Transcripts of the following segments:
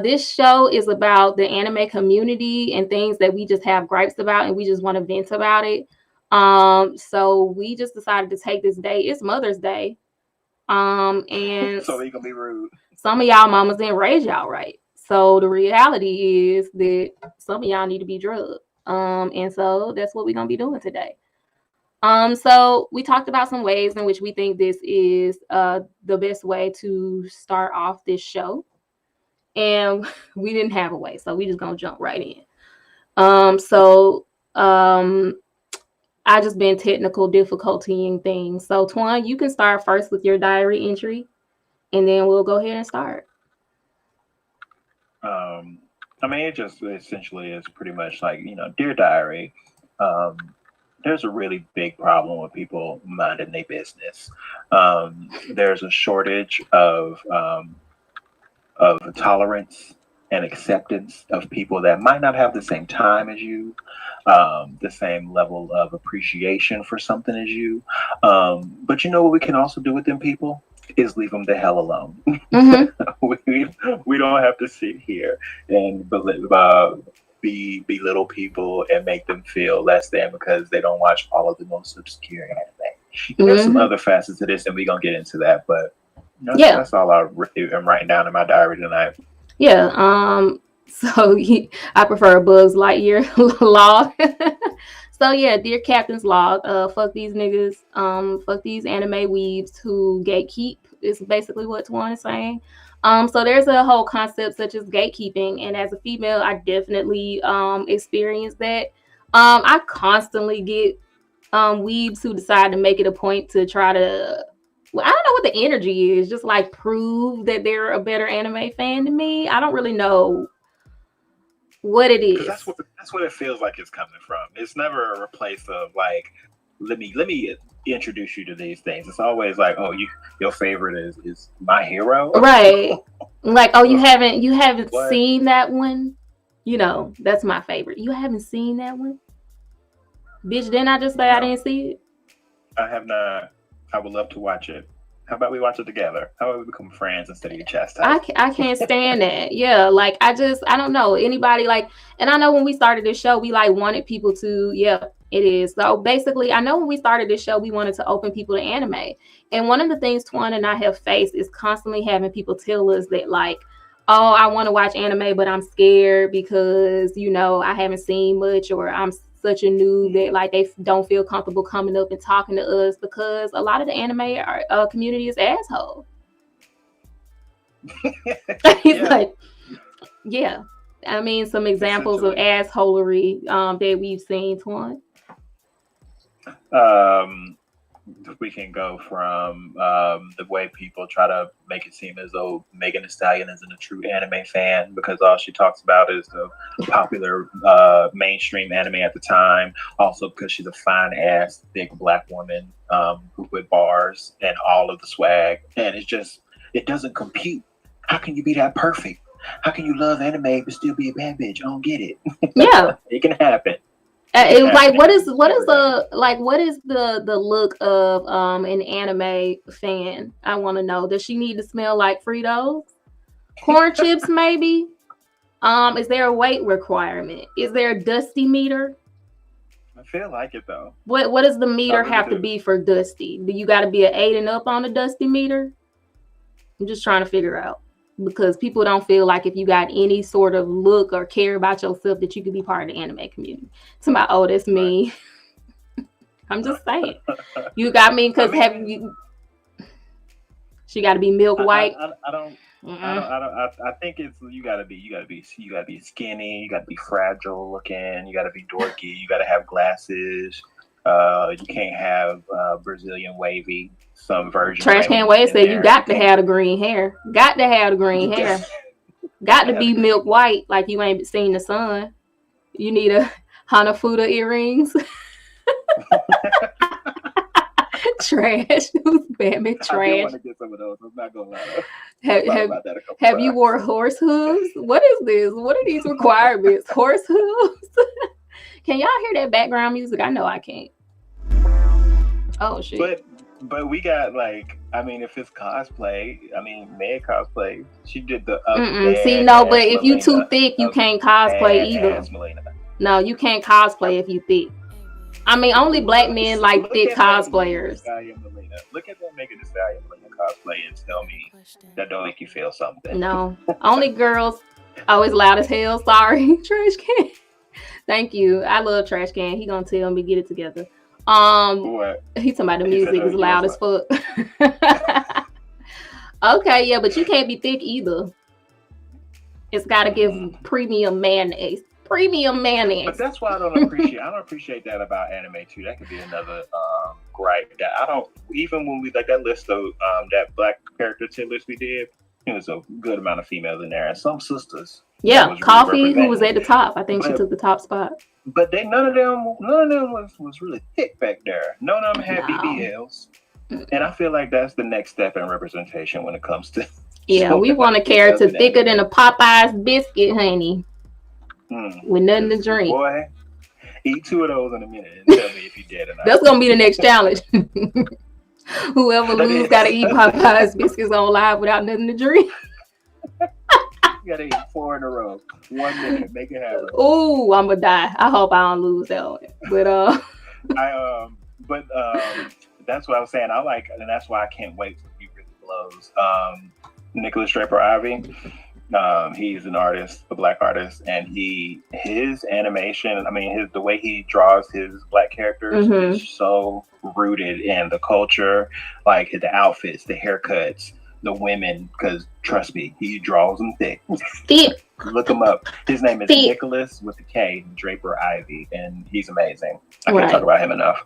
This show is about the anime community and things that we just have gripes about and we just want to vent about it. So we just decided to take this day. It's Mother's Day. And so they gonna be rude. Some of y'all mamas didn't raise y'all right. So the reality is that some of y'all need to be drugged. And so that's what we're gonna be doing today. So we talked about some ways in which we think this is the best way to start off this show. And we didn't have a way, so we just gonna jump right in. I just been technical difficultying things. So Twan, you can start first with your diary entry, and then we'll go ahead and start. I mean, it just essentially is pretty much like, dear diary. There's a really big problem with people minding their business. There's a shortage of tolerance and acceptance of people that might not have the same time as you, the same level of appreciation for something as you. But you know what we can also do with them people is leave them the hell alone. Mm-hmm. we don't have to sit here and belittle people and make them feel less than because they don't watch all of the most obscure anime. There's some other facets to this, and we're gonna get into that, but that's all I'm writing down in my diary tonight. Yeah. So I prefer a Buzz Lightyear log. So yeah, dear Captain's log. Fuck these niggas. Fuck these anime weebs who gatekeep. Is basically what Twan is saying. So there's a whole concept such as gatekeeping, and as a female, I definitely experience that. I constantly get weebs who decide to make it a point to try to. Well, I don't know what the energy is. Just like prove that they're a better anime fan than me. I don't really know what it is. That's what it feels like it's coming from. It's never a place of like, let me introduce you to these things. It's always like, oh, your favorite is My Hero, right? Like, oh, you haven't seen that one. That's my favorite. You haven't seen that one, bitch? Didn't I just say I didn't see it? I have not. I would love to watch it. How about we watch it together? How about we become friends instead of your chastisement? I can't stand that. Yeah, like I don't know anybody like, and I know when we started this show, we like wanted people to, it is. So basically, I know when we started this show, we wanted to open people to anime. And one of the things Twan and I have faced is constantly having people tell us that like, oh, I want to watch anime, but I'm scared because, I haven't seen much, or I'm such a noob that like they don't feel comfortable coming up and talking to us because a lot of the anime community is asshole. He's like, yeah. I mean, some examples of assholery that we've seen, Twan. We can go from the way people try to make it seem as though Megan Thee Stallion isn't a true anime fan because all she talks about is the popular mainstream anime at the time. Also because she's a fine ass big black woman with bars and all of the swag, and it doesn't compute. How can you be that perfect? How can you love anime but still be a bad bitch? I don't get it. Yeah, it can happen. Like what is the look of an anime fan? I want to know. Does she need to smell like Fritos, corn chips, maybe? Is there a weight requirement? Is there a dusty meter? I feel like it though. What does the meter have to be for dusty? Do you got to be an 8 and up on the dusty meter? I'm just trying to figure out. because people don't feel like if you got any sort of look or care about yourself that you could be part of the anime community. Somebody, oh, that's me. I'm just saying. You got me because have you? She got to be milk white. I think it's you gotta be skinny, you gotta be fragile looking, you gotta be dorky, you gotta have glasses. You can't have Brazilian wavy, some version. Trash can Wave said you got to have the green hair. Got to have the green hair. Got to be milk white, like you ain't seen the sun. You need a Hanafuda earrings. Trash. Batman trash. I want to get some of those. I'm not gonna lie. Have you wore horse hooves? What is this? What are these requirements? Horse hooves? Can y'all hear that background music? I know I can't. Oh shit. But we got like, I mean, if it's cosplay, I mean, Meg cosplay. She did the see, no, but if you too thick, you can't cosplay either. No, you can't cosplay if you thick. I mean, only black men like thick cosplayers. Look at that Megan Thee Stallion cosplay and tell me that don't make you feel something. No, only girls. Always loud as hell. Sorry, Trash Can. Thank you. I love Trash Can. He gonna tell me get it together. What? He talking about the music is loud as fuck. Okay, yeah, but you can't be thick either. It's got to give premium mayonnaise. But that's why I don't appreciate that about anime too. That could be another gripe that I don't. Even when we like that list of that black character tier list we did, there was a good amount of females in there and some sisters. Yeah, Coffee, who was at the top. I think she took the top spot. But none of them was really thick back there. None of them had BBLs, and I feel like that's the next step in representation when it comes to. Yeah, we want a character thicker than a Popeye's biscuit, honey. With nothing to drink. Boy, eat 2 of those in a minute and tell me if you did or not. That's gonna be the next challenge. Whoever loses gotta eat Popeye's biscuits on live without nothing to drink. You gotta eat 4 in a row. 1 minute, make it happen. Ooh, I'm gonna die. I hope I don't lose that one. But that's what I was saying. I like, and that's why I can't wait till he really blows. Nicholas Draper Ivy. He's an artist, a black artist, and his animation, I mean, the way he draws his black characters is so rooted in the culture, like the outfits, the haircuts, the women, because trust me, he draws them thick. Look him up. His name is Nicholas with a K, Draper Ivy, and he's amazing. I can't talk about him enough.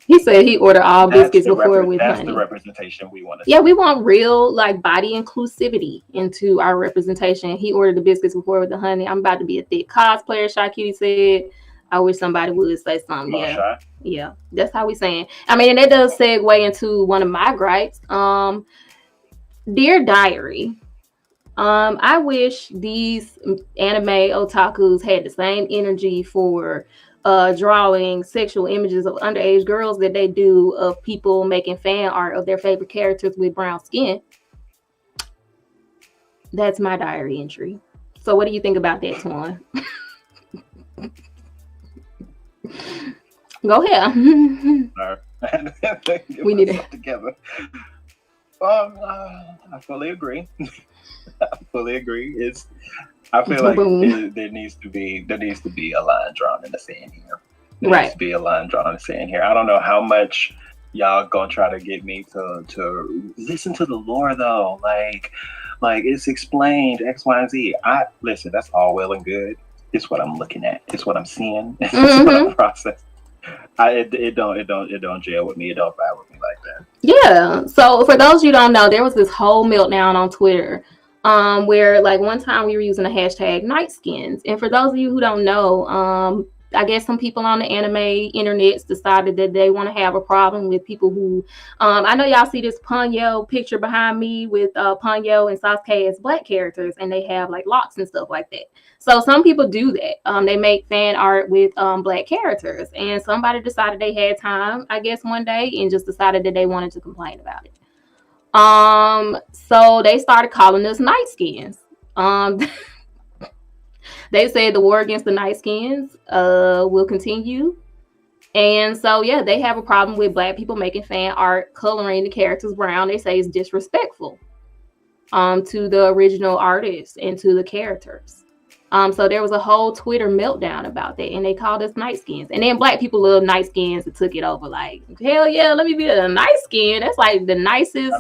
He said he ordered all biscuits before with honey. That's the representation we want to see. Yeah, we want real like body inclusivity into our representation. He ordered the biscuits before with the honey. I'm about to be a thick cosplayer, Shy Cutie said. I wish somebody would say something. Yeah, that's how we saying. I mean, and that does segue into one of my gripes. Dear Diary, I wish these anime otakus had the same energy for drawing sexual images of underage girls that they do of people making fan art of their favorite characters with brown skin. That's my diary entry. So what do you think about that, Twan? Go ahead. We need it together. I fully agree. I feel like there needs to be a line drawn in the sand here. There needs to be a line drawn in the sand here. I don't know how much y'all gonna try to get me to listen to the lore though. Like it's explained X, Y, and Z. Listen, that's all well and good. It's what I'm looking at. It's what I'm seeing. It's what I'm processing. It don't gel with me. It don't vibe with me like that. Yeah. So for those you don't know, there was this whole meltdown on Twitter. Where like one time we were using the hashtag night skins. And for those of you who don't know, I guess some people on the anime internets decided that they want to have a problem with people who, I know y'all see this Ponyo picture behind me with Ponyo and Sasuke as black characters, and they have like locks and stuff like that. So some people do that. They make fan art with black characters, and somebody decided they had time, I guess one day, and just decided that they wanted to complain about it. So they started calling us night skins. They said the war against the night skins will continue. And so, yeah, they have a problem with black people making fan art, coloring the characters brown. They say it's disrespectful. to the original artists and to the characters. So there was a whole Twitter meltdown about that, and they called us night skins. And then black people love night skins and took it over. Like, hell yeah, let me be a night skin. That's like the nicest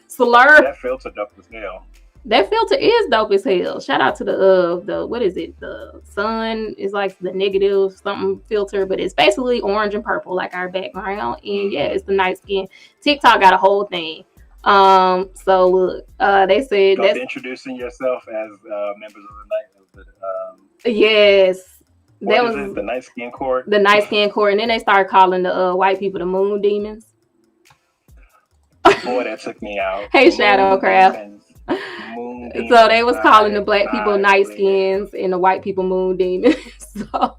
slur. That filter dope as hell. That filter is dope as hell. Shout out to the what is it? The sun is like the negative something filter, but it's basically orange and purple like our background. And yeah, it's the night skin. TikTok got a whole thing. So look, they said that's introducing yourself as members of the night. Yes, that was the night skin court. The night skin court, and then they started calling the white people the moon demons. Boy, that took me out. Hey, Shadowcraft. So they was calling the black people night skins and the white people moon demons. So.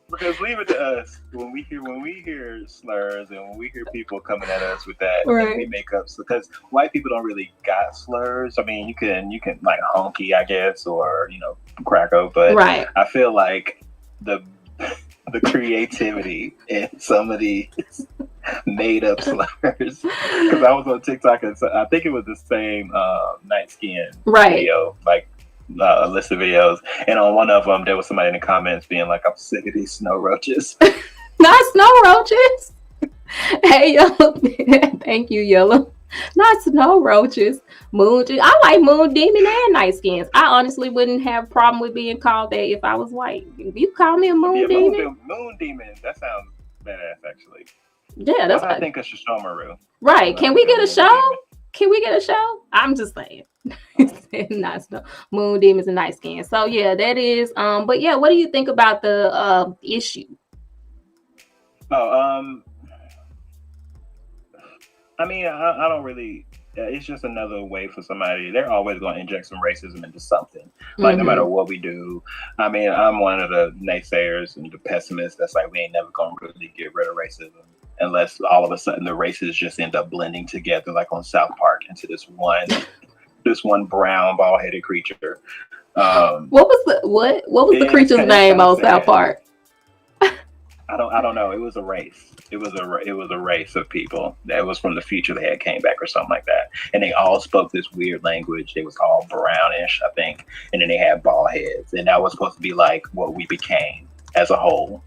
Because leave it to us when we hear slurs and when we hear people coming at us with that, right. We make up, because white people don't really got slurs. I mean, you can like honky, I guess, or cracko, but right. I feel like the creativity in some of these made up slurs, because I was on TikTok and I think it was the same night skin video, like a list of videos, and on one of them there was somebody in the comments being like, I'm sick of these snow roaches. Not snow roaches. Hey, Yellow. Thank you, Yellow. Not snow roaches. Moon. I like moon demon and night skins. I honestly wouldn't have a problem with being called that if I was white. If you call me a moon demon. Moon demon. That sounds badass, actually. Yeah, that's what I think of Shishomaru. Right. Can we get a show? Demon. Can we get a show? I'm just saying. Not snow. Moon demons and night skins. So yeah, that is. But yeah, what do you think about the issue? I mean, I don't really. It's just another way for somebody. They're always going to inject some racism into something. Like, no matter what we do. I mean, I'm one of the naysayers and the pessimists that's like, we ain't never going to really get rid of racism unless all of a sudden the races just end up blending together, like on South Park, into this one brown bald-headed creature. What was the creature's name on South Park? I don't know. It was a race. It was a race of people that was from the future. They had came back or something like that, and they all spoke this weird language. They was all brownish, I think, and then they had bald heads, and that was supposed to be like what we became as a whole.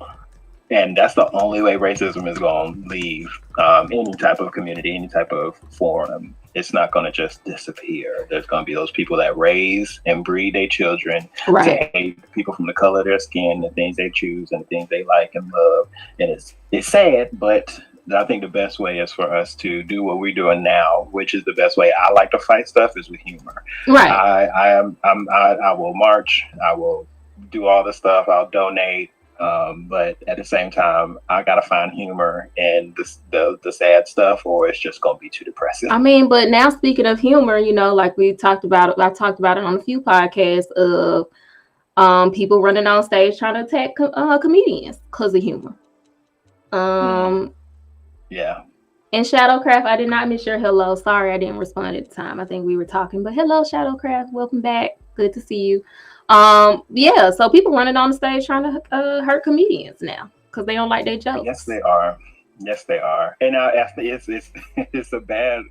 And that's the only way racism is going to leave any type of community, any type of forum. It's not going to just disappear. There's going to be those people that raise and breed their children to hate people from the color of their skin, the things they choose and the things they like and love. And it's sad, but I think the best way is for us to do what we're doing now, which is the best way I like to fight stuff, is with humor. Right. I will march. I will do all the stuff. I'll donate. But at the same time, I gotta find humor in the sad stuff, or it's just gonna be too depressing. I mean, but now speaking of humor, like I talked about it on a few podcasts of people running on stage trying to attack comedians because of humor. Yeah. And Shadowcraft, I did not miss your hello. Sorry, I didn't respond at the time. I think we were talking, but hello, Shadowcraft, welcome back. Good to see you. Yeah, so people running on the stage trying to hurt comedians now because they don't like their jokes. Yes, they are. And it's a bad,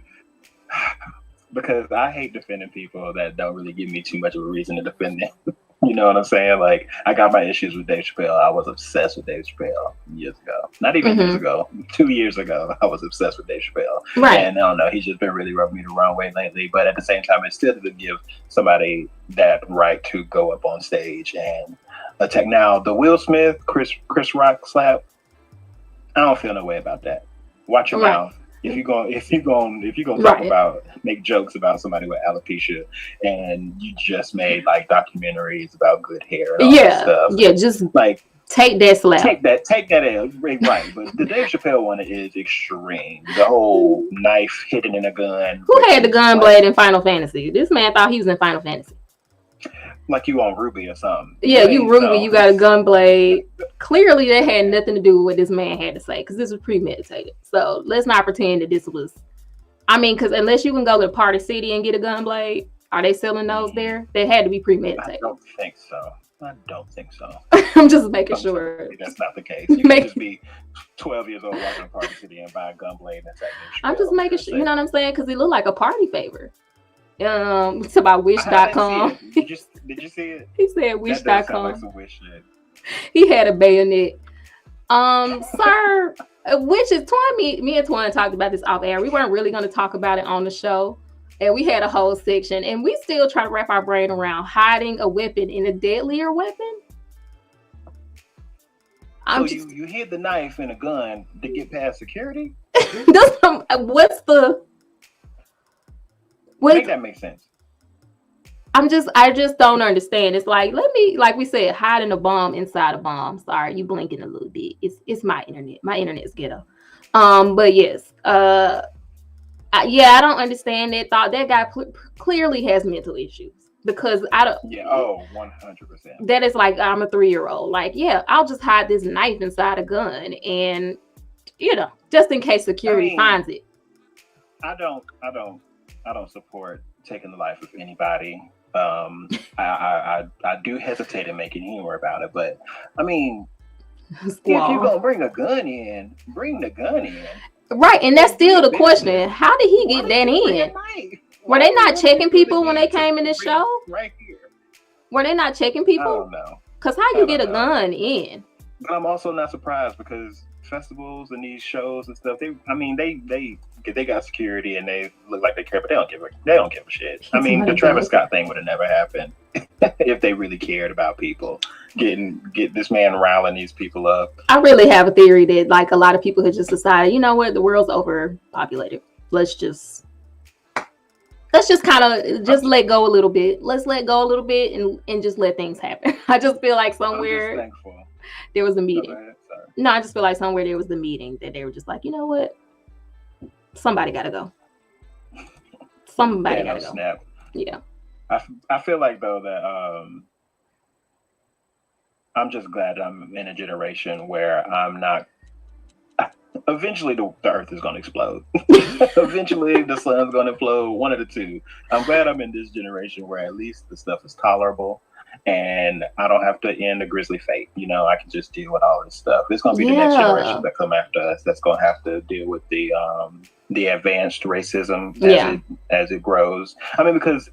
because I hate defending people that don't really give me too much of a reason to defend them. You know what I'm saying? Like, I got my issues with Dave Chappelle. I was obsessed with Dave Chappelle years ago. Not even years ago. 2 years ago, I was obsessed with Dave Chappelle. Right. And I don't know, he's just been really rubbing me the wrong way lately. But at the same time, it still doesn't give somebody that right to go up on stage and attack. Now, the Will Smith, Chris Rock slap, I don't feel no way about that. Watch your mouth. If you're gonna talk about, make jokes about somebody with alopecia, and you just made like documentaries about good hair and all that stuff. Yeah, just like take that slap. Take that L. Right. But the Dave Chappelle one is extreme. The whole knife hidden in a gun. Who had the gun blade in Final Fantasy? This man thought he was in Final Fantasy. Like you on Ruby or something. Yeah, you Ruby, you got a gun blade. Clearly that had nothing to do with what this man had to say, because this was premeditated. So let's not pretend that this was, because unless you can go to Party City and get a gun blade, are they selling those there? They had to be premeditated. I don't think so. I'm just making sure. That's not the case. You can just be 12 years old walking to Party City and buy a gun blade and attack. I'm just making sure, you know what I'm saying? Because it looked like a party favor. It's about I didn't see wish.com. it. Did you see it? He said That does sound like wish.com. some wish shit. He had a bayonet. Sir, which is Twan. Me and Twan talked about this off air. We weren't really going to talk about it on the show, and we had a whole section, and we still try to wrap our brain around hiding a weapon in a deadlier weapon. So you hid the knife and a gun to get past security? What's the? Make that make sense. I just don't understand. It's like, like we said, hiding a bomb inside a bomb. Sorry, you blinking a little bit. It's my internet. My internet's ghetto. But yes, I don't understand that thought. That guy clearly has mental issues because I don't. Yeah. Oh, 100%. That is like, I'm a 3-year-old. Like, yeah, I'll just hide this knife inside a gun, and just in case security finds it. I don't support taking the life of anybody. I do hesitate in making humor about it, but I mean, if you're gonna bring a gun in, bring the gun in. Right, and that's still the question. How did he get that in? Were they not checking people when they came in this show? Right here. Were they not checking people? I don't know. Because how you get a gun in? But I'm also not surprised because festivals and these shows and stuff, they got security and they look like they care, but they don't give a shit. I mean, the Travis Scott thing would have never happened if they really cared about people. Get this man riling these people up. I really have a theory that like a lot of people have just decided, you know what, the world's overpopulated. Let's just kind of just let go a little bit. Let's let go a little bit and just let things happen. I just feel like somewhere there was a meeting. No, I just feel like somewhere there was the meeting that they were just like, you know what? Somebody got to go. Somebody got to go. Snap. Yeah. I feel like, though, that I'm just glad I'm in a generation where I'm not... Eventually, the Earth is going to explode. Eventually, the sun's going to implode. One of the two. I'm glad I'm in this generation where at least the stuff is tolerable. And I don't have to end a grisly fate. I can just deal with all this stuff. It's going to be the next generation that come after us that's going to have to deal with the advanced racism as it grows. I mean, because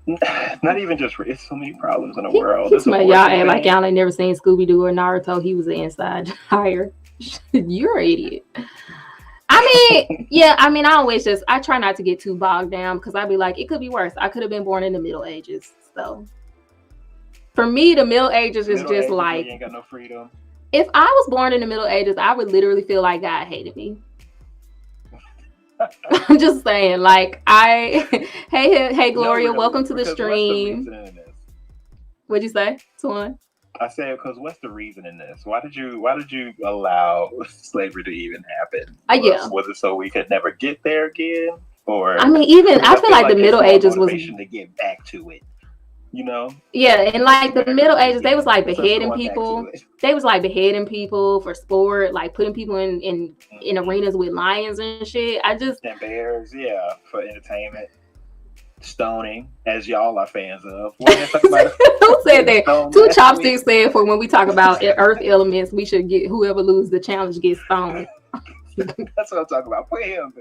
not even just it's so many problems in the world. Y'all act like y'all ain't never seen Scooby-Doo or Naruto. He was an inside hire. You're an idiot. I try not to get too bogged down because I'd be like, it could be worse. I could have been born in the Middle Ages. So for me, the Middle Ages is just like, you ain't got no freedom. If I was born in the Middle Ages, I would literally feel like God hated me. I'm just saying, like, hey, Gloria, welcome to the stream. What'd you say, Twan? I said, because what's the reason in this? Why did you allow slavery to even happen? Was it so we could never get there again? Or I mean, I feel like the Middle Ages was to get back to it. Yeah, and like the Middle Ages, they was like beheading people. They was like beheading people for sport, like putting people in arenas with lions and shit. And bears, for entertainment. Stoning, as y'all are fans of. Who said that? Two Chopsticks said for when we talk about earth elements, we should get whoever loses the challenge gets stoned. That's what I'm talking about. Put him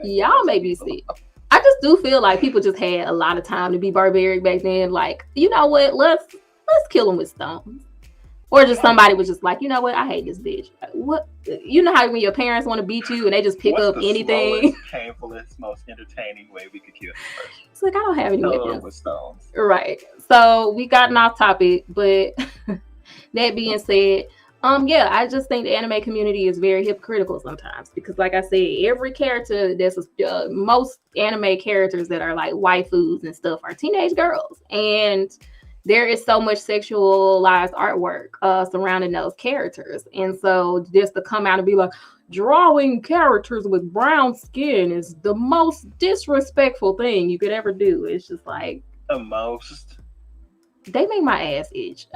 y'all may be sick. I just do feel like people just had a lot of time to be barbaric back then. Like, you know what? Let's kill them with stones. Or just somebody was just like, you know what? I hate this bitch. What? You know how when your parents want to beat you and they just pick up anything? Slowest, painfulest, most entertaining way we could kill them. It's like, I don't have any weapons. With stones. Right. So we gotten off topic, but that being said, I just think the anime community is very hypocritical sometimes because, like I said, every character most anime characters that are like waifus and stuff are teenage girls, and there is so much sexualized artwork surrounding those characters, and so just to come out and be like, drawing characters with brown skin is the most disrespectful thing you could ever do. It's just like the most. They make my ass itch.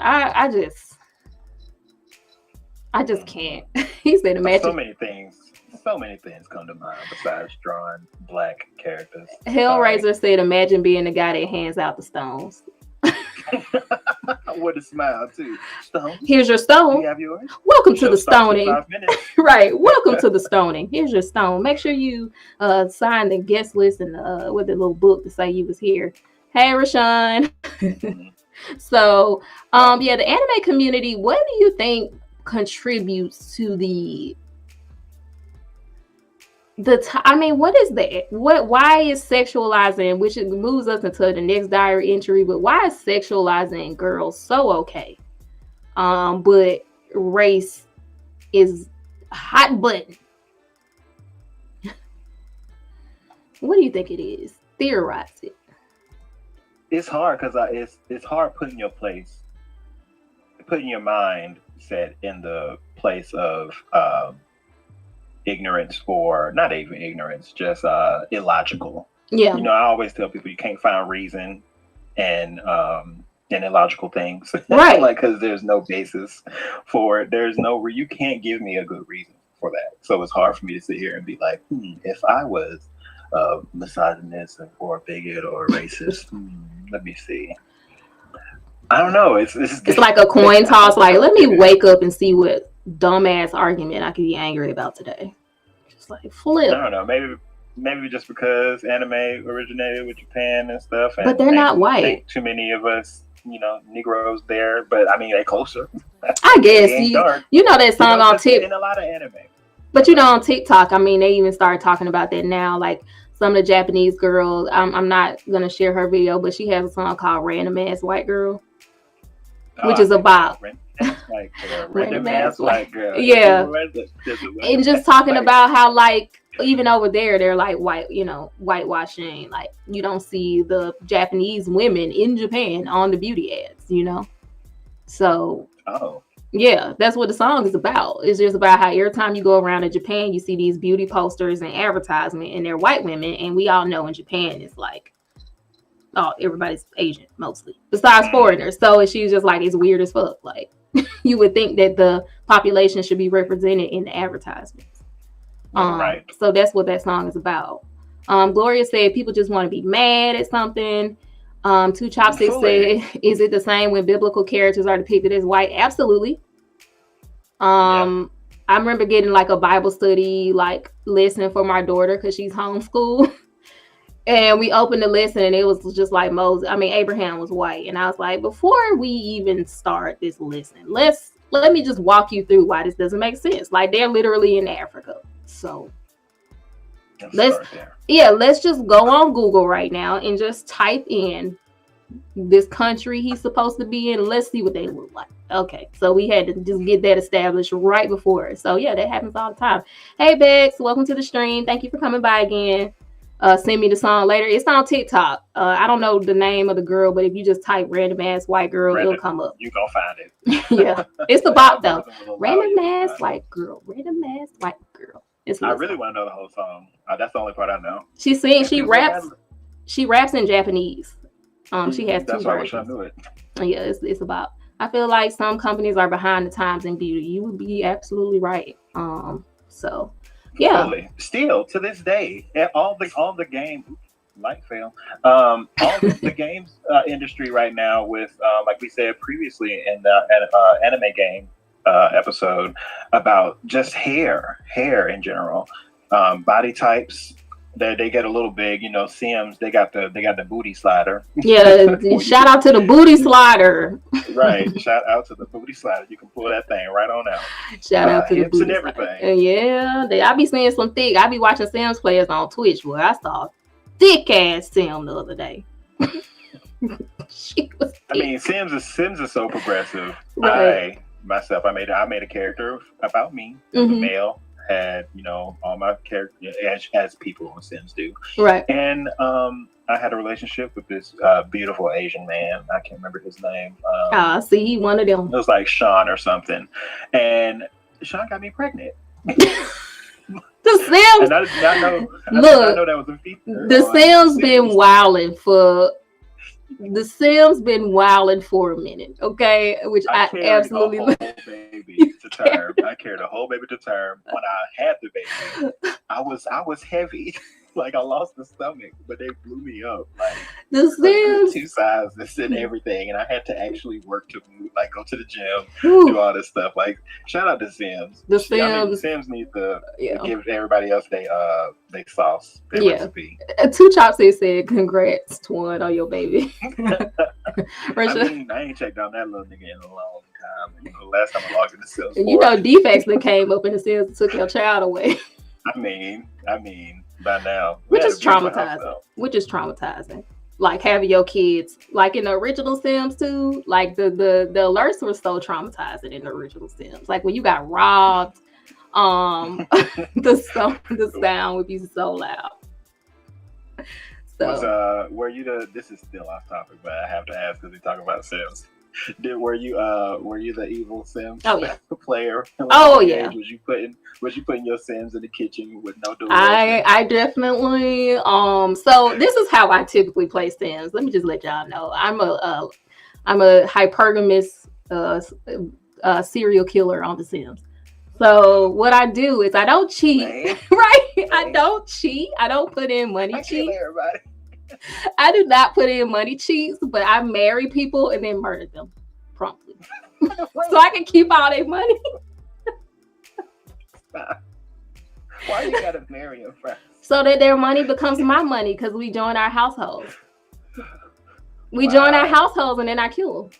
I just can't. He said, imagine. So many things come to mind besides drawing black characters. Hellraiser said, imagine being the guy that hands out the stones. With a smile too. Stone. Here's your Do stone. you have yours? Welcome The to show the starts in stoning. 5 minutes. Right. Welcome to the stoning. Here's your stone. Make sure you sign the guest list and with the little book to say you was here. Hey, Rashawn. So, yeah, the anime community, what do you think contributes to I mean, what is that? Why is sexualizing, which moves us into the next diary entry, but why is sexualizing girls so okay? But race is hot button. What do you think it is? Theorize it. It's hard because it's hard putting your mind set in the place of ignorance, or not even ignorance, just illogical. Yeah. You know, I always tell people you can't find reason in illogical things, right? Like, because there's no basis for it. You can't give me a good reason for that. So it's hard for me to sit here and be like, if I was misogynist or bigot or racist, let me see. I don't know. It's like a coin toss. Like, let me wake up and see what dumbass argument I could be angry about today. Just like flip. I don't know. Maybe just because anime originated with Japan and stuff. And but they're not white. Too many of us, Negroes there. But I mean, they closer. I guess you know that song on TikTok. In a lot of anime. But on TikTok, I mean, they even started talking about that now. Like some of the Japanese girls. I'm not gonna share her video, but she has a song called "Random Ass White Girl." Which is about random ass white girl. Yeah. And just talking about how, like, even over there, they're like whitewashing. Like, you don't see the Japanese women in Japan on the beauty ads, So, yeah, that's what the song is about. It's just about how every time you go around in Japan, you see these beauty posters and advertisement, and they're white women. And we all know in Japan, it's like, everybody's Asian mostly, besides foreigners. So she's just like, it's weird as fuck. Like, you would think that the population should be represented in the advertisements. Right. So that's what that song is about. Gloria said people just want to be mad at something. Two Chopsticks said, is it the same when biblical characters are depicted as white? Absolutely. I remember getting like a Bible study like lesson for my daughter because she's homeschooled. And we opened the lesson and it was just like Abraham was white. And I was like, before we even start this lesson, let me just walk you through why this doesn't make sense. Like, they're literally in Africa. So let's just go on Google right now and just type in this country he's supposed to be in. Let's see what they look like. Okay. So we had to just get that established right before. So yeah, that happens all the time. Hey Bex, welcome to the stream. Thank you for coming by again. Send me the song later. It's on TikTok. I don't know the name of the girl, but if you just type random ass white girl, it'll come up. You gonna find it. Yeah, it's the bop though. Random ass white girl. Random ass white girl. I really want to know the whole song. That's the only part I know. She sings. She raps. She raps in Japanese. She has two versions. That's why I wish I knew it. Yeah, it's about. I feel like some companies are behind the times in beauty. You would be absolutely right. So. Yeah. Totally. Still to this day, all the game light fail. All the games industry right now with like we said previously in the anime game episode about just hair in general, body types. They get a little big, Sims. They got the booty slider. Yeah, shout out to the booty slider. Right, shout out to the booty slider. You can pull that thing right on out. Shout out to the booty and everything. Slider. Yeah, I be seeing some thick. I be watching Sims players on Twitch. Boy, I saw thick ass Sim the other day. She was thick. I mean, Sims is so progressive. Right. I made a character about me as a male. Had all my characters as people on Sims do, right? And I had a relationship with this beautiful Asian man. I can't remember his name. See, he one of them. It was like Sean or something, and Sean got me pregnant. The Sims. And I did not know. Look, I know that was a feature. The Sims been wilding for. The Sims been wilding for a minute, okay? Which I absolutely love. I carried a whole baby to term. When I had the baby, I was heavy. like I lost the stomach, but they blew me up. Like The Sims. 2 sizes and everything, and I had to actually work to like go to the gym, Whew. do all this stuff. Like shout out to Sims. The I mean, Sims. Sims need to Yeah. give everybody else they sauce, their Yeah. recipe. Two Chopsticks said, "Congrats, Twan, on your baby." I mean, I ain't checked on that little nigga in a long time. You know, the last time I logged into Sims 4. You know, defects that came up in the Sims and took your child away. I mean, by now, Which is traumatizing. Like having your kids, like in the original Sims too. Like the alerts were so traumatizing in the original Sims. Like when you got robbed, the sound would be so loud. So were you this is still off topic, but I have to ask because we talk about Sims. Were you the evil Sims player? Oh yeah. Was you putting your Sims in the kitchen with no door? I definitely so this is how I typically play Sims. Let me just let y'all know. I'm a hypergamous serial killer on the Sims. So what I do is I don't cheat. Right? I don't cheat. I don't put in money cheats. Everybody. I do not put in money cheats, but I marry people and then murder them promptly. So I can keep all their money. Why you gotta marry them first? So that their money becomes my money because we join our households. We join our households and then I kill them.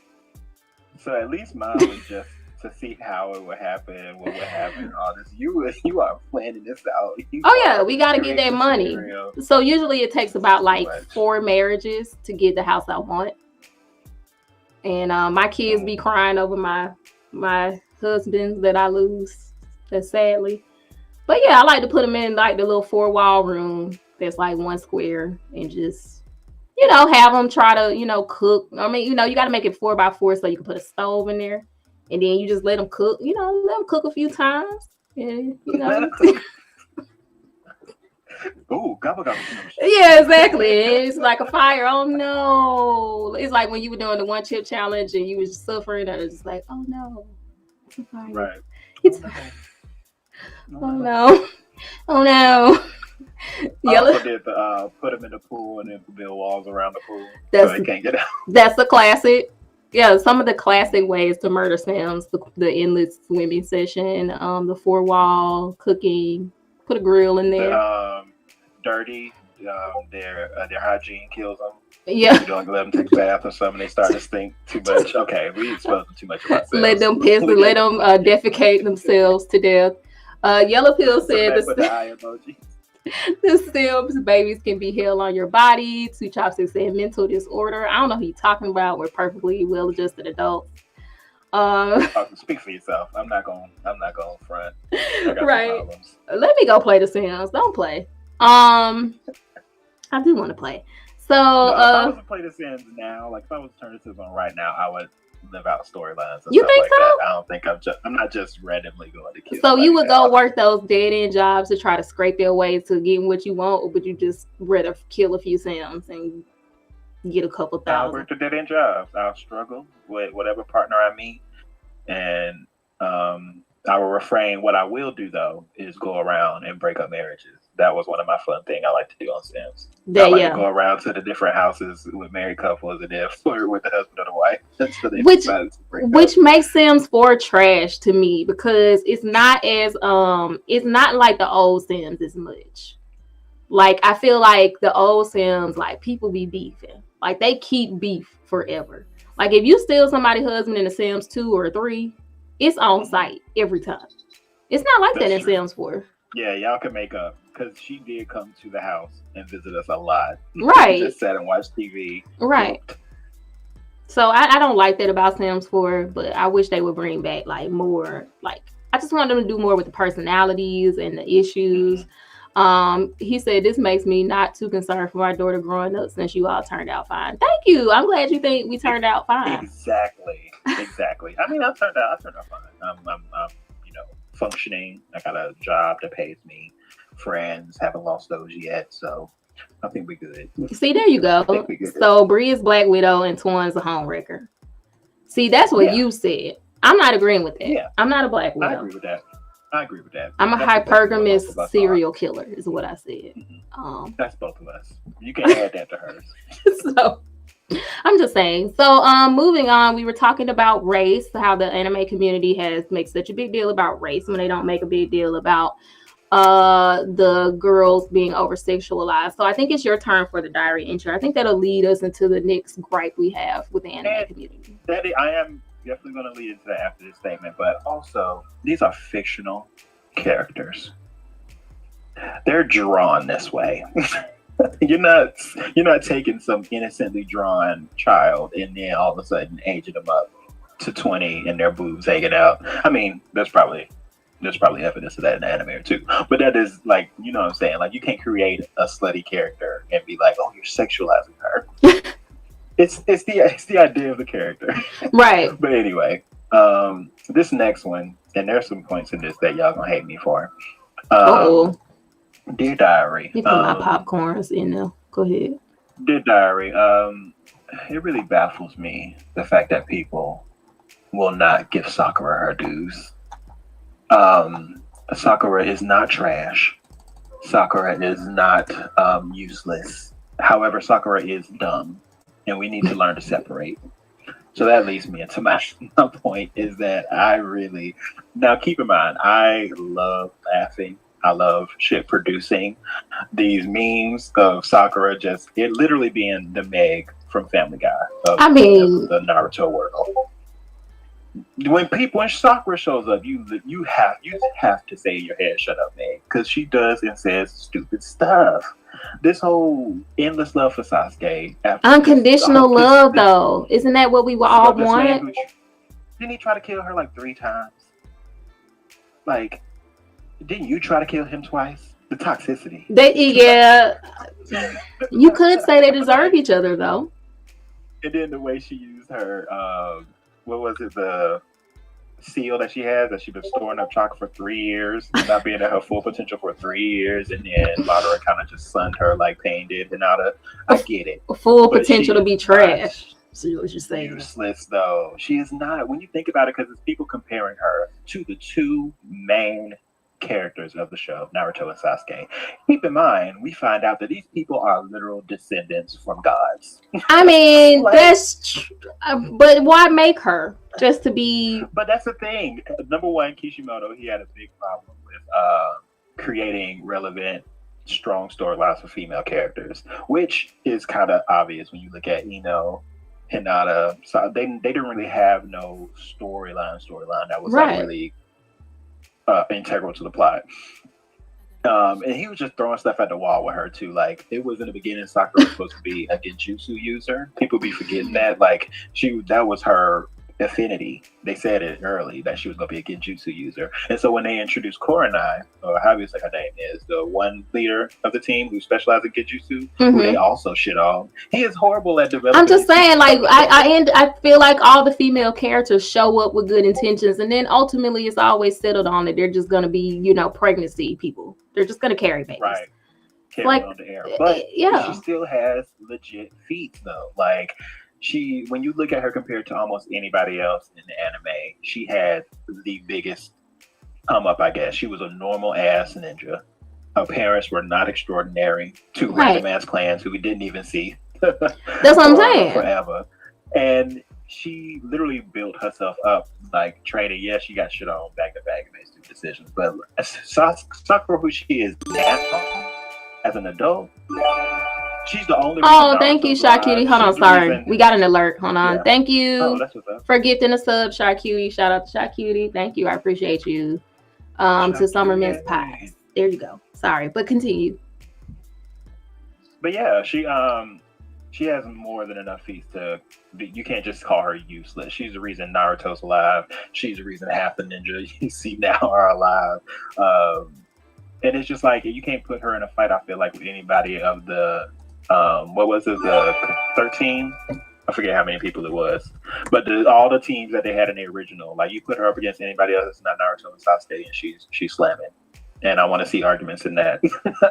So at least mine was just to see how it would happen, what would happen, all this. You are planning this out. We got to get that money. Scenario. So usually it takes about like 4 marriages to get the house I want. And my kids be crying over my husbands that I lose, sadly. But yeah, I like to put them in like the little 4-wall room that's like 1 square and just, have them try to, cook. I mean, you got to make it 4x4 so you can put a stove in there. And then you just let them cook, let them cook a few times. And, Ooh, gobble gobble. Yeah, exactly. It's like a fire. Oh no. It's like when you were doing the 1 chip challenge and you was suffering and it's just like, oh no. It's a fire. Right. Oh no. Oh no. I also did the put them in the pool and then build walls around the pool so they can't get out. That's the classic. Yeah, some of the classic ways to murder Sims, the endless swimming session, the 4-wall cooking, put a grill in there. Dirty, their hygiene kills them. Yeah. You don't let them take a bath or something, they start to stink too much. Okay, we exposed them too much of ourselves. Let them piss and let them defecate themselves to death. Yellow Pill said with the eye emoji. The Sims babies can be held on your body. Two Chopsticks said mental disorder. I don't know who you're talking about. We're perfectly well-adjusted adults. Speak for yourself. I'm not going front. I got right. Let me go play the Sims. Don't play. I do want to play. So if I was to play the Sims now, like if I was to turn the Sims on right now, I would live out storylines. You think like so? That. I don't think I'm not just randomly going to kill. So you would go work those dead end jobs to try to scrape their way to getting what you want, or would you just rather kill a few Sims and get a couple thousand? I'll work the dead end jobs. I'll struggle with whatever partner I meet, and I will refrain. What I will do though is go around and break up marriages. That was one of my fun things I like to do on Sims. I like to go around to the different houses with married couples and then flirt with the husband or the wife. Which makes Sims 4 trash to me because it's not as it's not like the old Sims as much. Like I feel like the old Sims, like people be beefing. Like they keep beef forever. Like if you steal somebody's husband in the Sims 2 or 3, it's on site every time. It's not like that in Sims 4. Yeah, y'all can make up because she did come to the house and visit us a lot. Right. Just sat and watched TV. Right. So I don't like that about Sims 4, but I wish they would bring back like more. Like I just want them to do more with the personalities and the issues. He said this makes me not too concerned for my daughter growing up since you all turned out fine. Thank you. I'm glad you think we turned out fine. Exactly. I mean, I turned out fine. I'm functioning. I got a job that pays me. Friends, haven't lost those yet, so I think we're good. See, there you go. So Bree is Black Widow and Twan's a homewrecker. See, that's what you said. I'm not agreeing with that. Yeah. I'm not a Black Widow. I agree with that. I agree with that. I'm a That's what both of hypergamous us are. serial killer, is what I said. That's both of us. You can add that to hers. So I'm just saying. So moving on, we were talking about race, how the anime community has makes such a big deal about race when they don't make a big deal about the girls being over sexualized. So I think it's your turn for the diary entry. I think that'll lead us into the next gripe we have with the anime community. I am definitely going to lead into that after this statement, but also these are fictional characters. They're drawn this way. You're not taking some innocently drawn child and then all of a sudden aging them up to 20 and their boobs hanging out. I mean, there's probably evidence of that in the anime too. But that is like, you know what I'm saying? Like, you can't create a slutty character and be like, oh, you're sexualizing her. it's the idea of the character. Right. But anyway, this next one, and there's some points in this that y'all gonna hate me for. Dear Diary. You put my popcorns in there. Go ahead. Dear Diary, it really baffles me the fact that people will not give Sakura her dues. Sakura is not trash. Sakura is not useless. However, Sakura is dumb, and we need to learn to separate. So that leads me into my point, is that now keep in mind, I love laughing. I love shit producing these memes of Sakura it literally being the Meg from Family Guy. The Naruto world. When Sakura shows up, you have to say in your head, "Shut up, Meg," because she does and says stupid stuff. This whole endless love for Sasuke, unconditional love, though, isn't that what we all want? Didn't he try to kill her like 3 times? Like, didn't you try to kill him twice? The toxicity. You could say they deserve each other, though. And then the way she used her, what was it, the seal that she has, that she's been storing up chocolate for 3 years, not being at her full potential for 3 years, and then Madara kind of just sunned her like Pain did. And I get it. Full potential to be trash. See what you're saying. Useless, though. She is not. When you think about it, because it's people comparing her to the 2 main characters of the show, Naruto and Sasuke. Keep in mind, we find out that these people are literal descendants from gods. I mean, but why make her just to be? But that's the thing. Number one, Kishimoto, he had a big problem with creating relevant, strong storylines for female characters, which is kind of obvious when you look at Ino, Hinata. So they didn't really have no storyline that was like really integral to the plot. And he was just throwing stuff at the wall with her too. Like, it was in the beginning, Sakura was supposed to be a genjutsu user. People be forgetting that. Like, that was her affinity. They said it early that she was going to be a genjutsu user. And so when they introduced Kurenai, or however you say her name is, the one leader of the team who specializes in genjutsu, who they also shit on, he is horrible at developing. I'm just saying, like, I feel like all the female characters show up with good intentions, and then ultimately it's always settled on that they're just going to be, pregnancy people. They're just going to carry babies. Right. Carry on the air. But she still has legit feet, though. Like, when you look at her compared to almost anybody else in the anime, she had the biggest come up, I guess. She was a normal ass ninja. Her parents were not extraordinary. 2 random ass clans who we didn't even see. That's what I'm saying. Forever. And she literally built herself up, like, training. Yes, she got shit on back to back and made stupid decisions. But Sakura, who she is now, as an adult, she's the only. Thank you, Sharcutie. Hold on, sorry. We got an alert. Hold on. Yeah. Thank you for gifting a sub, Sharcutie. Shout out to Sharcutie. Thank you. I appreciate you. To Summer Miss Pies. There you go. Sorry, but continue. But yeah, she has more than enough feats to be. You can't just call her useless. She's the reason Naruto's alive. She's the reason half the ninja you see now are alive. And it's just like, you can't put her in a fight, I feel like, with anybody of the what was it, the 13? I forget how many people it was, but all the teams that they had in the original, like, you put her up against anybody else that's not Naruto and Sasuke, and she's slamming. And I want to see arguments in that.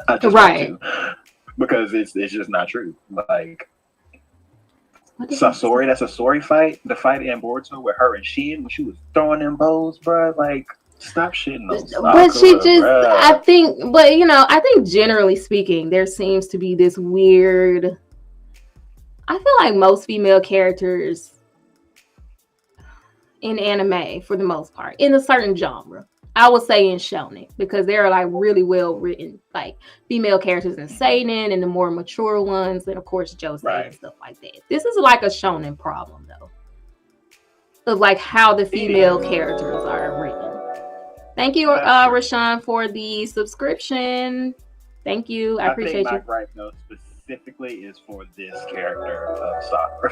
I just want to, because it's just not true. Like, Sasori, that's a Sasori fight. The fight in Boruto with her and Shin, when she was throwing them bows, bro. Like, Stop shitting on But she Sakura, just, I bruh. think, but I think generally speaking, there seems to be this weird. I feel like most female characters in anime, for the most part, in a certain genre, I would say in shonen, because they're like really well written, like female characters in seinen and the more mature ones, and of course josei and stuff like that. This is like a shonen problem though, of like how the female characters are written. Thank you, Rashawn, for the subscription. Thank you. I appreciate think you. my gripe though specifically is for this character of Sakura.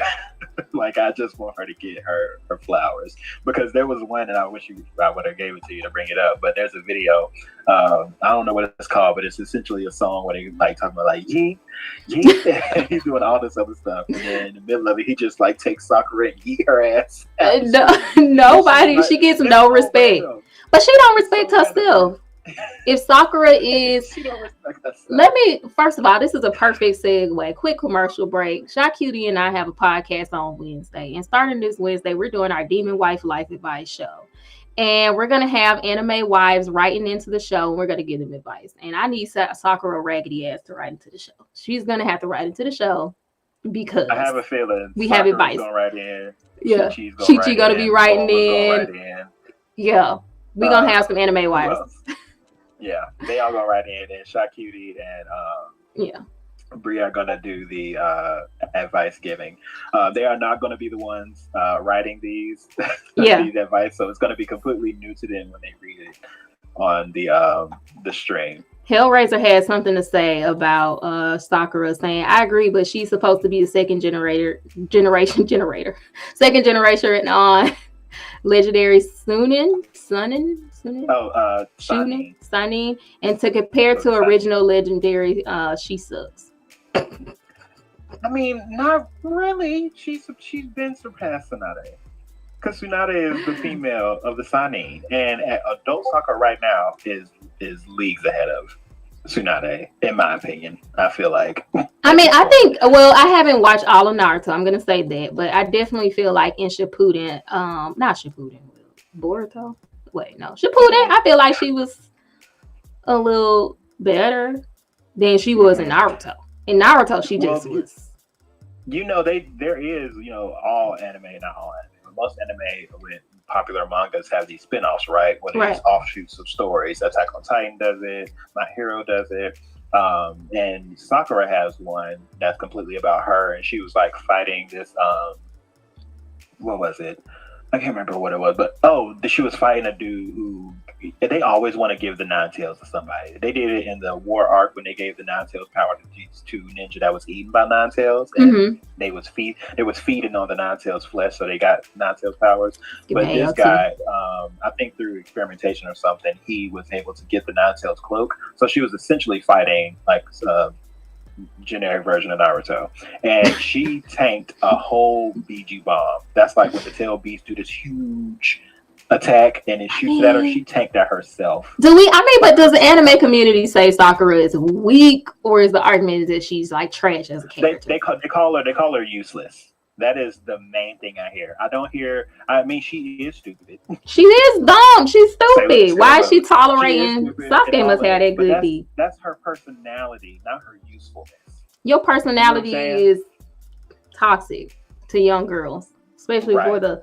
Like I just want her to get her flowers, because there was one, and I wish I would have gave it to you to bring it up. But there's a video. I don't know what it's called, but it's essentially a song where they like talking about like yee. He's doing all this other stuff, and then in the middle of it, he just like takes Sakura and eat her ass. Nobody. She gets no respect, but she don't respect herself. If Sakura is, let me, first of all, this is a perfect segue. Quick commercial break. Shy Cutie and I have a podcast on Wednesday, and starting this Wednesday, we're doing our Demon Wife Life Advice show, and we're gonna have anime wives writing into the show, and we're gonna give them advice. And I need Sakura raggedy ass to write into the show. She's gonna have to write into the show because I have a feeling we have advice. Gonna write in. Yeah, Chi gonna be writing in. Yeah, we gonna have some anime wives. Yeah, they all go right in, and Shy Cutie and Brie are gonna do the advice giving. They are not gonna be the ones writing these these advice, so it's gonna be completely new to them when they read it on the stream. Hellraiser had something to say about Sakura, saying, "I agree, but she's supposed to be the second generation on legendary Sunin. Sunny, and to compare to original legendary, she sucks." I mean, not really. She's been surpassed Tsunade, because Tsunade is the female of the Sanin, and adult Sakura right now is leagues ahead of Tsunade, in my opinion. I feel like. I mean, I think. Well, I haven't watched all of Naruto. I'm gonna say that, but I definitely feel like in Shippuden, not Shippuden, Boruto. Wait, no, Shippuden. I feel like she was a little better than she was in Naruto. In Naruto, she just was. There is, all anime, not all anime. Most anime with popular mangas have these spin-offs, right? Where there's offshoots of stories. Attack on Titan does it. My Hero does it. And Sakura has one that's completely about her, and she was like fighting this. What was it? I can't remember what it was, but she was fighting a dude who they always want to give the Nine Tails to somebody. They did it in the War arc when they gave the Nine Tails power to these two ninja that was eaten by Nine Tails, and they was feeding on the Nine Tails flesh, so they got Nine Tails powers. But this guy, I think through experimentation or something, he was able to get the Nine Tails cloak. So she was essentially fighting like generic version of Naruto, and she tanked a whole BG bomb. That's like when the tail beasts do this huge attack and it shoots at her. She tanked that herself. But does the anime community say Sakura is weak, or is the argument that she's like trash as a character? They call her useless. That is the main thing I hear. I don't hear. I mean, she is stupid. She is dumb. She's stupid. Why is she tolerating? Sasuke must have that good beat. That's her personality, not her usefulness. Your personality is toxic to young girls, especially for the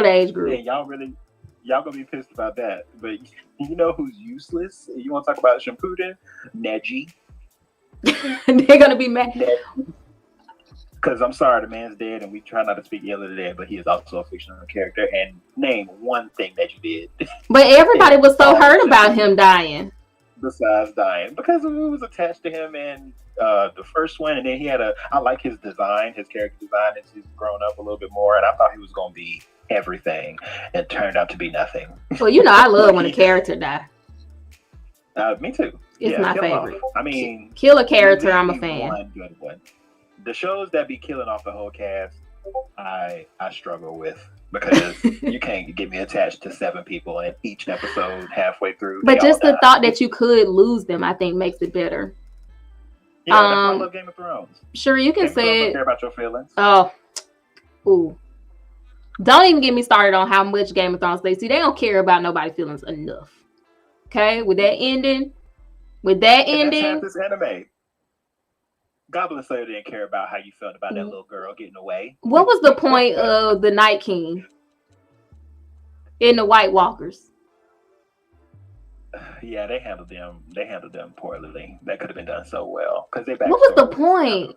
age group. Yeah, y'all gonna be pissed about that. But you know who's useless? You want to talk about Shippuden? Neji. They're gonna be mad. Because I'm sorry, the man's dead, and we try not to speak ill of the dead, but he is also a fictional character. And name one thing that you did. But everybody was so hurt about him dying. Besides dying, because it was attached to him in the first one, and then he had I like his design, his character design, as he's grown up a little bit more, and I thought he was going to be everything, and turned out to be nothing. Well, I love when a character die. Me too. It's my favorite. I mean, kill a character, I'm a fan. One good one. The shows that be killing off the whole cast, I struggle with, because you can't get me attached to 7 people in each episode halfway through. But just the thought that you could lose them, I think, makes it better. Yeah, that's why I love Game of Thrones. Sure, you can say don't care about your feelings. Oh, ooh. Don't even get me started on how much Game of Thrones they see. They don't care about nobody's feelings enough. Okay, with that ending, and that's half this anime. Goblin Slayer didn't care about how you felt about that little girl getting away. What was the point of the Night King and the White Walkers? Yeah, they handled them poorly. That could have been done so well because they. What was the point?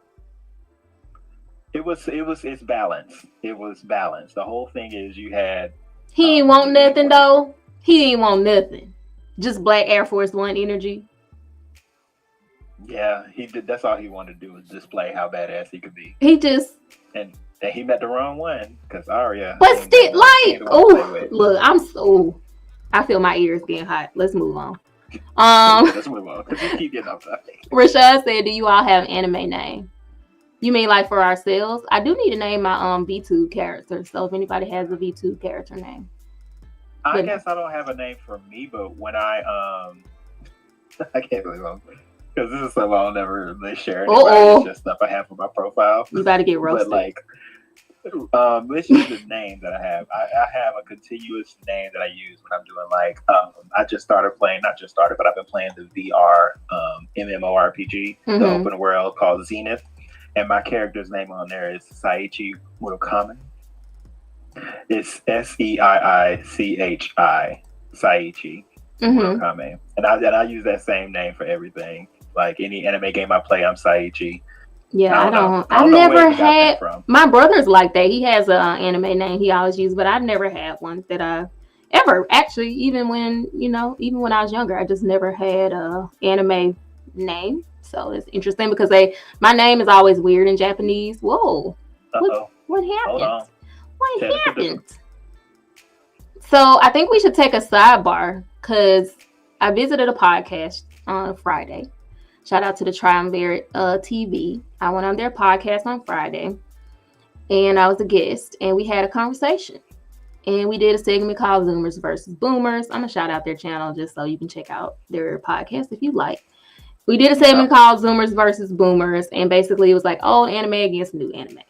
It's balance. It was balance. The whole thing is you had. He didn't want nothing though. He didn't want nothing. Just Black Air Force One energy. Yeah, he did. That's all he wanted to do was display how badass he could be. He just and he met the wrong one because Arya. But still, like, oh, look, I feel my ears getting hot. Let's move on. Let's move on because we keep getting off topic. Rashad said, "Do you all have an anime name? You mean like for ourselves? I do need to name my V2 character. So if anybody has a V2 character name, I guess I don't have a name for me, but when I can't believe I'm. Because this is stuff I'll never really share. It's just stuff I have on my profile. You got to get roasted. But like, this is the name that I have. I have a continuous name that I use when I'm doing like, I just started playing, not just started, but I've been playing the VR MMORPG, the open world called Zenith. And my character's name on there is Saichi Murakami. It's Seiichi, Saichi Murakami. And I use that same name for everything. Like any anime game I play, I'm Saichi. Yeah, I don't I've never had. My brother's like that. He has an anime name he always uses, but I've never had one that I ever actually. Even when I was younger, I just never had a anime name. So it's interesting because my name is always weird in Japanese. Whoa, what happened? What happened? So I think we should take a sidebar because I visited a podcast on Friday. Shout out to the Triumvirate TV. I went on their podcast on Friday, and I was a guest, and we had a conversation. And we did a segment called Zoomers versus Boomers. I'm going to shout out their channel just so you can check out their podcast if you like. We did a segment called Zoomers versus Boomers, and basically it was like old anime against new anime.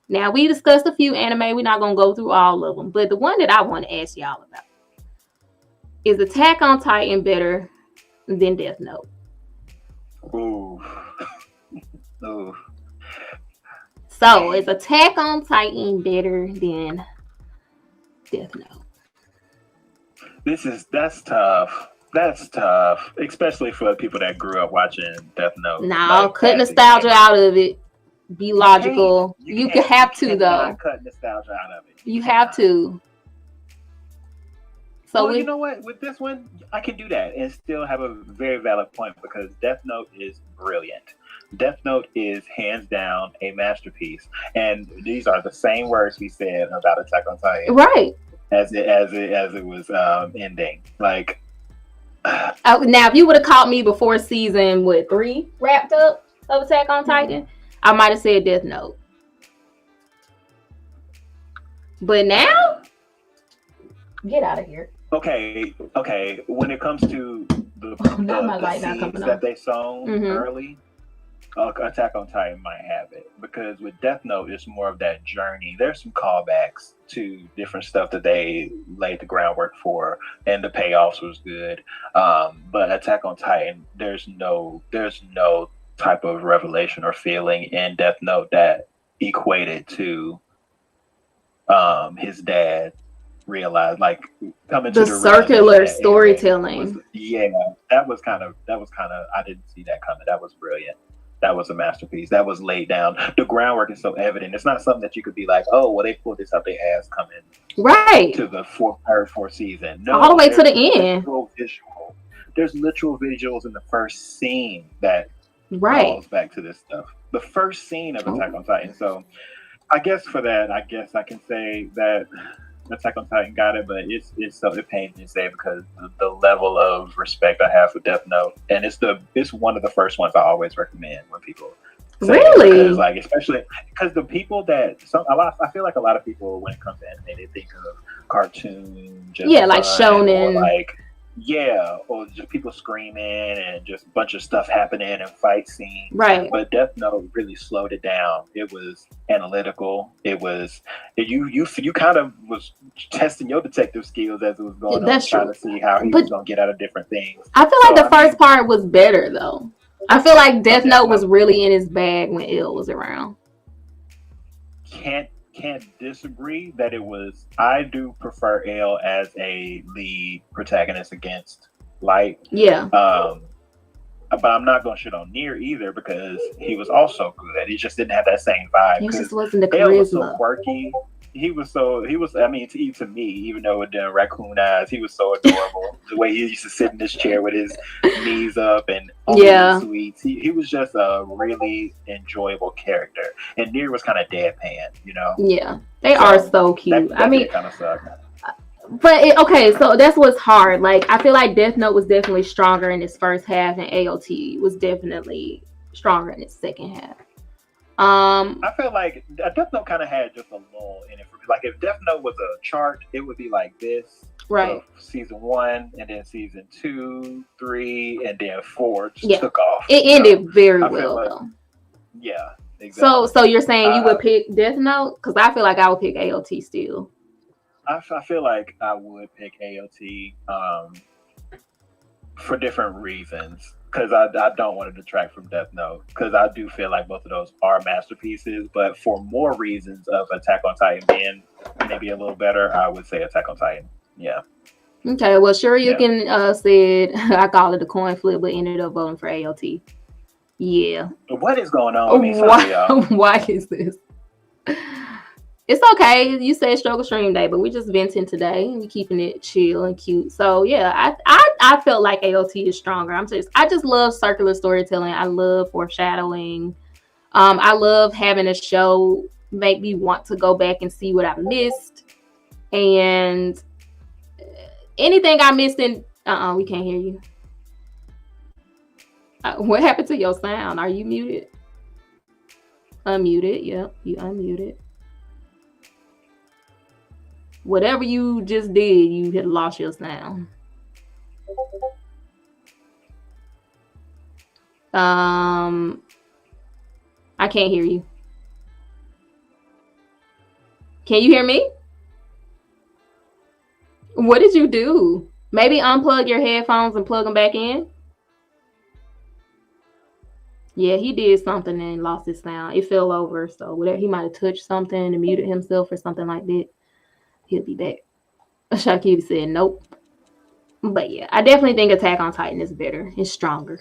Now, we discussed a few anime. We're not going to go through all of them, but the one that I want to ask y'all about is Attack on Titan better than Death Note? Ooh. Ooh. So, is Attack on Titan better than Death Note? That's tough. That's tough, especially for people that grew up watching Death Note. No, cut nostalgia out of it. Be logical. You can have to though. Cut nostalgia out of it. You have to. So you know what? With this one, I can do that and still have a very valid point because Death Note is brilliant. Death Note is hands down a masterpiece, and these are the same words we said about Attack on Titan, right? As it was ending. Like now, if you would have caught me before season 3 wrapped up of Attack on Titan, I might have said Death Note. But now, get out of here. Okay. When it comes to the seeds that they sown early, Attack on Titan might have it because with Death Note, it's more of that journey. There's some callbacks to different stuff that they laid the groundwork for, and the payoffs was good. But Attack on Titan, there's no type of revelation or feeling in Death Note that equated to his dad realized, like, coming to the circular storytelling. That was kind of I didn't see that coming. That was brilliant. That was a masterpiece. That was laid down. The groundwork is so evident. It's not something that you could be like, oh, well, they pulled this out their ass coming right to the fourth season. No, all the way to the end. There's literal visuals in the first scene that calls back to this stuff. The first scene of Attack on Titan. So I guess for that, I can say that Attack on Titan got it, but it's so it pains me to say because the level of respect I have for Death Note, and it's one of the first ones I always recommend when people say really it, because, like, especially because the people that I feel like a lot of people when it comes to anime they think of cartoon, like shonen, like Yeah, or just people screaming and just a bunch of stuff happening and fight scenes. Right. But Death Note really slowed it down. It was analytical. You kind of was testing your detective skills as it was going on, trying to see how he was going to get out of different things. I feel like the first part was better though. I feel like Death Note was really in his bag when Ill was around. Can't disagree that it was. I do prefer L as a lead protagonist against Light. Yeah. But I'm not gonna shit on Nier either because he was also good. He just didn't have that same vibe. He just wasn't the charisma. L was so quirky. He was. I mean, to me, even though with the raccoon eyes, he was so adorable. The way he used to sit in this chair with his knees up and sweets. He was just a really enjoyable character. And Nier was kind of deadpan, you know. Yeah, they are so cute. I mean, kind of sucked. But okay, so that's what's hard. Like, I feel like Death Note was definitely stronger in its first half, and AOT was definitely stronger in its second half. I feel like Death Note kind of had just a lull in it. Like if Death Note was a chart, it would be like this. Right. Season 1, and then season 2, 3, and then 4 just took off. It ended very well though. Yeah. Exactly. So you're saying you would pick Death Note? Because I feel like I would pick AOT still. I feel like I would pick AOT for different reasons. Because I don't want to detract from Death Note. Because I do feel like both of those are masterpieces. But for more reasons of Attack on Titan being maybe a little better, I would say Attack on Titan. Yeah. Okay. Well, Shoryuken said, I call it a coin flip, but ended up voting for AOT. Yeah. What is going on with me? Sorry, y'all. Why is this? It's okay. You said struggle stream day, but we're just venting today. We keeping it chill and cute. So yeah, I felt like AOT is stronger. I just love circular storytelling. I love foreshadowing. I love having a show make me want to go back and see what I missed. And anything I missed in we can't hear you. What happened to your sound? Are you muted? Unmuted. Yep, you unmuted. Whatever you just did, you had lost your sound. I can't hear you. Can you hear me? What did you do? Maybe unplug your headphones and plug them back in? Yeah, he did something and lost his sound. It fell over, so whatever, he might have touched something and muted himself or something like that. He'll be back. Shakib said nope. But yeah, I definitely think Attack on Titan is better. It's stronger.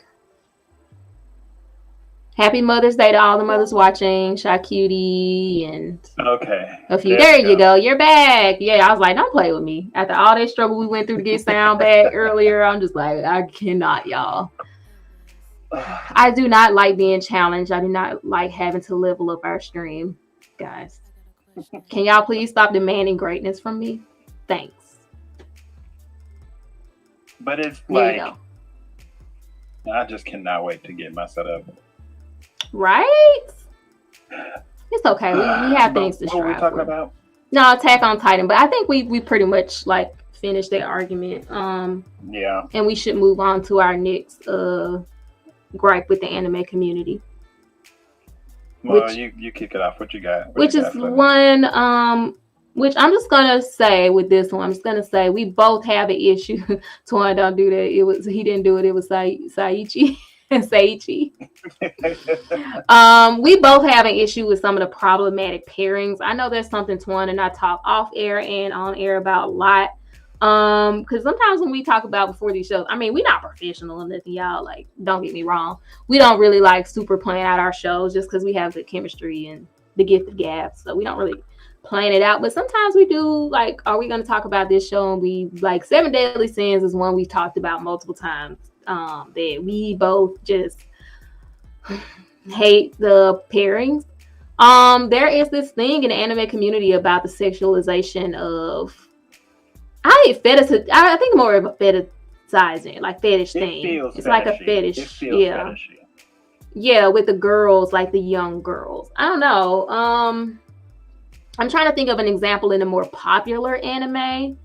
Happy Mother's Day to all the mothers watching. Shacutie and a few. There you go. You're back. Yeah, I was like, don't play with me. After all that struggle we went through to get sound back earlier, I'm just like, I cannot, y'all. I do not like being challenged. I do not like having to level up our stream, guys. Can y'all please stop demanding greatness from me? Thanks. But it's like, I just cannot wait to get my setup. Right? It's okay. We have things to strive for. What are we talking about? No, Attack on Titan. But I think we pretty much like finished that argument. Yeah. And we should move on to our next gripe with the anime community. Well, you kick it off. What you got? Which I'm just gonna say with this one, I'm just gonna say we both have an issue. Twan, don't do that. He didn't do it. It was Saichi and Saichi. We both have an issue with some of the problematic pairings. I know there's something Twan and I talk off air and on air about a lot. Because sometimes when we talk about before these shows, I mean, we're not professional or nothing, y'all. Like, don't get me wrong. We don't really like super plan out our shows just because we have the chemistry and the gift of gab. So we don't really plan it out. But sometimes we do, like, are we going to talk about this show? And we, like, 7 Deadly Sins is one we've talked about multiple times. That we both just hate the pairings. There is this thing in the anime community about the sexualization of I think more of a fetishizing, like fetish thing. It's like a fetish. It feels fetishy. Yeah, with the girls, like the young girls. I don't know. I'm trying to think of an example in a more popular anime.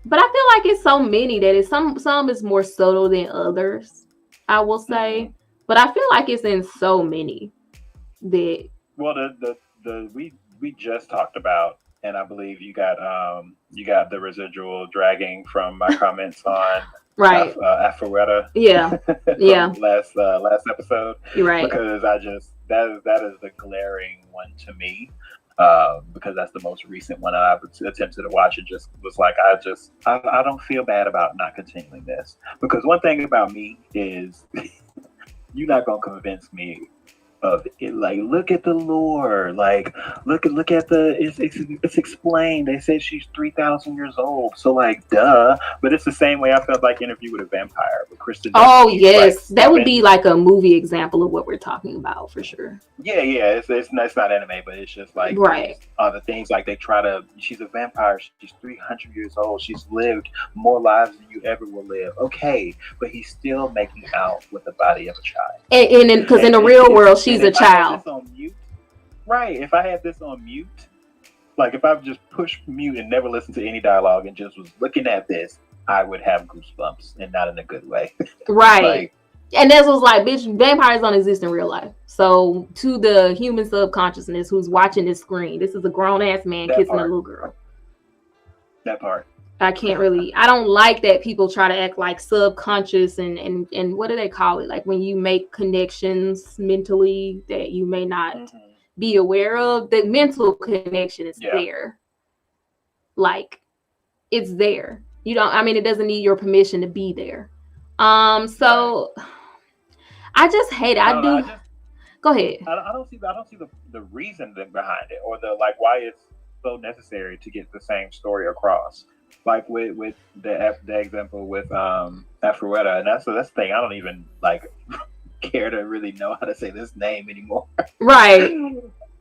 But I feel like it's so many that it's some is more subtle than others, I will say. Hmm. But I feel like it's in so many that Well, we just talked about, and I believe you got the residual dragging from my comments on right. Afuera Yeah. from Yeah. last episode, You're right. because I just that is the glaring one to me. Because that's the most recent one that I've attempted to watch, and just was like, I don't feel bad about not continuing this, because one thing about me is you're not gonna convince me of it. Like, look at the lore. Like, look at the. It's explained. They said she's 3,000 years old. So like, duh. But it's the same way I felt like Interview with a Vampire with Kristen. Oh Dunst. yes, Like, that would be like a movie example of what we're talking about for sure. yeah. It's not anime, but it's just like Right. other things. Like they try to. She's a vampire. She's 300 years old. She's lived more lives than you ever will live. Okay, but he's still making out with the body of a child. And because in the real world, she's a child. On mute, right? If I had this on mute, like if I just pushed mute and never listened to any dialogue and just was looking at this, I would have goosebumps, and not in a good way. Right. Like, and this was like, bitch, vampires don't exist in real life. So to the human subconsciousness who's watching this screen, this is a grown ass man kissing a little girl. That part. I don't like that people try to act like subconscious and what do they call it? Like when you make connections mentally that you may not be aware of, the mental connection is there. Like it's there. You don't, I mean, it doesn't need your permission to be there. So I just hate it. Go ahead. I don't see the reason behind it, or the like why it's so necessary to get the same story across. Like with the example with Afuera, and that's the thing. I don't even like care to really know how to say this name anymore. Right.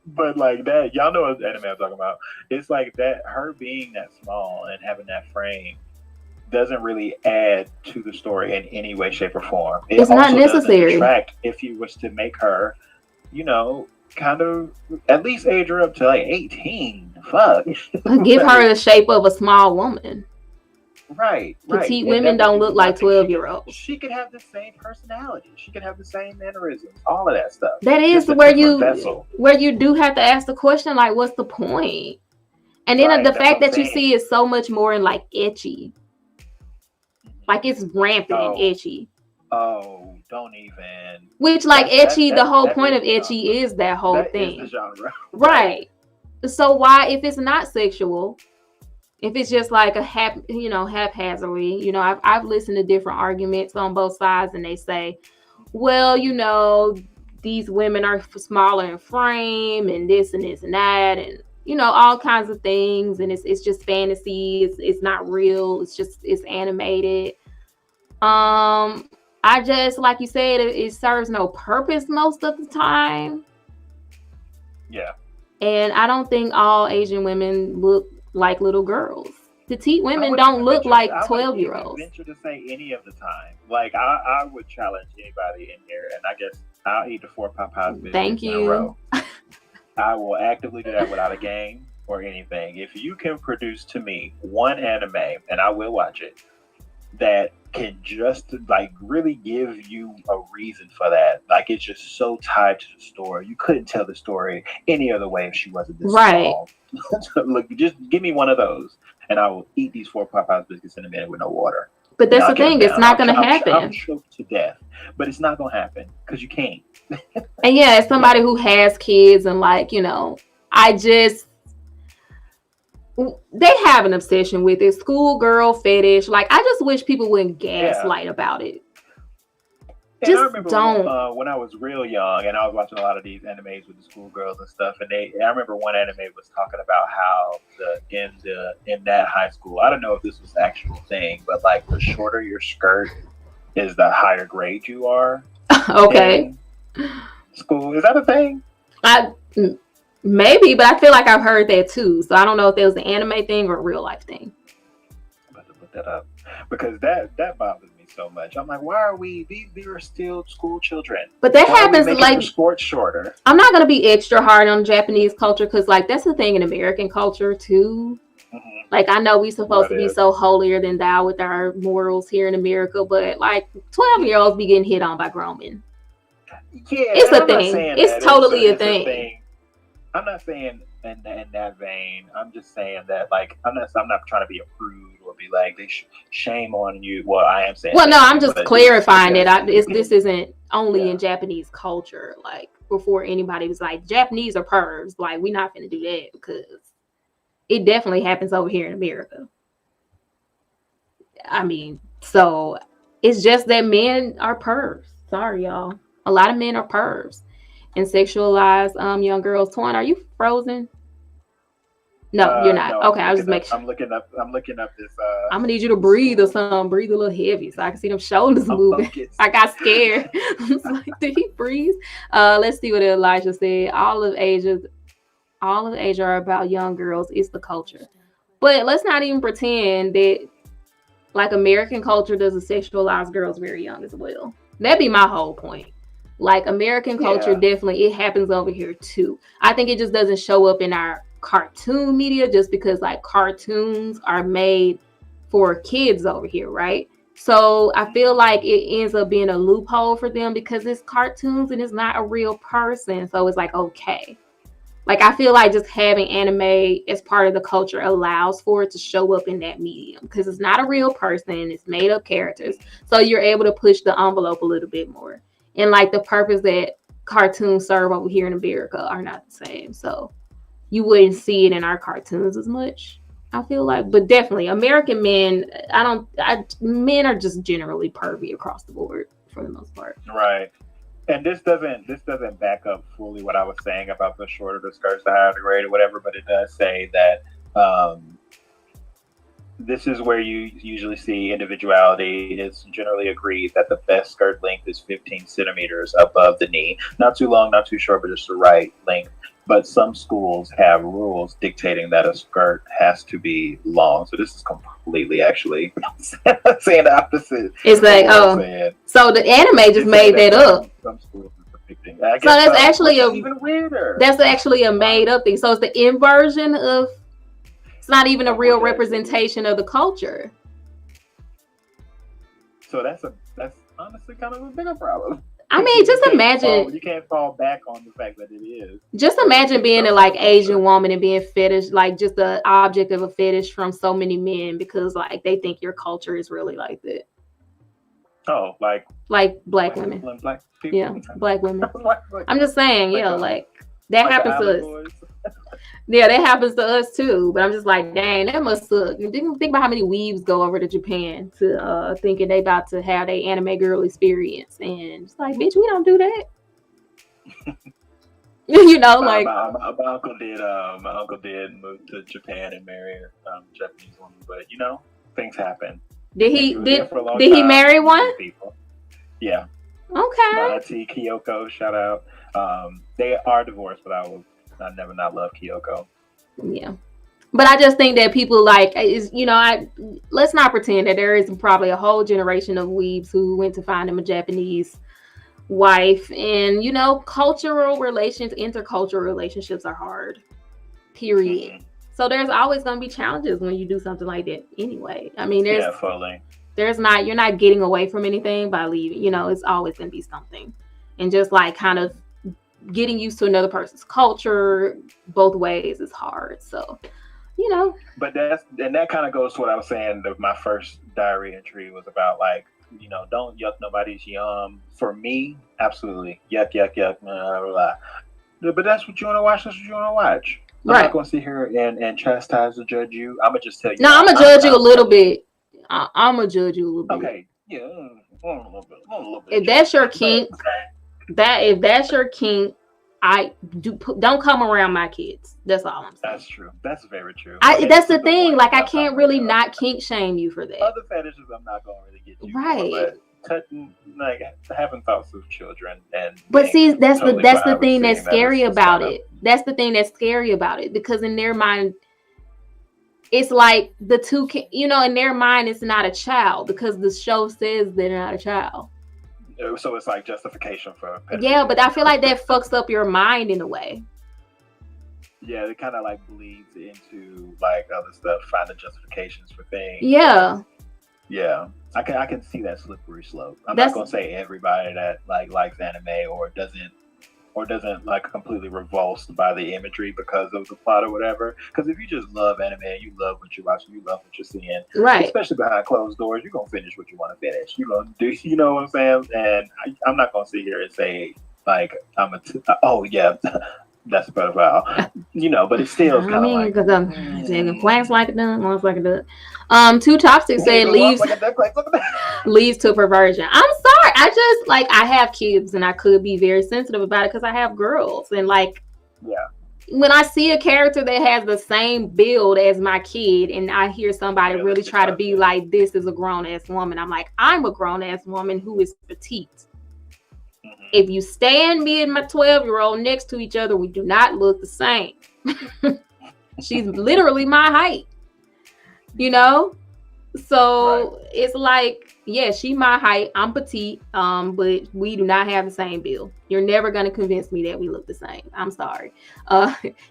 But like that, y'all know what anime I'm talking about. It's like that, her being that small and having that frame doesn't really add to the story in any way, shape, or form. It's not necessary. Detract if you was to make her, kind of at least age her up to like 18. Fuck. Give her the shape of a small woman. Right. Petite women don't look like 12-year-olds. She could have the same personality. She could have the same mannerisms. All of that stuff. That is where you do have to ask the question, like, what's the point? And then the fact that you see is so much more in like ecchi. Like it's rampant and ecchi. Oh, don't even. Which like ecchi, the whole point of ecchi is that whole thing. Is the genre. Right. So why, if it's not sexual, if it's just like a haphazardly, I've listened to different arguments on both sides, and they say, well, these women are smaller in frame, and this and this and that, and all kinds of things, and it's just fantasy. It's not real. It's animated. I just, like you said, it serves no purpose most of the time. Yeah. And I don't think all Asian women look like little girls. Petite women don't look like 12-year-olds. I wouldn't venture to say any of the time. Like, I would challenge anybody in here, and I guess I'll eat the 4 Popeyes biscuits in a row. I will actively do that without a game or anything. If you can produce to me one anime, and I will watch it, that can just like really give you a reason for that. Like it's just so tied to the story. You couldn't tell the story any other way if she wasn't this small. Look, just give me one of those, and I will eat these 4 Popeyes biscuits in a minute with no water. But that's the thing; it's not going to happen. I'm choked to death, but it's not going to happen because you can't. And yeah, as somebody who has kids, and like they have an obsession with it. Schoolgirl fetish. Like, I just wish people wouldn't gaslight about it. And I remember when I was real young, and I was watching a lot of these animes with the schoolgirls and stuff. And I remember one anime was talking about how in that high school, I don't know if this was the actual thing, but like the shorter your skirt is, the higher grade you are. Okay. School, is that a thing? Maybe, but I feel like I've heard that too. So I don't know if it was an anime thing or a real life thing. I'm about to look that up, because that bothers me so much. I'm like, why are these are still school children? But that happens like sports shorter. I'm not gonna be extra hard on Japanese culture, because like that's the thing in American culture too. Like, I know we supposed to be is. so holier than thou with our morals here in America, but like 12-year-olds be getting hit on by grown men. Yeah, It's a I'm not thing. saying It's that. totally a It's thing. I'm not saying in that vein. I'm just saying that, like, I'm not trying to be a prude or be like they shame on you. Well, I am saying. Well, no, I'm just but clarifying because that you this can- isn't only Yeah. in Japanese culture. Like, before anybody was like, Japanese are pervs. Like, we're not gonna do that, because it definitely happens over here in America. I mean, so it's just that men are pervs. Sorry, y'all. A lot of men are pervs and sexualize young girls. Twan, are you frozen? No, you're not. No, Okay, I was just making sure. I'm looking up this. I'm gonna need you to breathe or something. Breathe a little heavy so I can see them shoulders moving. Focused. I got scared. I was like, did he breathe? Let's see what Elijah said. All of Asia are about young girls. It's the culture. But let's not even pretend that like American culture doesn't sexualize girls very young as well. That'd be my whole point. Like, American culture, definitely, it happens over here too. I think it just doesn't show up in our cartoon media, just because like cartoons are made for kids over here, right? So I feel like it ends up being a loophole for them because it's cartoons and it's not a real person. So it's like, okay. Like, I feel like just having anime as part of the culture allows for it to show up in that medium, because it's not a real person, it's made up characters. So you're able to push the envelope a little bit more. And like, the purpose that cartoons serve over here in America are not the same. So you wouldn't see it in our cartoons as much, I feel like. But definitely American men, men are just generally pervy across the board for the most part. Right. And this doesn't back up fully what I was saying about the shorter the skirts, the higher the grade or whatever, but it does say that this is where you usually see individuality. It's generally agreed that the best skirt length is 15 centimeters above the knee. Not too long, not too short, but just the right length. But some schools have rules dictating that a skirt has to be long. So this is completely actually saying the opposite. It's like, so the anime just made that up. Some schools are depicting. So that's actually even weirder. That's actually a made up thing. So it's the inversion of. It's not even a real representation of the culture. So that's honestly kind of a bigger problem. I mean, just imagine. You can't fall back on the fact that it is. Just imagine being a like Asian woman and being fetish, like just the object of a fetish from so many men, because like they think your culture is really like that. Oh, like black women. Black people. Yeah, black women. I'm just saying, yeah, like that happens to us. Yeah, that happens to us too. But I'm just like, dang, that must suck. Think about how many weebs go over to Japan to thinking they about to have their anime girl experience, and it's like, bitch, we don't do that. You know, like my uncle did move to Japan and marry a Japanese woman, but you know, things happen. Did he marry one? People. Yeah. Okay. My auntie Kyoko, shout out. They are divorced, but I never not loved Kyoko. Yeah. But I just think that people like is, you know, let's not pretend that there isn't probably a whole generation of weebs who went to find them a Japanese wife, and you know, intercultural relationships are hard. Period. Mm-hmm. So there's always going to be challenges when you do something like that anyway. I mean, you're not getting away from anything by leaving, you know, it's always going to be something. And just like kind of getting used to another person's culture both ways is hard. So, you know. But that kind of goes to what I was saying. My first diary entry was about like, you know, don't yuck nobody's yum. For me, absolutely. Yuck, blah, blah, blah. But that's what you want to watch. That's what you want to watch. I'm not going to sit here and chastise or judge you. I'm going to just tell you. No, I'm going to judge you a little bit. I'm going to judge you a little bit. Okay. Yeah. A little bit. If that's your kink, if that's your kink, don't come around my kids. That's all I'm saying. That's true. That's very true. That's the thing. Like, I can't really not kink shame you for that. Other fetishes, I'm not going to really get you. Right. For, touching, like having thoughts of children, but see, that's the thing that's scary about it. That's the thing that's scary about it, because in their mind, it's like the two, you know, in their mind, it's not a child because the show says they're not a child. So it's like justification for. Yeah, but I feel like that fucks up your mind in a way. Yeah, it kind of like bleeds into like other stuff, finding justifications for things. Yeah. Yeah, I can see that slippery slope. I'm That's not gonna say everybody that like likes anime or doesn't like completely revulsed by the imagery because of the plot or whatever. Because if you just love anime, you love what you're watching, you love what you're seeing, right. especially behind closed doors, you're gonna finish what you want to finish. You're gonna do, you know what I'm saying? And I'm not gonna sit here and say like oh yeah. That's a pedophile, you know, but it still kind of like plants like a duck, one's like a duck. Too toxic said leaves leads to perversion. I'm sorry, I just like I have kids and I could be very sensitive about it because I have girls and like when I see a character that has the same build as my kid and I hear somebody really try to be like this is a grown ass woman, I'm like I'm a grown ass woman who is petite. If you stand me and my 12-year-old next to each other, we do not look the same. She's literally my height, you know? So it's like, yeah, she my height. I'm petite, but we do not have the same build. You're never going to convince me that we look the same. I'm sorry.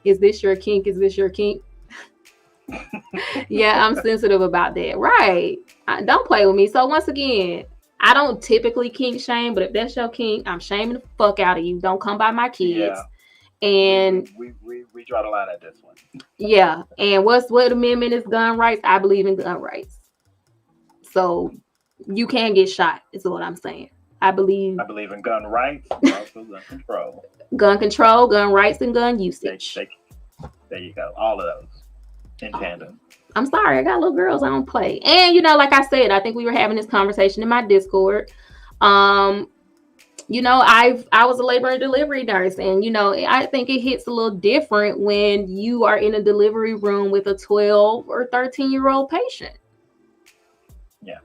Is this your kink? Is this your kink? Yeah, I'm sensitive about that. Right. Don't play with me. So once again, I don't typically kink shame, but if that's your kink, I'm shaming the fuck out of you. Don't come by my kids. Yeah. And we draw the line at this one. Yeah. And what amendment is gun rights? I believe in gun rights. So you can get shot, is what I'm saying. I believe in gun rights, and also gun control. Gun control, gun rights, and gun usage. There you go. All of those in tandem. I'm sorry, I got little girls, I don't play. And you know, like I said, I think we were having this conversation in my Discord. You know, I was a labor and delivery nurse, and you know, I think it hits a little different when you are in a delivery room with a 12 or 13-year-old patient. Yeah.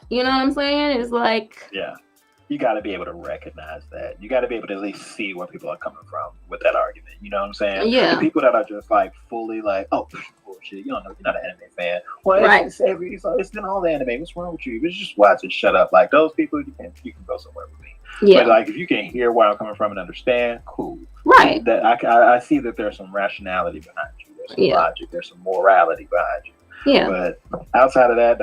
You know what I'm saying? It's like, yeah, you got to be able to recognize that. You got to be able to at least see where people are coming from with that argument. You know what I'm saying? Yeah. The people that are just like fully like, oh, bullshit, you don't know, you're not an anime fan. Well, it's in all the anime. What's wrong with you? It's just watch it. Shut up. Like those people, you can go somewhere with me. Yeah. But like if you can hear where I'm coming from and understand, cool. Right. That I see that there's some rationality behind you. There's some logic. There's some morality behind you. Yeah. But outside of that,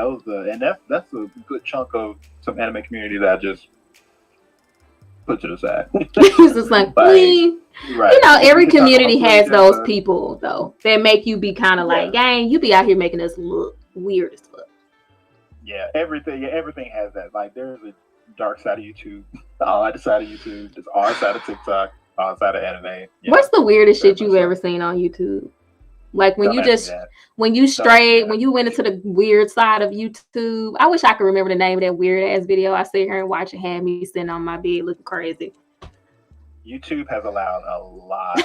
that's a good chunk of some anime community that I just put to the side. It's just like, right. You know, every community has those people though that make you be kind of like, dang, you be out here making us look weird as fuck. Yeah, everything has that. Like, there's a dark side of YouTube, the odd side of YouTube, there's odd side of TikTok, odd side of anime. Yeah. What's the weirdest shit you've ever seen on YouTube? Like when you went into the weird side of YouTube. I wish I could remember the name of that weird ass video. I sit here and watch it, had me sitting on my bed looking crazy. YouTube has allowed a lot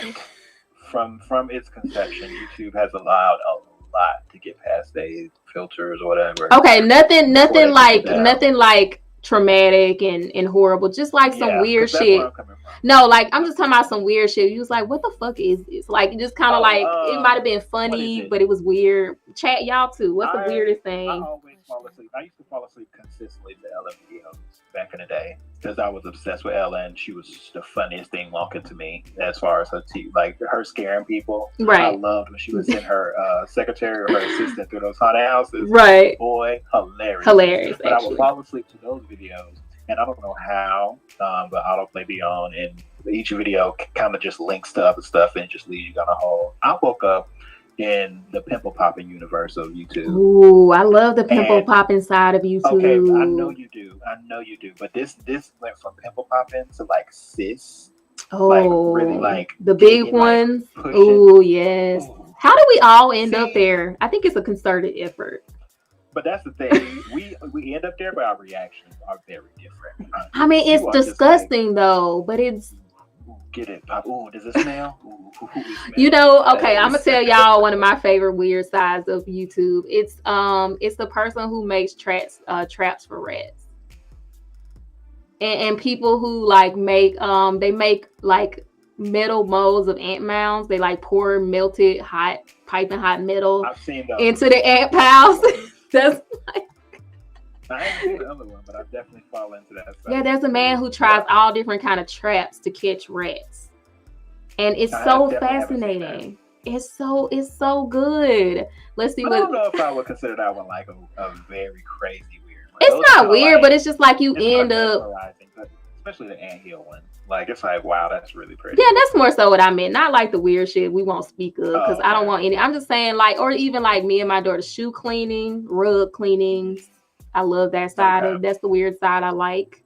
from its conception. YouTube has allowed a lot to get past these filters or whatever. Okay, nothing like traumatic and horrible, just like some weird shit. No, like I'm just talking about some weird shit. You was like, what the fuck is this? Like, just kind of it might have been funny, but it was weird. Chat y'all too. What's the weirdest thing? I always fall asleep. I used to fall asleep consistently to Ellen videos back in the day because I was obsessed with Ellen. She was the funniest thing walking to me as far as her scaring people. Right. I loved when she would send her secretary or her assistant through those haunted houses. Right. Boy, hilarious. But I would fall asleep to those videos. And I don't know how, but autoplay be on, and each video kind of just links to other stuff and just leaves you down a hole. I woke up in the pimple popping universe of YouTube. Ooh, I love the pimple popping side of YouTube. Okay, I know you do. But this went from pimple popping to like cis. Oh, like really like the big ones. Like, oh yes. Ooh. How do we all end up there? I think it's a concerted effort. But that's the thing. We end up there, but our reactions are very different. I mean, it's disgusting though, but it's get it. Ooh, does it smell? You know, okay, I'm gonna tell y'all one of my favorite weird sides of YouTube. It's the person who makes traps for rats. And people who like make they make like metal molds of ant mounds. They like pour melted piping hot metal into the ant piles. That's like, I haven't seen the other one, but I've definitely fallen into that. Yeah, there's a man who tries all different kind of traps to catch rats. and it's I so definitely haven't seen that. fascinating. It's so good. Let's see But I what. don't know if I would consider that one like a very crazy weird one. It's Those are not kind of weird, like but it's just like you it's kind of end up. mesmerizing, but especially the anthill one. Like it's like wow, that's really Yeah, pretty. that's more so what I meant. Not like the weird shit we won't speak of because Oh, I don't okay. want any. I'm just saying like, or even like me and my daughter shoe cleaning, rug cleanings. I love that side Okay. of. That's the weird side I like.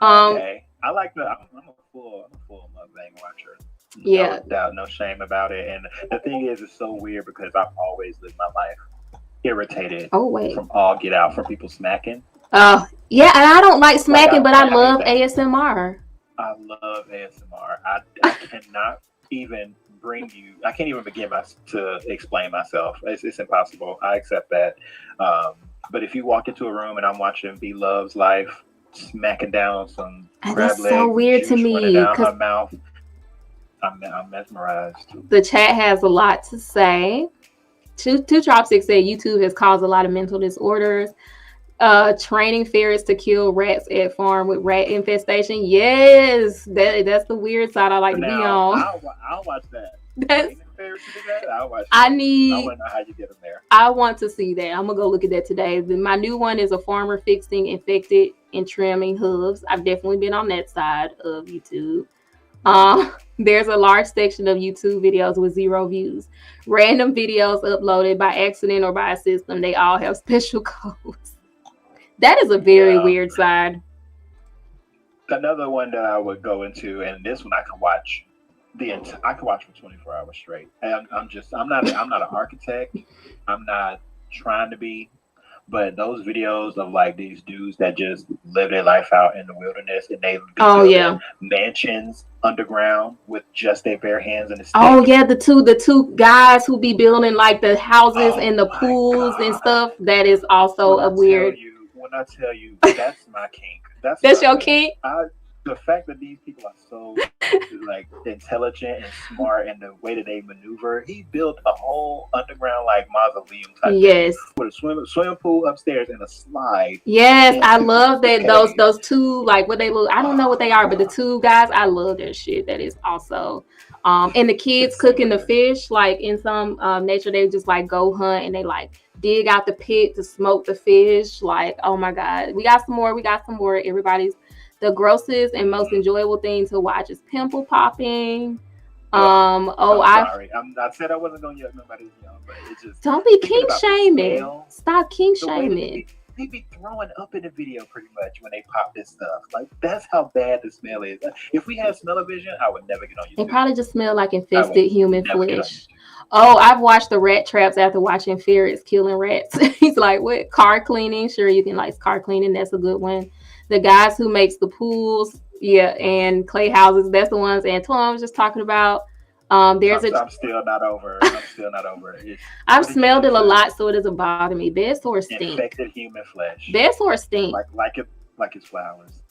Um, Okay. I like the. I'm a full mukbang watcher. No yeah. doubt, no shame about it. And the thing is, it's so weird because I've always lived my life irritated Oh wait. from all get out from people smacking. Yeah, and I don't like Like smacking, but I I hate love that. ASMR. I love ASMR. I cannot even bring you. I can't even begin to explain myself. It's impossible. I accept that. But if you walk into a room and I'm watching B Love's life, smacking down some And crab that's so legs and weird to juice running me down because her mouth, I'm mesmerized. the chat has a lot to say. Two Chopsticks said YouTube has caused a lot of mental disorders. Training ferrets to kill rats at farm with rat infestation. Yes, that's the weird side I like So to be now on. I'll watch that. That's Training fairs to do that. I'll watch I that. I need want to know how you get them there. I want to see that. I'm gonna go look at that today. My new one is a farmer fixing infected and trimming hooves. I've definitely been on that side of YouTube. There's a large section of YouTube videos with 0 views. Random videos uploaded by accident or by a system. They all have special codes. That is a very Yeah. weird side. Another one that I would go into, and this one I can watch I can watch for 24 hours straight. And I'm not an architect. I'm not trying to be, but those videos of like these dudes that just live their life out in the wilderness and they be Oh building yeah. mansions underground with just their bare hands and a stick. Oh yeah, the two guys who be building like the houses Oh and the my pools and god! stuff. That is also a weird. When I tell you, that's my kink. That's That's my your thing. kink. The fact that these people are so like intelligent and smart and the way that they maneuver, he built a whole underground like mausoleum type Yes. thing with a swimming pool upstairs and a slide. Yes, I love the that cave. those two like what they look. I don't know what they are, but the two guys, I love their shit. That is also, and the kids It's so cooking the good. fish. Like in some nature, they just like go hunt and they like dig out the pit to smoke the fish. Like oh my god, we got some more. We got some more. Everybody's the grossest and most enjoyable thing to watch is pimple popping. Oh, I'm sorry. I said I wasn't gonna yell nobody's young, but it's just don't be thinking kink about the shaming. smell, Stop kink the way that shaming. they be throwing up in the video pretty much when they pop this stuff. Like that's how bad the smell is. If we had smell-o-vision, I would never get on They YouTube. probably just smell like I would infested human never get on flesh. YouTube. Oh, I've watched the rat traps after watching ferrets killing rats. He's like, what? Car cleaning? Sure, you can like car cleaning. That's a good one. The guys who makes the pools, yeah, and clay houses. That's the ones Antoine was just talking about. There's a. I'm still not over. I'm still not over it. I've What did you smelled it just a say? lot, so it doesn't bother me. Bed sores stink. Infected human flesh. Bed sores stink. Like it's flowers.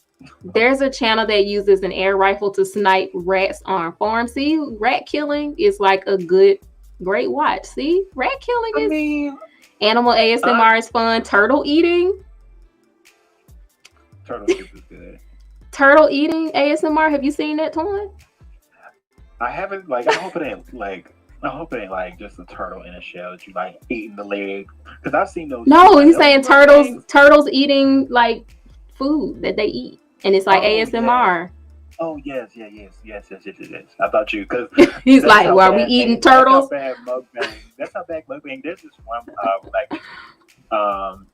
There's a channel that uses an air rifle to snipe rats on farm. See, rat killing is like a great watch. See, rat killing I is mean, animal ASMR is fun. Turtle eating turtle soup is good. turtle eating ASMR. Have you seen that, Twan? I haven't like. I hope it ain't like. I hope it ain't like just a turtle in a shell that you like eating the leg. Because I've seen those. No, he's those saying things. turtles eating like food that they eat, and it's like Oh, ASMR. Oh yes. I thought you because He's like, well, are we eating turtles? That's how bad mukbang. That's how bad mukbang. There's this one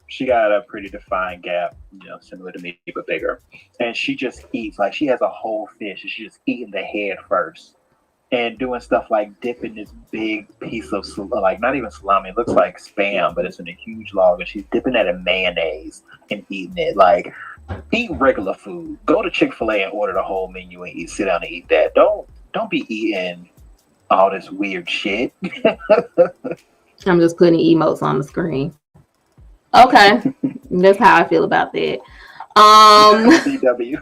she got a pretty defined gap, similar to me but bigger, and she just eats like she has a whole fish and she's just eating the head first. And doing stuff like dipping this big piece of like not even salami, it looks like spam, but it's in a huge log, and she's dipping that in mayonnaise and eating it. Like eat regular food. Go to Chick-fil-A and order the whole menu and sit down and eat that. Don't be eating all this weird shit. I'm just putting emotes on the screen. Okay, that's how I feel about that. CW.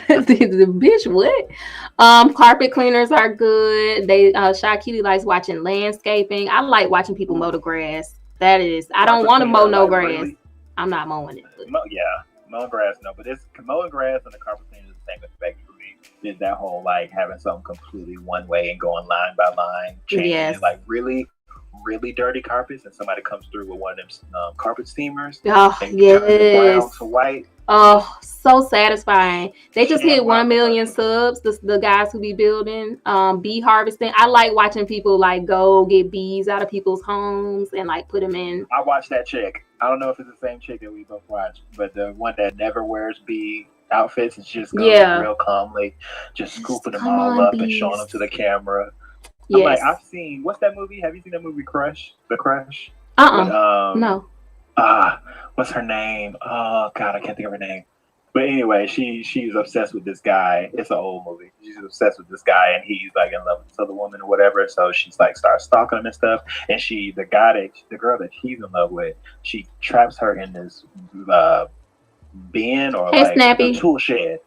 the bitch, what? Carpet cleaners are good. They Shy Cutie likes watching landscaping. I like watching people mow the grass. That is, I don't want to mow no grass. Really, I'm not mowing it. Mowing grass, no, but it's mowing grass and the carpet cleaner is the same effect for me. is that whole like having something completely one way and going line by line, changing Yes. it, like really, really dirty carpets, and somebody comes through with one of them carpet steamers Oh, and turn it brown yes. to white. Oh, so satisfying. They just hit Channel 1 million commercials. subs. The guys who be building bee harvesting. I like watching people like go get bees out of people's homes and like put them in. I watched that chick. I don't know if it's the same chick that we both watched, but the one that never wears bee outfits and just goes real calmly, just scooping them all up and showing them to the camera. Yes. I'm like, I've seen, what's that movie? Have you seen that movie Crush? The Crush? No. What's her name? Oh God, I can't think of her name. But anyway, she's obsessed with this guy. It's an old movie. She's obsessed with this guy, and he's like in love with this other woman or whatever. So she's like starts stalking him and stuff. And the girl that she's in love with, she traps her in this bin or a tool shed.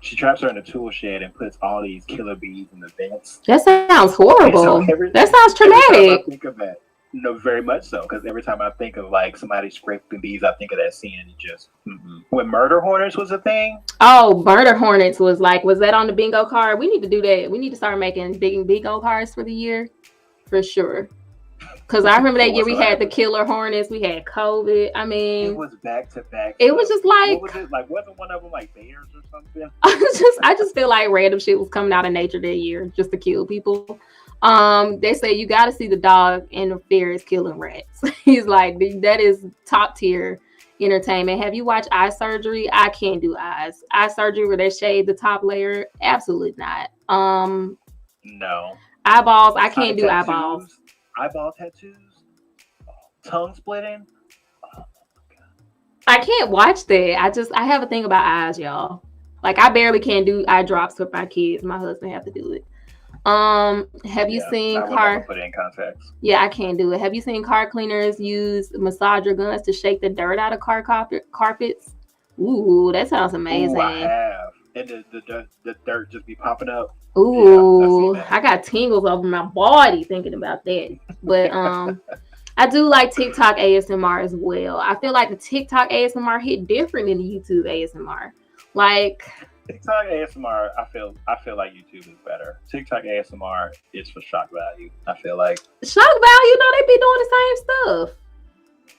She traps her in a tool shed and puts all these killer bees in the vents. That sounds horrible. That sounds traumatic. I think of that. No, very much so. Because every time I think of like somebody scraping bees, I think of that scene. And it just when murder hornets was a thing. Oh, murder hornets was that on the bingo card? We need to do that. We need to start making bingo cards for the year, for sure. Because I remember that year we had the killer hornets, we had COVID. I mean, it was back to back. It was just like, what was it like? Wasn't one of them like bears or something? I just feel like random shit was coming out of nature that year just to kill people. They say you got to see the dog in the ferrets killing rats. He's like, that is top tier entertainment. Have you watched eye surgery? I can't do eyes. Eye surgery where they shave the top layer? Absolutely not. No. Eyeballs? I can't do eyeballs. Eyeball tattoos? Tongue splitting? Oh my God. I can't watch that. I have a thing about eyes, y'all. Like I barely can do eye drops with my kids. My husband have to do it. Have you seen car? Put it in context. Yeah, I can't do it. Have you seen car cleaners use massager guns to shake the dirt out of car carpets? Ooh, that sounds amazing. Ooh, I have. And the dirt just be popping up. Ooh, yeah, I got tingles over my body thinking about that. But I do like TikTok ASMR as well. I feel like the TikTok ASMR hit different than the YouTube ASMR. Like TikTok ASMR, I feel like YouTube is better. TikTok ASMR is for shock value. I feel like shock value. No, they be doing the same stuff.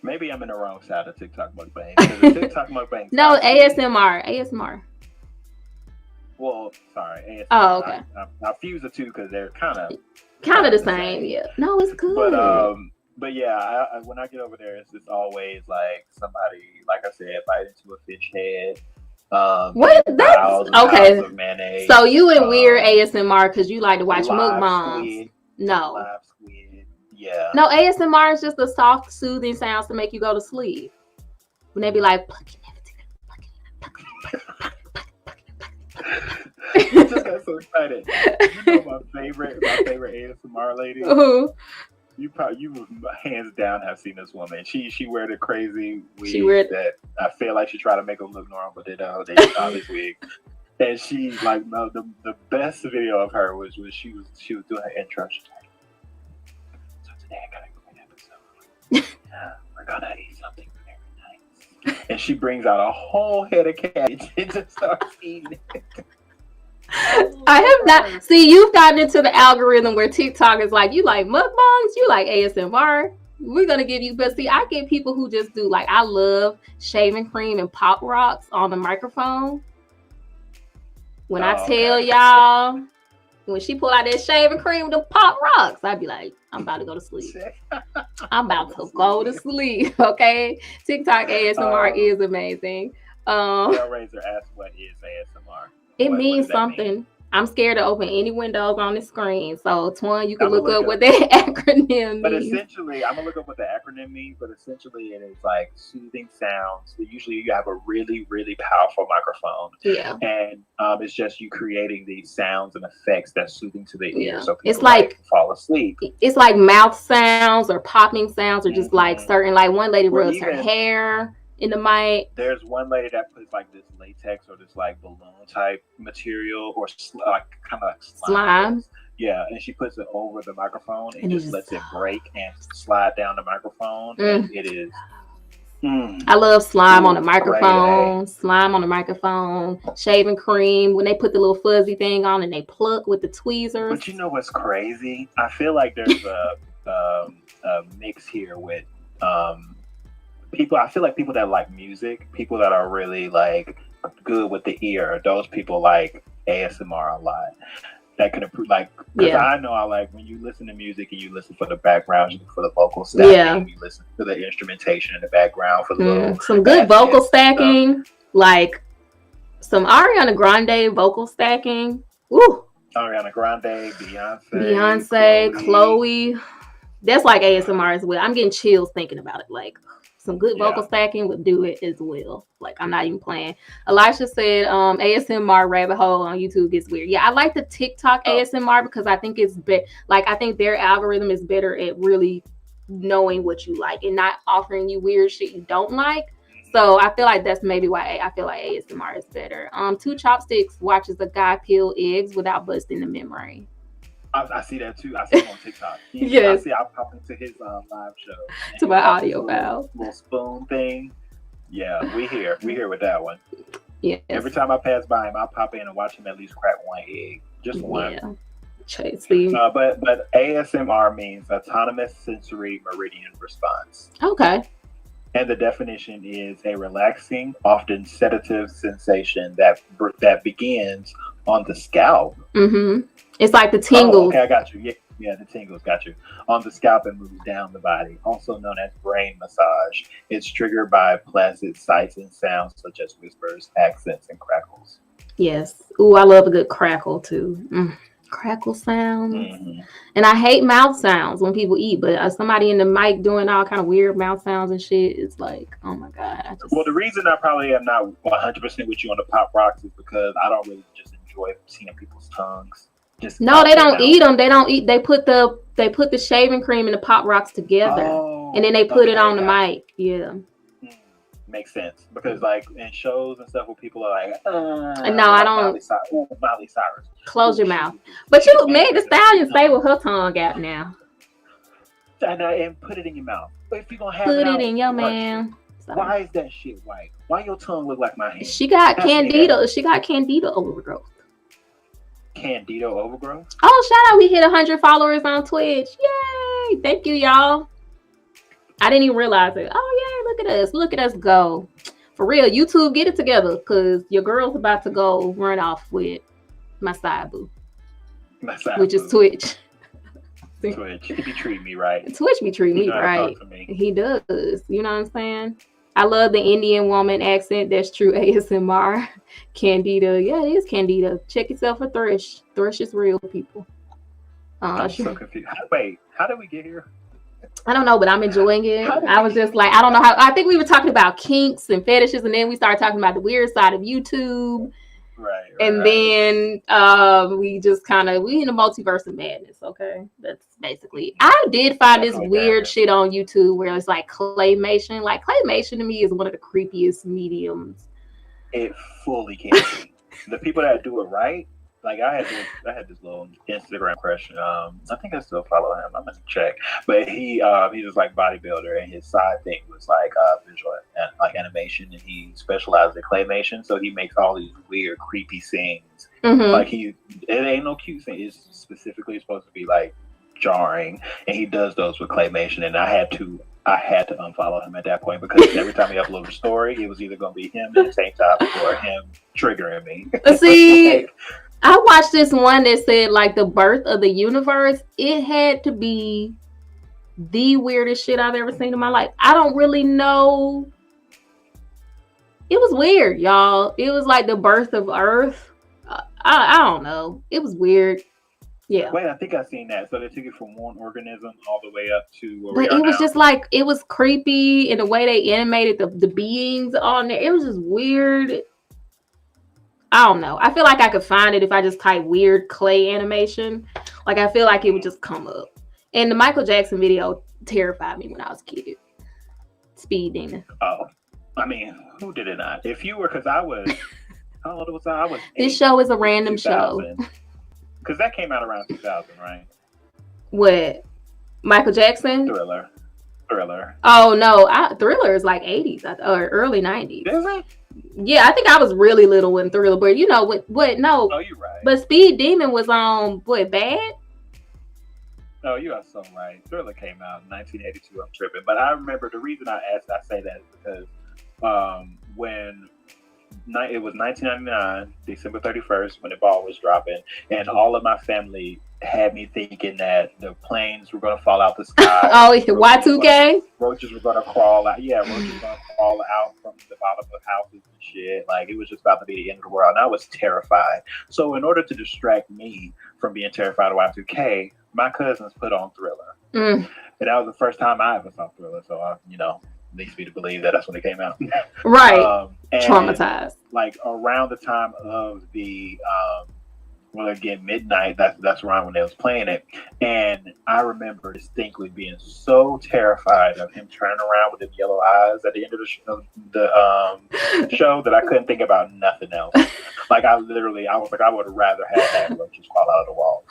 Maybe I'm in the wrong side of TikTok mukbang. TikTok mukbang. No, ASMR. Well, sorry, ASMR. Oh, okay. I fuse the two because they're kind of the same. Yeah. No, it's good. But yeah, when I get over there, it's always like somebody, like I said, bite into a fish head. What? That's okay. So you in weird ASMR because you like to watch mukbangs. No. Live squid. Yeah. No, ASMR is just the soft, soothing sounds to make you go to sleep. When they be like, I just got so excited. You know my favorite ASMR lady. Who? You hands down have seen this woman. She wear the crazy wig that I feel like she tried to make them look normal, but they saw this wig. And she like the best video of her was when she was doing her intro. She's like, so today I got a great episode. We're gonna eat something very nice. And she brings out a whole head of cabbage and just starts eating it. I have not. See, you've gotten into the algorithm where TikTok is like, you like mukbangs, you like ASMR. We're gonna give you, but see, I get people who just do like, I love shaving cream and pop rocks on the microphone. When I tell y'all, when she pull out that shaving cream with the pop rocks, I'd be like, I'm about to go to sleep. I'm about to go to sleep. Okay, TikTok ASMR is amazing. Hellraiser asked, "What is ASMR?" It means something. I'm scared to open any windows on the screen. So, Twan, you can look up what that acronym means. But essentially, I'm going to look up what the acronym means, but essentially it is like soothing sounds. Usually you have a really, really powerful microphone. Yeah. And it's just you creating these sounds and effects that's soothing to the ear. So people it's like fall asleep. It's like mouth sounds or popping sounds or just like certain, like one lady rubs her hair in the mic. There's one lady that puts like this latex or this like balloon type material or like kind of like slime. Yeah, and she puts it over the microphone and just lets it break and slide down the microphone. And it is I love slime on the Great. microphone, slime on the microphone, shaving cream, when they put the little fuzzy thing on and they pluck with the tweezers. But you know what's crazy? I feel like there's a mix here with people. I feel like people that like music, people that are really like good with the ear, those people like ASMR a lot. That can improve, like, because I know I like when you listen to music and you listen for the background, you listen for the vocal stacking, you listen to the instrumentation in the background for the little some good vocal stacking, like some Ariana Grande vocal stacking. Ooh, Ariana Grande, Beyonce, Chloe. That's like ASMR as well. I'm getting chills thinking about it. Like some good vocal stacking would do it as well. Like I'm not even playing. Elisha said ASMR rabbit hole on YouTube gets weird. Yeah, I like the TikTok ASMR because I think it's I think their algorithm is better at really knowing what you like and not offering you weird shit you don't like. So I feel like that's maybe why I feel like ASMR is better. Two Chopsticks watches a guy peel eggs without busting the membrane. I see that too. I see him on TikTok. Yes. I pop into his live show. To my audio file. Little spoon thing. Yeah, we here with that one. Yeah. Every time I pass by him, I pop in and watch him at least crack one egg. Just one. Yeah. Tracy. But ASMR means autonomous sensory meridian response. Okay. And the definition is a relaxing, often sedative sensation that begins on the scalp. Mm-hmm. It's like the tingles. Okay, I got you. Yeah, the tingles, got you. On the scalp and moves down the body, also known as brain massage. It's triggered by placid sights and sounds such as whispers, accents, and crackles. Yes. Ooh, I love a good crackle too. Crackle sounds. Mm-hmm. And I hate mouth sounds when people eat, but somebody in the mic doing all kind of weird mouth sounds and shit, it's like, oh my God. Well, the reason I probably am not 100% with you on the pop rocks is because I don't really just enjoy seeing people's tongues. No, they don't eat them. They don't eat. They put the shaving cream and the pop rocks together, and then they put it on the mic. Yeah, makes sense because like in shows and stuff where people are like, no, I don't. Miley Cyrus. Close your mouth. But you made the stallion stay with her tongue out now. And put it in your mouth. But if you're gonna have put it in your man. Why is that shit white? Why your tongue look like my hand? She got candida. She got candida overgrowth. Candida overgrowth. Oh, shout out! We hit 100 followers on Twitch. Yay! Thank you, y'all. I didn't even realize it. Oh, yay! Look at us go. For real, YouTube, get it together, cause your girl's about to go run off with my side boo, which is Twitch. Twitch, he be treating me right. Twitch be treating me right. He does. You know what I'm saying? I love the Indian woman accent. That's true ASMR. Candida. Yeah, it is Candida. Check yourself for Thresh. Thresh is real, people. I'm so confused. Wait, how did we get here? I don't know, but I'm enjoying it. I was just like, I don't know how. I think we were talking about kinks and fetishes, and then we started talking about the weird side of YouTube. Right. And then we just we in the multiverse of madness. Okay, that's basically. I did find this weird shit on YouTube where it's like claymation. Like claymation to me is one of the creepiest mediums. It fully can be. The people that do it right. Like I had this little Instagram crush. I think I still follow him. I'm gonna check. But he's just like bodybuilder, and his side thing was like visual like animation, and he specialized in claymation. So he makes all these weird, creepy scenes. Mm-hmm. Like it ain't no cute thing. It's specifically supposed to be like jarring, and he does those with claymation. And I had to unfollow him at that point because every time he uploaded a story, it was either gonna be him in the tank top or him triggering me. See. I watched this one that said like the birth of the universe. It had to be the weirdest shit I've ever seen in my life. I don't really know. It was weird, y'all. It was like the birth of Earth. I don't know. It was weird. Yeah. Wait, I think I've seen that. So they took it from one organism all the way up to. But it was just like it was creepy in the way they animated the beings on there. It was just weird. I don't know. I feel like I could find it if I just type weird clay animation. Like, I feel like it would just come up. And the Michael Jackson video terrified me when I was a kid. Speed demon. Oh, I mean, who did it not? If you were, because I was, how old was I? I was. This show is a random show. Because that came out around 2000, right? What? Michael Jackson? Thriller. Thriller. Oh no, Thriller is like 80s or early 90s. Is it? Yeah, I think I was really little when Thriller, but you know what? No, Oh, you're right. but Speed Demon was on Bad. No, you are so right. Thriller came out in 1982. I'm tripping, but I remember the reason I say that is because when it was 1999, December 31st, when the ball was dropping, and all of my family had me thinking that the planes were going to fall out the sky. Oh, Y2K? Roaches were going to crawl out. Yeah, roaches were going to crawl out from the bottom of houses and shit. Like, it was just about to be the end of the world. And I was terrified. So in order to distract me from being terrified of Y2K, my cousins put on Thriller. And that was the first time I ever saw Thriller. So, leads me to believe that that's when it came out. Right. Traumatized. Like around the time of the midnight, that's around when they was playing it. And I remember distinctly being so terrified of him turning around with his yellow eyes at the end of the show that I couldn't think about nothing else. Like I was like, I would rather have that roaches fall out of the wall.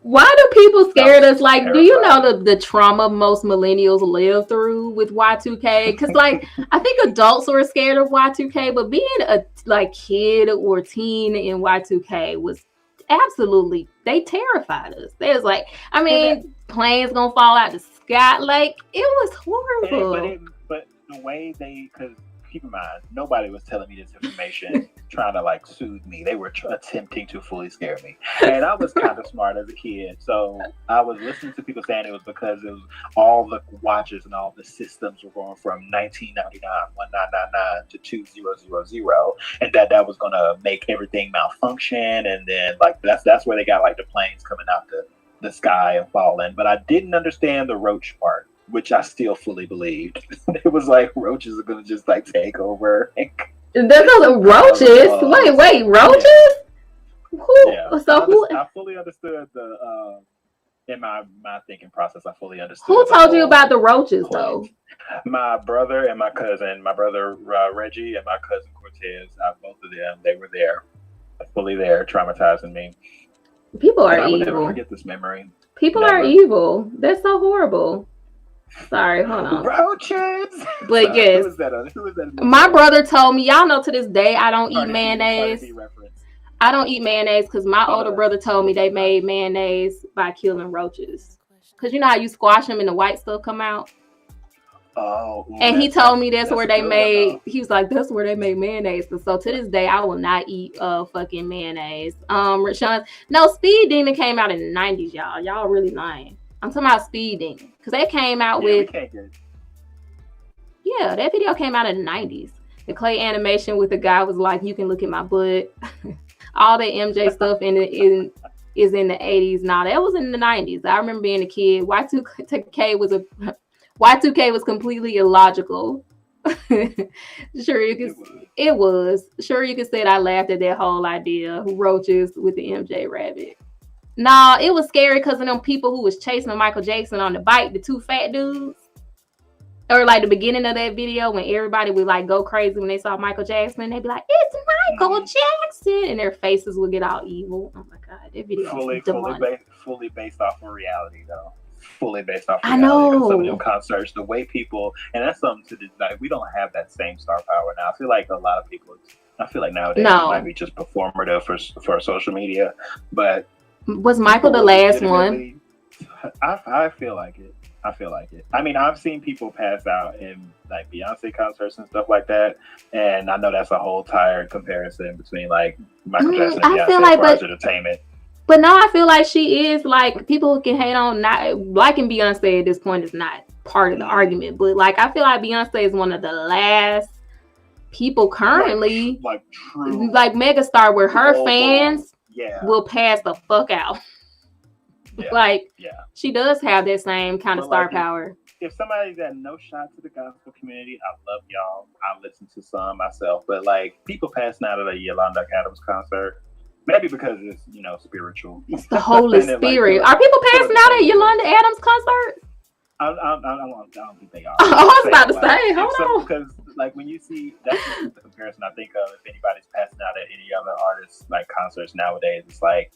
Why do people scared us? Like, terrified. Do you know the trauma most millennials live through with Y2K? Because like, I think adults were scared of Y2K, but being a kid or teen in Y2K was absolutely, they terrified us. They was like, I mean, planes gonna fall out the sky. Like, it was horrible. But the way because keep in mind, nobody was telling me this information trying to like soothe me. They were attempting to fully scare me. And I was kind of smart as a kid. So I was listening to people saying it was because it was all the watches and all the systems were going from 1999, 1999 to 2000. And that was going to make everything malfunction. And then like, that's where they got like the planes coming out the sky and falling. But I didn't understand the roach part, which I still fully believed. It was like roaches are gonna just like take over. There's no roaches. Wait, roaches? I fully understood the in my thinking process. I fully understood. Who told you about the roaches though? My brother and my cousin. My brother Reggie and my cousin Cortez. Both of them. They were there, fully there, traumatizing me. People are evil. I will never forget this memory. People are evil. They're so horrible. Sorry, hold on. Roaches. But yes, who is that? My brother told me, y'all know to this day I don't eat mayonnaise. I don't eat mayonnaise because my older brother told me they made mayonnaise by killing roaches. Because you know how you squash them and the white stuff come out? Oh. And he told me that's where they made, he was like, that's where they made mayonnaise. And so to this day, I will not eat fucking mayonnaise. Rashawn, no, Speed Demon came out in the 90s, y'all. Y'all really lying. I'm talking about Speed Demon. Because they came out with... Yeah, that video came out in the 90s. The clay animation with the guy was like, you can look at my butt. All the MJ stuff is in the 80s. Now, that was in the 90s. I remember being a kid. Y2K was completely illogical. Sure, you could. It was. Sure, you could say I laughed at that whole idea. Roaches with the MJ rabbit. Nah, it was scary because of them people who was chasing Michael Jackson on the bike, the two fat dudes. Or like the beginning of that video when everybody would like go crazy when they saw Michael Jackson. They'd be like, it's Michael Jackson. And their faces would get all evil. Oh my God, that video fully based off of reality though. Fully based off of reality. I know. Some of them concerts, the way people, and that's something to do, like, we don't have that same star power now. I feel like a lot of people, nowadays it might be just performative for social media. But was Michael the last one? I feel like it. I mean, I've seen people pass out in like Beyonce concerts and stuff like that, and I know that's a whole tired comparison between like Michael Jackson and Beyonce as far as entertainment. But no, I feel like she is like, people can hate on not liking Beyonce at this point is not part of the argument, but like I feel like Beyonce is one of the last people currently like megastar where her fans will pass the fuck out. She does have that same kind of star power. If somebody got no shot to the gospel community, I love y'all. I listen to some myself, but like people passing out at a Yolanda Adams concert, maybe because it's spiritual. It's the Holy Spirit. Are people passing out at Yolanda Adams concert? I don't think they are. I was about to say, hold on. Because like when you see, that's the comparison I think of. If anybody's passing out at any other artists like concerts nowadays, it's like.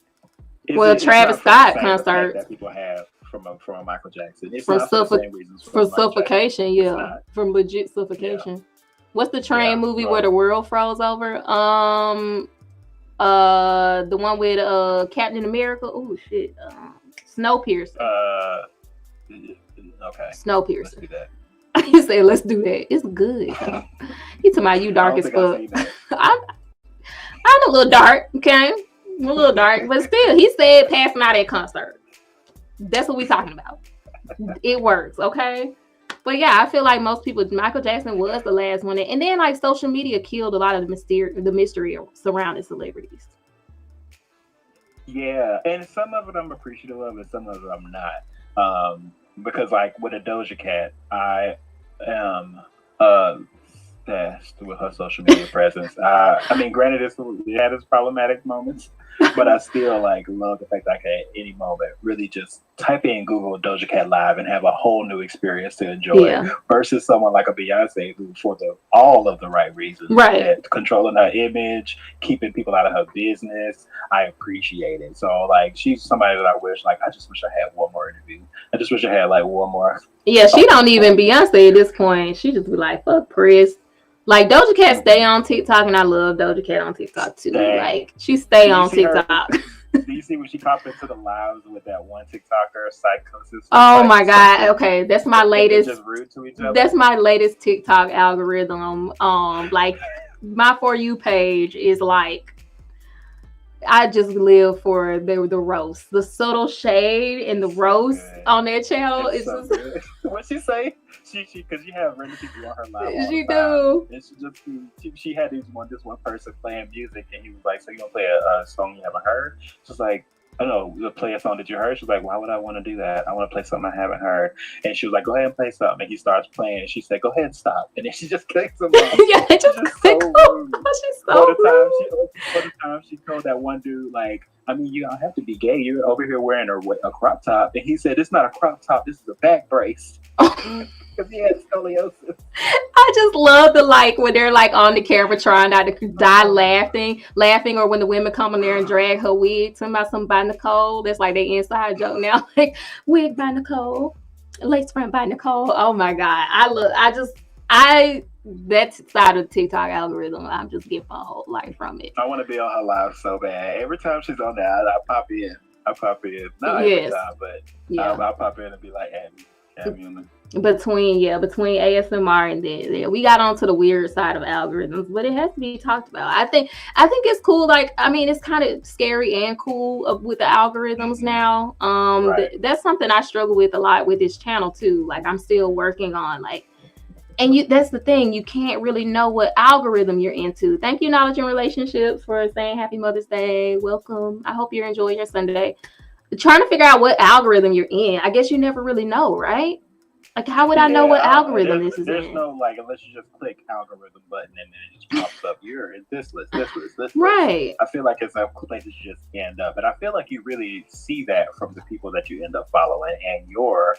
Travis Scott concert that people have from a Michael Jackson. It's From not for the same reasons from Michael suffocation, Jackson. yeah. From legit suffocation. Yeah. What's the train movie well, where the world froze over? The one with Captain America. Oh shit. Snowpiercer. Okay. Snowpiercer. Let's do that. He said, "Let's do that. It's good." He talking about you dark as fuck. I'm a little dark, okay? I'm a little dark, but still, he said passing out at concert. That's what we talking about. It works, okay? But yeah, I feel like most people, Michael Jackson was the last one, and then like social media killed a lot of the mystery surrounding celebrities. Yeah, and some of it I'm appreciative of, and some of it I'm not. Because like with a Doja Cat, I am obsessed with her social media presence. I mean, granted, it had its problematic moments, but I still like love the fact that I can at any moment really just type in Google Doja Cat live and have a whole new experience to enjoy versus someone like a Beyonce who, for all of the right reasons, controlling her image, keeping people out of her business. I appreciate it. So like, she's somebody that I just wish I had one more interview. I just wish I had like one more. Yeah, she don't even Beyonce at this point. She just be like, fuck Chris. Like Doja Cat stay on TikTok, and I love Doja Cat on TikTok too. Like she stay on TikTok. Do you see when she popped into the lives with that one TikToker, Psychosis? Oh my god! Okay, that's my latest. Just rude to each other. That's my latest TikTok algorithm. Like my For You page is like, I just live for the roast, the subtle shade and the roast on that channel. It's so just good. What she say? She because you have random people on her live. She do. And she had this one person playing music, and he was like, "So you gonna play a song you haven't heard?" She's like, "Oh no, play a song that you heard." She's like, "Why would I want to do that? I want to play something I haven't heard." And she was like, "Go ahead and play something." And he starts playing, and she said, "Go ahead and stop." And then she just clicks him off. Yeah, it just click off. She's so rude. For the time she told that one dude, like, I mean, you don't have to be gay. You're over here wearing a crop top. And he said, "It's not a crop top. This is a back brace." Because he had scoliosis. I just love the like when they're like on the camera trying not to die laughing, or when the women come in there and drag her wig. Something by Nicole. That's like they inside joke now. Like wig by Nicole, lace front by Nicole. Oh my god, that side of the TikTok algorithm, I'm just getting my whole life from it. I want to be on her live so bad. Every time she's on there, I pop in. Not every time, but I'll pop in and be like, "Am human." Between ASMR and then we got onto the weird side of algorithms, but it has to be talked about. I think it's cool. Like, I mean, it's kind of scary and cool with the algorithms now. That's something I struggle with a lot with this channel too. Like, I'm still working on that's the thing. You can't really know what algorithm you're into. Thank you, Knowledge and Relationships, for saying Happy Mother's Day. Welcome. I hope you're enjoying your Sunday. Trying to figure out what algorithm you're in. I guess you never really know, right? Like, how would I know what algorithm this is in? There's no, like, unless you just click algorithm button and then it just pops up, you're in this list. Right. I feel like it's a place that you just end up. And I feel like you really see that from the people that you end up following, and your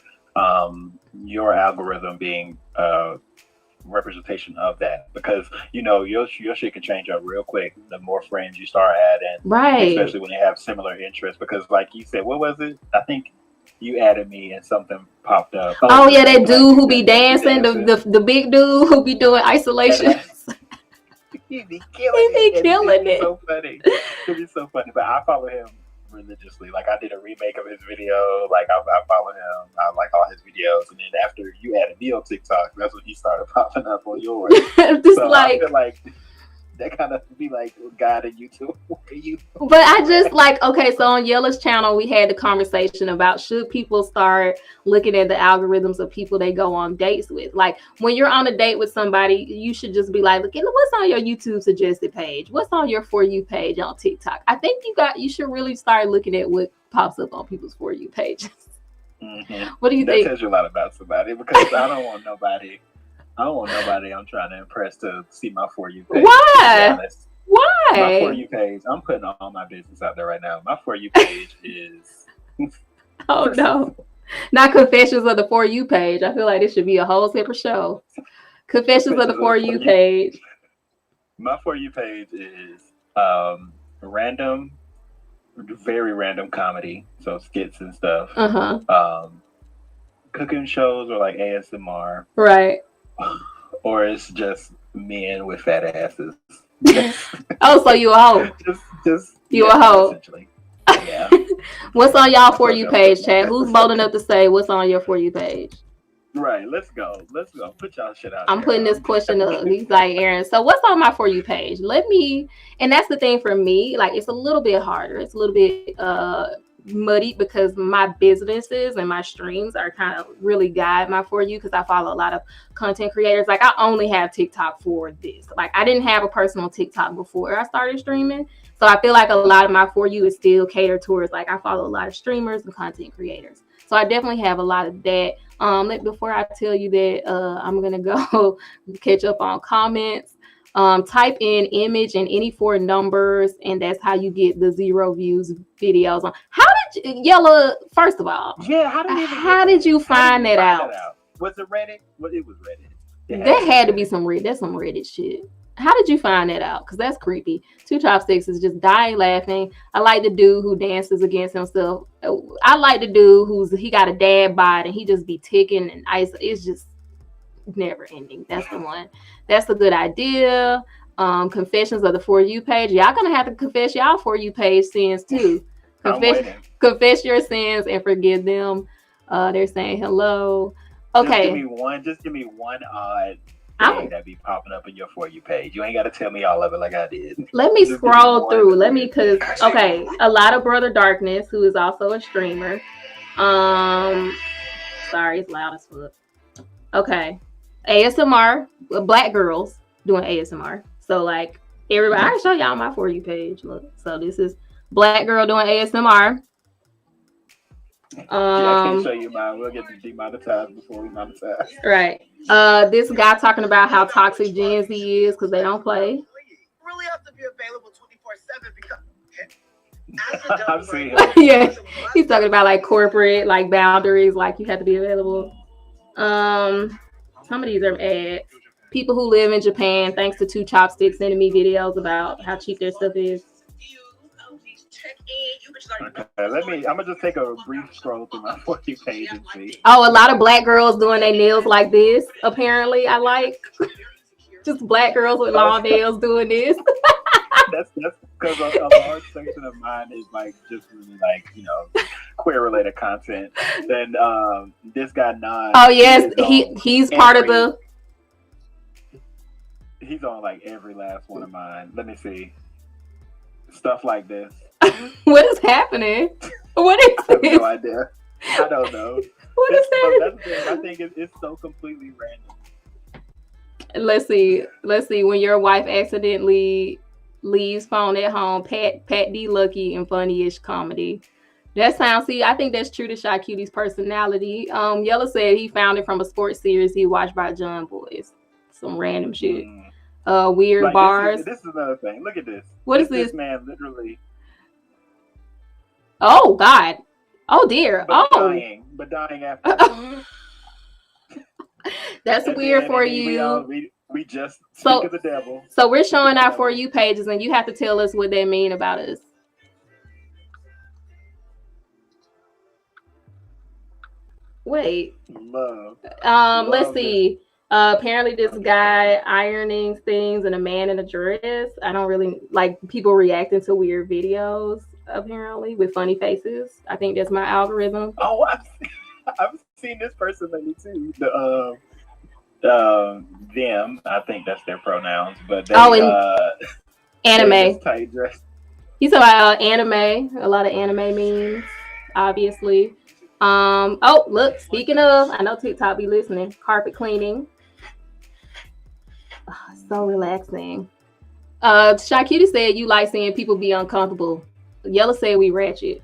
algorithm being representation of that, because your shit can change up real quick the more friends you start adding, right? Especially when they have similar interests, because like you said, what was it? I think you added me and something popped up. Oh yeah, that dude who be dancing, the big dude who be doing isolation. He be killing it. So funny. It'd be so funny. But I follow him religiously. Like, I did a remake of his video. Like, I follow him. I like all his videos. And then after you added me on TikTok, that's when he started popping up on yours. So like, I feel like that kind of be like guiding you to you. But I just like, okay, so on Yella's channel, we had the conversation about should people start looking at the algorithms of people they go on dates with. Like, when you're on a date with somebody, you should just be like, look, what's on your YouTube suggested page? What's on your For You page on TikTok? I think you should really start looking at what pops up on people's For You pages. Mm-hmm. What do you think? That tells you a lot about somebody, because I don't want nobody I'm trying to impress to see my For You page. Why? Why? My For You page, I'm putting all my business out there right now. My For You page is... Oh, no. Not Confessions of the For You page. I feel like this should be a whole separate show. Confessions of the For You page. My For You page is random very random comedy, so skits and stuff. Uh-huh. Cooking shows or like ASMR, Right. or it's just men with fat asses. Oh, so you a hoe? Just You a hoe? Essentially. Yeah. What's on y'all For You page, chat? Who's bold enough to say what's on your For You page? Right, let's go. Put y'all shit out. I'm putting this question up. He's like, Aaron, so what's on my For You page? And that's the thing for me, like it's a little bit harder. It's a little bit muddy because my businesses and my streams are kind of really guide my For You, because I follow a lot of content creators. Like I only have TikTok for this. Like I didn't have a personal TikTok before I started streaming. So I feel like a lot of my For You is still catered towards, like I follow a lot of streamers and content creators. So I definitely have a lot of that. Before I tell you that, I'm going to go catch up on comments. Type in image and any 4 numbers, and that's how you get the 0 views videos on. How did you, Yella, first of all, yeah, how did you find that out? Was it Reddit? Well, it was Reddit. That had to be some Reddit shit. How did you find that out? Because that's creepy. 2 Chopsticks is just dying laughing. I like the dude who dances against himself. I like the dude he got a dad bod and he just be ticking and ice. It's just never ending. That's the one. That's a good idea. Confessions of the For You page. Y'all gonna have to confess y'all For You page sins too. Confess your sins and forgive them. They're saying hello. Okay. Just give me one odd thing that be popping up in your For You page. You ain't got to tell me all of it like I did. Let me scroll through. Okay, a lot of Brother Darkness, who is also a streamer. Sorry, it's loud as fuck. Okay, ASMR, black girls doing ASMR. So like everybody, I can show y'all my For You page. Look, so this is black girl doing ASMR. I can't show you mine. We'll get demonetized before we monetize. Right. This guy talking about how toxic Gen Z is because they don't play. Really have to be available 24/7 because I've seen yeah, he's talking about like corporate like boundaries, like you have to be available. Some of these are ads. People who live in Japan, thanks to 2 Chopsticks sending me videos about how cheap their stuff is. Okay, I'm gonna just take a brief scroll through my For You page and see. Oh, a lot of black girls doing their nails like this. Apparently, I like just black girls with long nails doing this. That's because a large section of mine is like just really like queer related content. Then this guy Nas. Oh yes, he's part of the. He's on like every last one of mine. Let me see. Stuff like this. What is happening? What is this? I have no idea. I don't know. What is that? I think it's so completely random. Let's see. When your wife accidentally leaves phone at home, Pat D Lucky and funny-ish comedy. That sounds. See, I think that's true to Shy Cutie's personality. Yellow said he found it from a sports series he watched by John Boys. Some random shit. Weird like, bars. This is another thing. Look at this. What is this? This man literally. Oh God! Oh dear! But dying after. That's weird for you. We just speak of the devil. So we're showing our For You pages, and you have to tell us what they mean about us. Wait. Love. Let's see. Apparently this guy ironing things and a man in a dress. I don't really like people reacting to weird videos, apparently, with funny faces. I think that's my algorithm. Oh, I've seen this person lately too. Them, I think that's their pronouns, but they, anime. Tight dress. He's about anime, a lot of anime memes, obviously. Oh, look, speaking of, I know TikTok be listening, carpet cleaning. Oh, so relaxing. Shy Cutie said you like seeing people be uncomfortable. Yellow said we ratchet.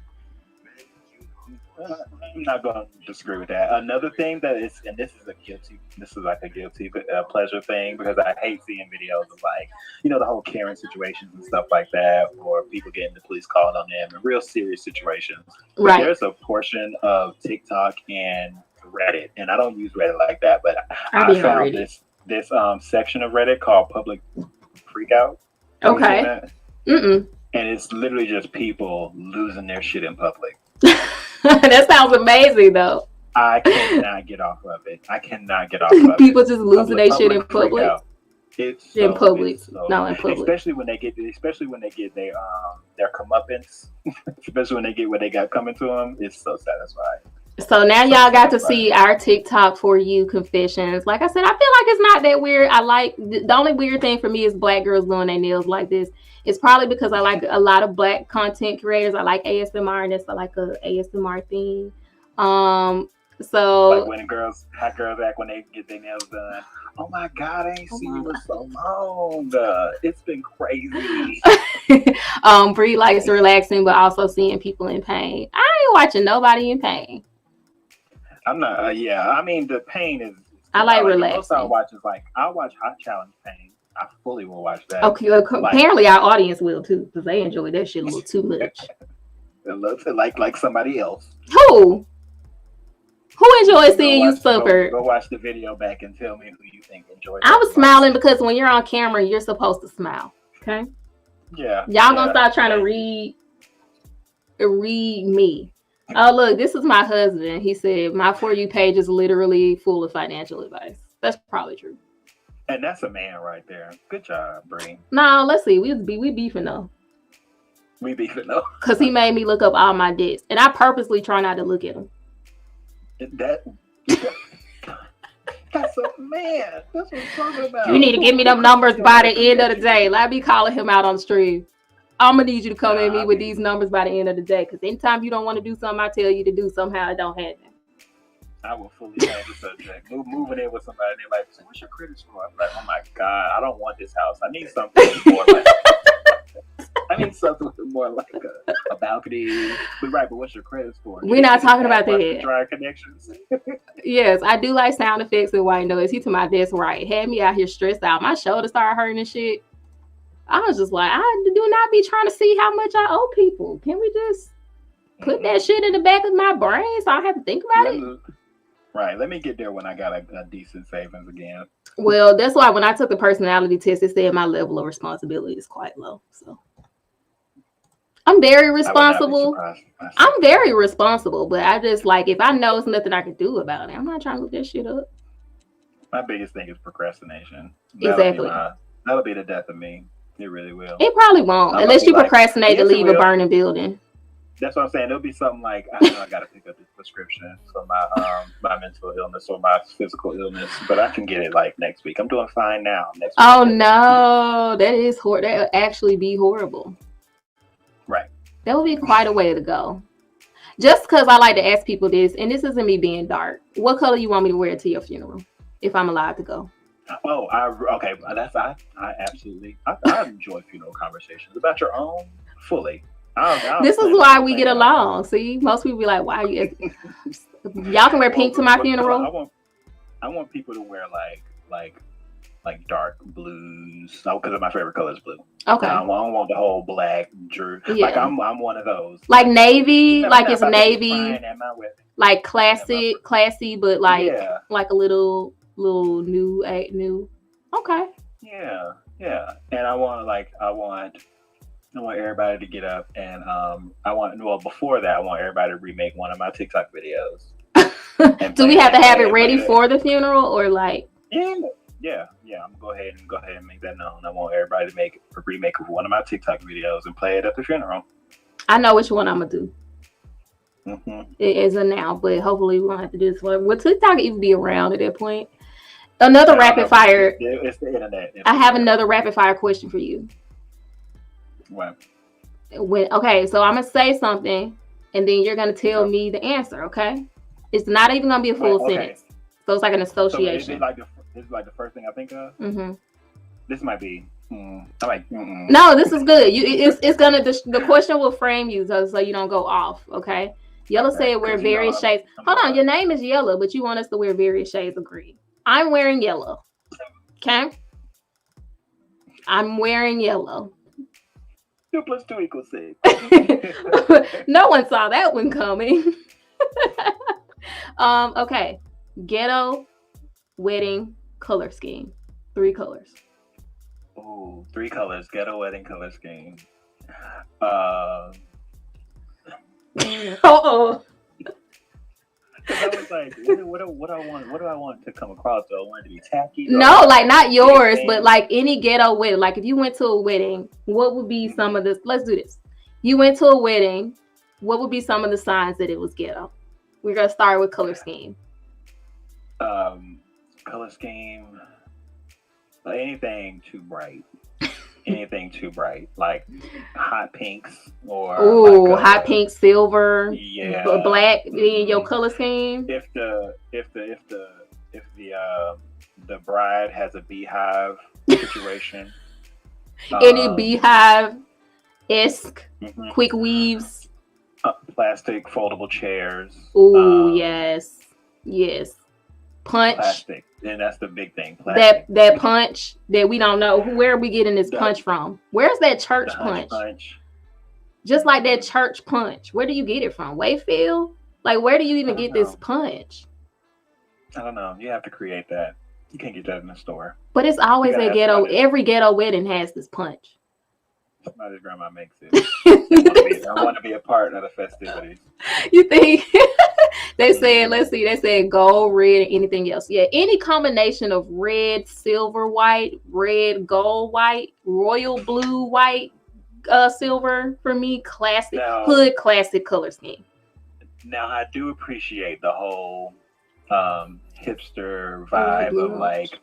I'm not going to disagree with that. Another thing that is, and this is like a guilty pleasure thing, because I hate seeing videos of like, the whole Karen situations and stuff like that, or people getting the police called on them in real serious situations. Right. But there's a portion of TikTok and Reddit, and I don't use Reddit like that, but I found this section of Reddit called Public Freakout. Okay. and it's literally just people losing their shit in public. That sounds amazing, though. I cannot get off of it. People just losing their shit in public. It's in public. no, in public. Especially when they get their comeuppance. Especially when they get what they got coming to them. It's so satisfying. So now y'all got to see our TikTok for you confessions. Like I said, I feel like it's not that weird. I like the only weird thing for me is black girls doing their nails like this. It's probably because I like a lot of black content creators. I like ASMR, and it's like a ASMR theme. So like when hot girls act when they get their nails done. Oh my God, I ain't seen you in so long. It's been crazy. Bree likes relaxing, but also seeing people in pain. I ain't watching nobody in pain. I'm not. Yeah, I mean the pain is. I like relaxing. Most I watch is I watch Hot Challenge pain. I fully will watch that. Okay, apparently our audience will too, because they enjoy that shit a little too much. It looks like somebody else. Who enjoys seeing you suffer? Go watch the video back and tell me who you think enjoys. I was smiling because when you're on camera, you're supposed to smile. Okay. Yeah. Y'all gonna start trying to read me. Oh look, this is my husband. He said my For You page is literally full of financial advice. That's probably true. And that's a man right there. Good job, Bree. No, let's see. We beefing though. We beefing though. Because he made me look up all my debts, and I purposely try not to look at them. That's a man. That's what I'm talking about. You need to give me them numbers by the end of the day. Let me calling him out on the stream. I'm gonna need you to come at me with these numbers by the end of the day. Because anytime you don't want to do something, I tell you to do somehow it don't happen. I will fully change the subject. Moving in with somebody, they're like, so what's your credit score? I'm like, oh my God, I don't want this house. I need something more like a balcony. But what's your credit score? We're not talking about that. Dry connections. Yes, I do like sound effects and white noise. He to my desk right. Had me out here stressed out. My shoulder started hurting and shit. I was just like, I do not be trying to see how much I owe people. Can we just put that shit in the back of my brain so I don't have to think about it? Right. Let me get there when I got a decent savings again. Well, that's why when I took the personality test, it said my level of responsibility is quite low. So I'm very responsible. I'm very responsible, but I just like if I know it's nothing I can do about it, I'm not trying to look that shit up. My biggest thing is procrastination. Exactly. That'll be the death of me. It really will. It probably won't, unless you procrastinate to leave a burning building. That's what I'm saying. There'll be something like, I know I got to pick up this prescription for my mental illness or my physical illness, but I can get it like next week. I'm doing fine now. Next week. Oh no, that is horrible. That would actually be horrible. Right. That would be quite a way to go. Just because I like to ask people this, and this isn't me being dark. What color you want me to wear to your funeral, if I'm allowed to go? Oh, okay. I absolutely. I enjoy funeral conversations about your own fully. This is why we get along. See, most people be like, "Why are you?" Y'all can wear pink to my funeral. I want people to wear like dark blues. No, because my favorite color is blue. Okay. I don't want the whole black. Yeah. Like I'm one of those. Like navy, like it's navy. Like classy, but like a little new. Okay. Yeah. And I want everybody to get up and before that I want everybody to remake one of my TikTok videos. Do we have to have it ready for the funeral or like? Yeah. I'm gonna go ahead and make that known. I want everybody to make a remake of one of my TikTok videos and play it at the funeral. I know which one I'm gonna do. Mm-hmm. It isn't now, but hopefully we won't have to do this one. Will TikTok even be around at that point? Another rapid fire. It's the internet. I have another rapid fire question for you. What? Okay, so I'm gonna say something, and then you're gonna tell me the answer. Okay? It's not even gonna be a full sentence, so it's like an association. So this is like the first thing I think of. Mm-hmm. This might be. No, this is good. It's gonna. The question will frame you so you don't go off. Okay. Yellow said wear various shades. Hold on, your name is Yellow, but you want us to wear various shades of green. I'm wearing yellow. Okay. I'm wearing yellow. 2 + 2 = 6. No one saw that one coming. Okay. Ghetto wedding color scheme. 3 colors. Oh, 3 colors. Ghetto wedding color scheme. Oh. I was like, what do I want to come across? Do I want it to be tacky? No, like not yours, but like any ghetto wedding. Like if you went to a wedding, what would be some of this? Let's do this. You went to a wedding. What would be some of the signs that it was ghetto? We're gonna start with color scheme. Color scheme. Anything too bright. Like hot pinks or like hot pink, silver, black in your Mhm. color scheme. If the bride has a beehive situation, Any beehive-esque mhm. quick weaves. Plastic foldable chairs. Oh yes. Punch. Plastic, and that's the big thing. Plastic. That punch that we don't know where are we getting this punch from? Where's that church punch? Just like that church punch. Where do you get it from? Wayfield? Like where do you even get this punch? I don't know. You have to create that. You can't get that in the store. But it's always a ghetto. Every ghetto wedding has this punch. Somebody's grandma makes it. I want to be a part of the festivities. You think? They said, let's see, they said gold, red, and anything else. Yeah, any combination of red, silver, white, red, gold, white, royal blue, white, silver, for me, classic, hood classic color scheme. Now, I do appreciate the whole hipster vibe of like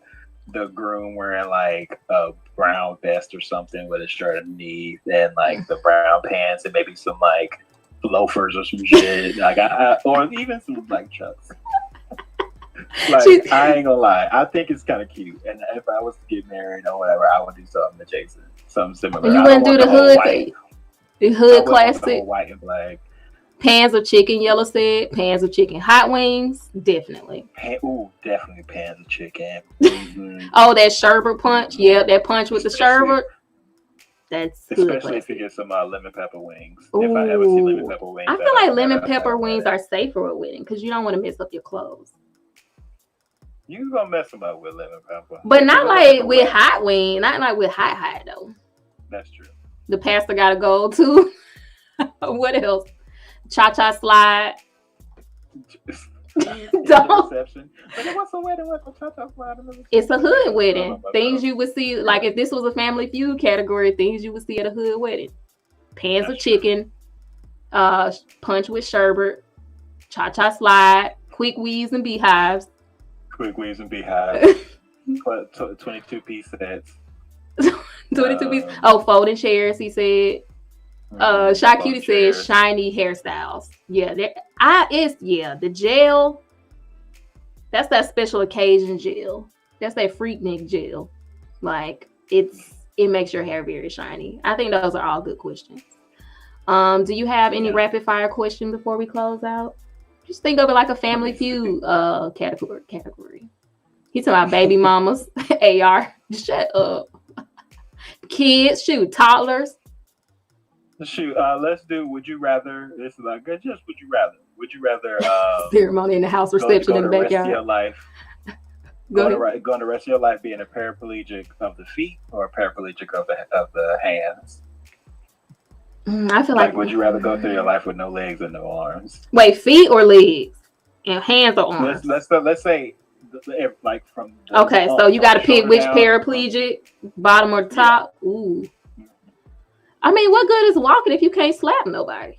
the groom wearing like a brown vest or something with a shirt underneath and like the brown pants and maybe some like loafers or some shit, like or even some like chucks. Like I ain't gonna lie, I think it's kind of cute. And if I was to get married or whatever, I would do something adjacent, something similar. You wouldn't do the hood classic, white and black. Pans of chicken, Yellow said. Pans of chicken. Hot wings, definitely. Definitely pans of chicken. Mm-hmm. Oh, that sherbet punch. Yeah, that punch with the sherbet. That's especially if you get some lemon pepper wings. Ooh. If I ever see lemon pepper wings, I feel like lemon pepper wings are safer at wedding because you don't want to mess up your clothes. You gonna mess them up with lemon pepper, but not like with hot wing. Not like with hot though. That's true. The pastor gotta go too. What else? Cha-cha slide. Reception. But it was a wedding with a cha-cha slide. It's a hood wedding. Things you would see, like if this was a Family Feud category, things you would see at a hood wedding. Pans of chicken, punch with sherbet, cha-cha slide, quick weaves and beehives. 22-piece sets. 22 pieces. Oh, folding chairs, he said. Shy Cutie says shiny hairstyles. Yeah, the gel. That's that special occasion gel. That's that Freaknik gel. Like it makes your hair very shiny. I think those are all good questions. Do you have any rapid fire question before we close out? Just think of it like a Family Feud category. He's talking about baby mamas. AR. Shut up. Kids, toddlers. Shoot, let's do would you rather. This is like just would you rather. Would you rather ceremony in the house, reception in the backyard? Go the rest of your life being a paraplegic of the feet or a paraplegic of the hands? I feel like would you rather go through your life with no legs and no arms? Wait, feet or legs? And hands or arms? Let's say like from okay, so you got to pick which paraplegic, bottom or top. Yeah. Ooh. I mean, what good is walking if you can't slap nobody?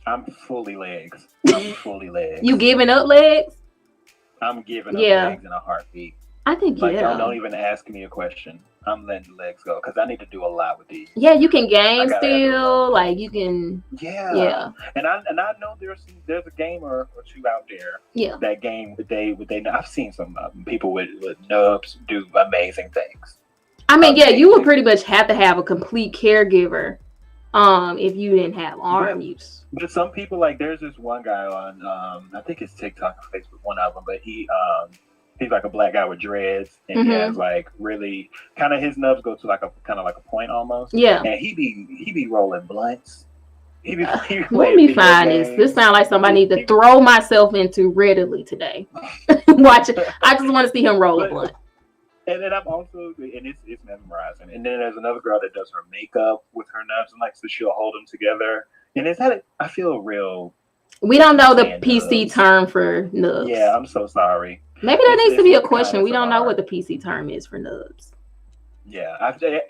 I'm fully legs. You giving up legs? I'm giving up legs in a heartbeat. I think don't even ask me a question. I'm letting legs go because I need to do a lot with these. Yeah, you can game still. Like you can. Yeah. And I know there's a game or two out there. Yeah. That game I've seen some people with nubs do amazing things. I mean, you would pretty much have to have a complete caregiver, if you didn't have arm use. But some people, like, there's this one guy on, I think it's TikTok or Facebook, one of them, but he's like a black guy with dreads, and he has like really kind of his nubs go to like a kind of like a point almost. Yeah. And he be rolling blunts. Let me find this. This sounds like somebody I need to throw myself into readily today. Watch it. I just want to see him roll a blunt. And then I'm also, and it's mesmerizing. And then there's another girl that does her makeup with her nubs, and like so she'll hold them together. And it's that I feel real. We don't know the saying PC nubs. term for nubs. Yeah, I'm so sorry. Maybe that needs to be a question. kindness We don't of know our what the heart. PC term is for nubs. Yeah,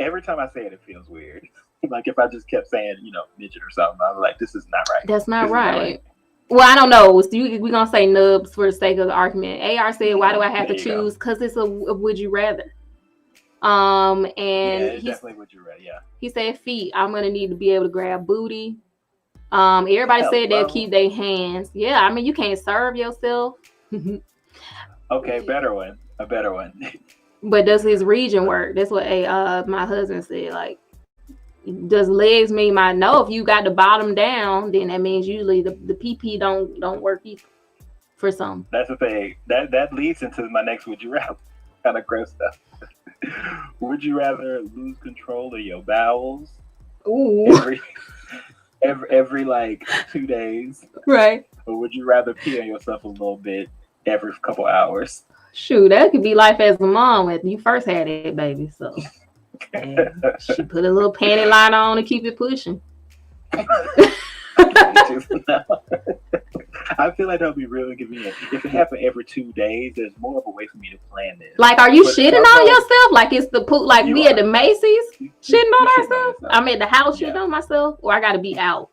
every time I say it, it feels weird. Like if I just kept saying, midget or something, I'm like, this is not right. That's not This is not right. Well, I don't know. We're going to say nubs for the sake of the argument. AR said, why do I have to There you go. choose? Because it's a would you rather. Yeah, And it's definitely what you read. Yeah. he said feet. I'm going to need to be able to grab booty. Everybody said they'll keep their hands. Yeah, I mean, you can't serve yourself. Okay, better one. A better one. But does his region work? That's what my husband said. Like, does legs mean my no? If you got the bottom down, then that means usually the PP don't work either for some. That's the thing. That leads into my next would you rather kind of gross stuff. Would you rather lose control of your bowels Ooh, every like 2 days, right. or would you rather pee on yourself a little bit every couple hours? Shoot, that could be life as a mom when you first had it, baby. So yeah, she put a little panty line on to keep it pushing. I feel like that would be really convenient. If it happened every 2 days, there's more of a way for me to plan this. Like, are you shitting on yourself? Like it's the poop? Like we at the Macy's shitting on ourselves? I'm at the house shitting on myself, or I got to be out.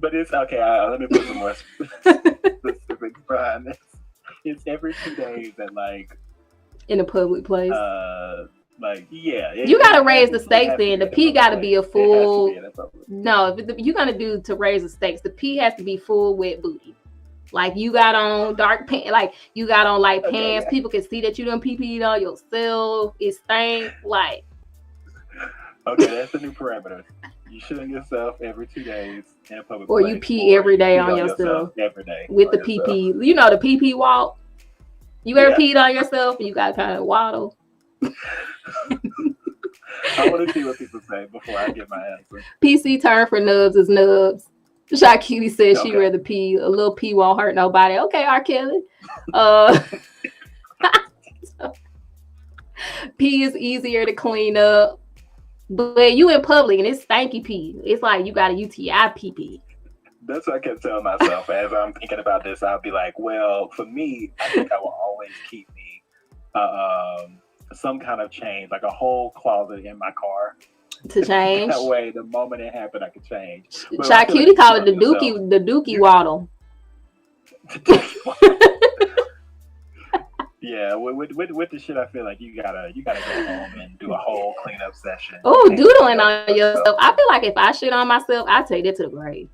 But it's okay. Let me put some more specifics behind this. It's every 2 days and like in a public place. You gotta raise the stakes. Then the pee gotta be a full. No, you're gonna do to raise the stakes. The pee has to be full wet booty. Like you got on dark pants. Like you got on light pants. Yeah. People can see that you done pee-peed on yourself. It stank. Like. Okay, that's the new parameter. You shit on yourself every 2 days in a public place. Or you pee every day on yourself. Every day. With the pee-pee. You know the pee-pee walk? You ever peed on yourself and you got to kind of waddle? I want to see what people say before I get my answer. PC term for nubs is nubs. Shy Cutie said she'd rather pee. A little pee won't hurt nobody. Okay, R. Kelly. Pee is easier to clean up. But you in public and it's stanky pee. It's like you got a UTI pee. That's what I kept telling myself as I'm thinking about this. I'll be like, well, for me, I think I will always keep me some kind of change, like a whole closet in my car. To change. That way, the moment it happened, I could change. Shy Cutie call it the dookie waddle. Yeah, with the shit, I feel like you gotta go home and do a whole cleanup session. Oh, doodling on yourself. I feel like if I shit on myself, I take that to the grave.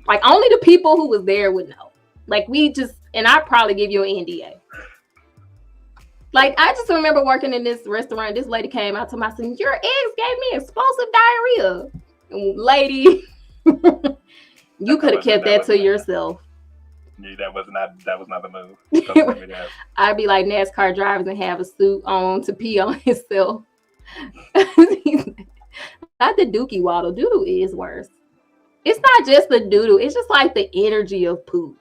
Like only the people who was there would know. Like and I'd probably give you an NDA. Like I just remember working in this restaurant. This lady came out to my son, your eggs gave me explosive diarrhea. And lady, you could have kept that to yourself. Yeah, that was not the move. I'd be like NASCAR drivers and have a suit on to pee on himself. Not the dookie waddle. Doodle is worse. It's not just the doodle. It's just like the energy of poop.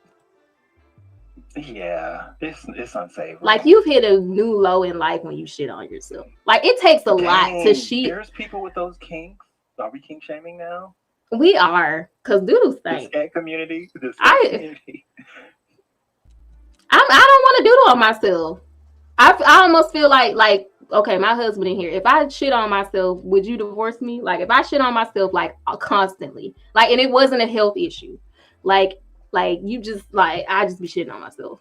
Yeah, it's unsavory. Like you've hit a new low in life when you shit on yourself. Like it takes a lot to shit. There's people with those kinks. Are we kink shaming now? We are, because doodles stink. The community. I don't want to doodle on myself. I almost feel like okay, my husband in here. If I shit on myself, would you divorce me? Like if I shit on myself like constantly, like, and it wasn't a health issue, like you just like I just be shitting on myself.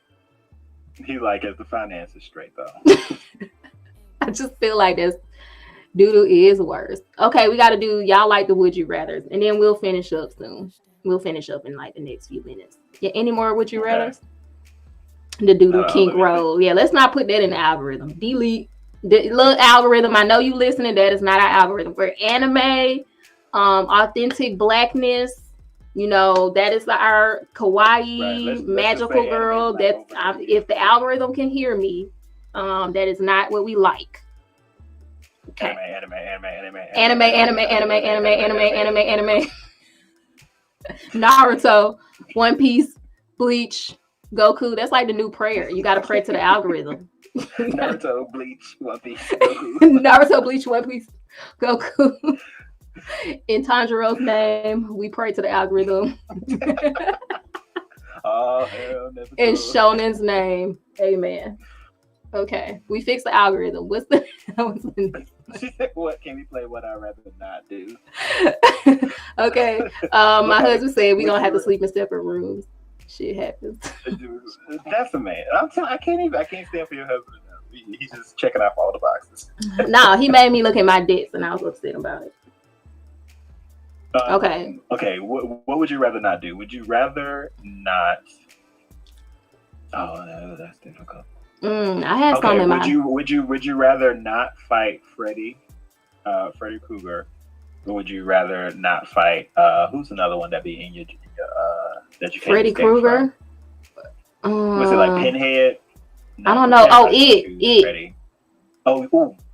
He like if the finance is straight though. I just feel like this doodle is worse. Okay, we got to do y'all like the would you rathers, and then we'll finish up soon. We'll finish up in like the next few minutes. Yeah, any more would you rathers? The doodle kink roll. Yeah, let's not put that in the algorithm. Delete the little algorithm. I know you listening. That is not our algorithm. We're anime, authentic blackness. You know, that is our kawaii magical girl. That's if the algorithm can hear me, that is not what we like. Okay. Anime. Naruto, One Piece, Bleach, Goku. That's like the new prayer. You got to pray to the algorithm. Naruto, Bleach, One Piece, Goku. Naruto, Bleach, One Piece, Goku. In Tanjiro's name, we pray to the algorithm. Oh hell, never. In Shonen's name, amen. Okay, we fixed the algorithm. What's the She said, "What can we play? What I'd rather not do." Okay. My husband said we gonna have to sleep in separate rooms. Shit happens. That's a man. I can't stand for your husband enough. He's just checking off all the boxes. No, he made me look at my debts, and I was upset about it. Okay. Okay. What would you rather not do? Would you rather not? Oh, no, that's difficult. I had Okay. some in mind. Would you rather not fight Freddy Krueger, or would you rather not fight? Who's another one that be in your that you can't Freddy escape Krueger. from? Was it like Pinhead? I don't know. Oh, it. Freddy. Oh,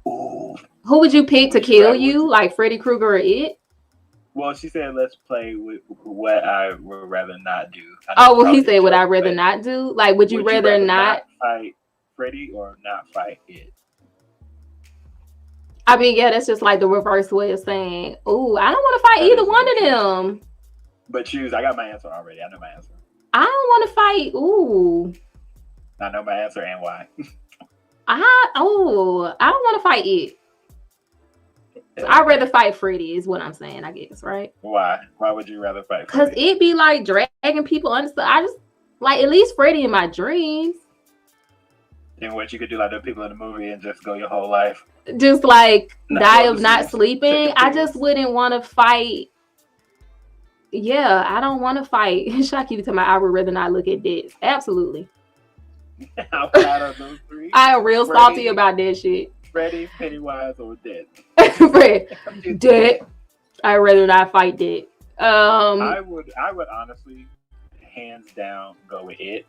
ooh. Who would you pick to Would you kill rather- you? Like Freddy Krueger or it? Well, she said, "Let's play with what I would rather not do." Oh, well, he said, "Would I rather not do?" Like, would you rather not fight Freddy or not fight it? I mean, yeah, that's just like the reverse way of saying, "Oh, I don't want to fight either one of them." But choose. I got my answer already. I know my answer. I don't want to fight. Ooh, I know my answer and why. I don't want to fight it. So I'd rather fight Freddy is what I'm saying, I guess, right? Why? Why would you rather fight Because Freddy? it be like dragging people under. I just like at least Freddy in my dreams. In what you could do like the people in the movie and just go your whole life. Just like Not die go of to not sleep. sleeping. Chicken I pills. just wouldn't want to fight. Yeah, I don't want to fight. Shaki to my I would rather not look at this. Absolutely. Outside of those three, I am real Freddy. salty about that shit. Freddy, Pennywise, or Dead. Fred, dead. I'd rather not fight dead. I would honestly, hands down, go with it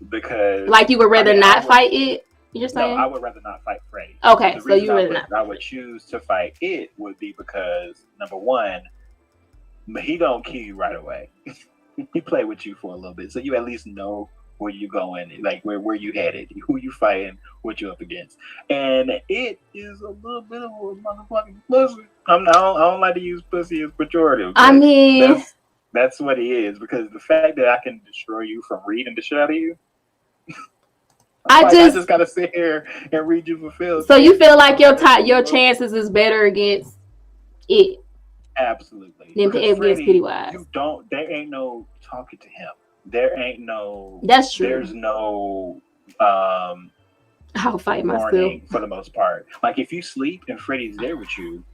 because Like you would rather I not would- fight it. You're No, saying? I would rather not fight Freddy. Okay, The so reason you rather not. I would choose to fight it would be because number one, he don't kill you right away. He play with you for a little bit, so you at least know where you going, like where you headed, who you fighting, what you up against. And it is a little bit of a motherfucking pussy. I don't like to use pussy as pejorative. I mean, that's what he is, because the fact that I can destroy you from reading the shit out of you. I just gotta sit here and read you fulfilled. so you feel like your chances is better against it Absolutely. than Because against Pennywise. There ain't no talking to him. There ain't no. That's true. There's no I'll fight myself. warning for the most part. Like if you sleep and Freddy's there with you,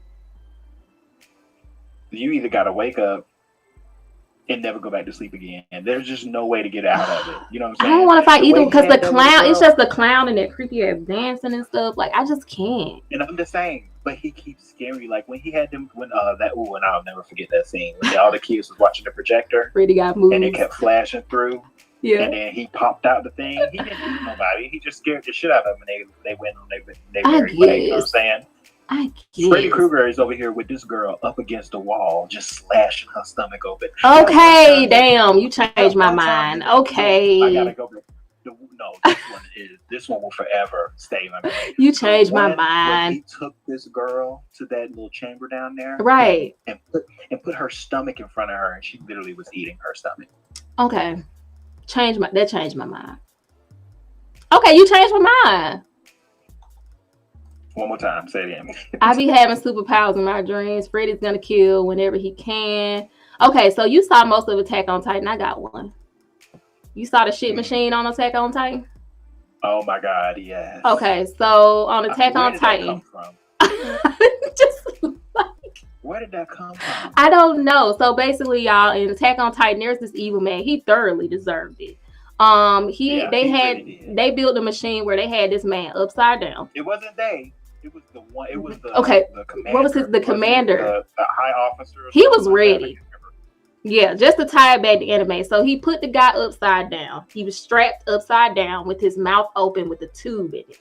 you either gotta wake up and never go back to sleep again. And there's just no way to get out of it. You know what I'm I saying? don't want to fight The either way because he the had that little clown. It's girl- just the clown and that creepy ass dancing and stuff. Like I just can't. And I'm the same, but he keeps scaring you. Like when he had them, and I'll never forget that scene when all the kids was watching the projector Freddy got and moves. it kept flashing through, Yeah. and then he popped out the thing. He didn't eat nobody. He just scared the shit out of them, and they went on their I merry way. You know what I'm guess. saying? I guess. Freddy Krueger is over here with this girl up against the wall, just slashing her stomach open. Okay, damn, you changed my mind. Okay. I gotta go back. No, this one will forever stay in my mind. You changed my When mind. he took this girl to that little chamber down there, Right. and put her stomach in front of her, and she literally was eating her stomach. Okay. That changed my mind. Okay, you changed my mind. One more time, say it again. I be having superpowers in my dreams. Freddy's gonna kill whenever he can. Okay, so you saw most of Attack on Titan. I got one. You saw the shit machine on Attack on Titan? Oh my God, yes. Okay, so on Attack Where on did that Titan. come from? Just Where did that come from? I don't know. So basically, y'all, in Attack on Titan, there's this evil man. He thoroughly deserved it. They built a machine where they had this man upside down. It wasn't they. It was the one. It was the Okay. The commander. What was his? The Wasn't it commander. The high officer. or He something was like that? ready. I can't remember. Yeah, just to tie it back to anime. So he put the guy upside down. He was strapped upside down with his mouth open with a tube in it.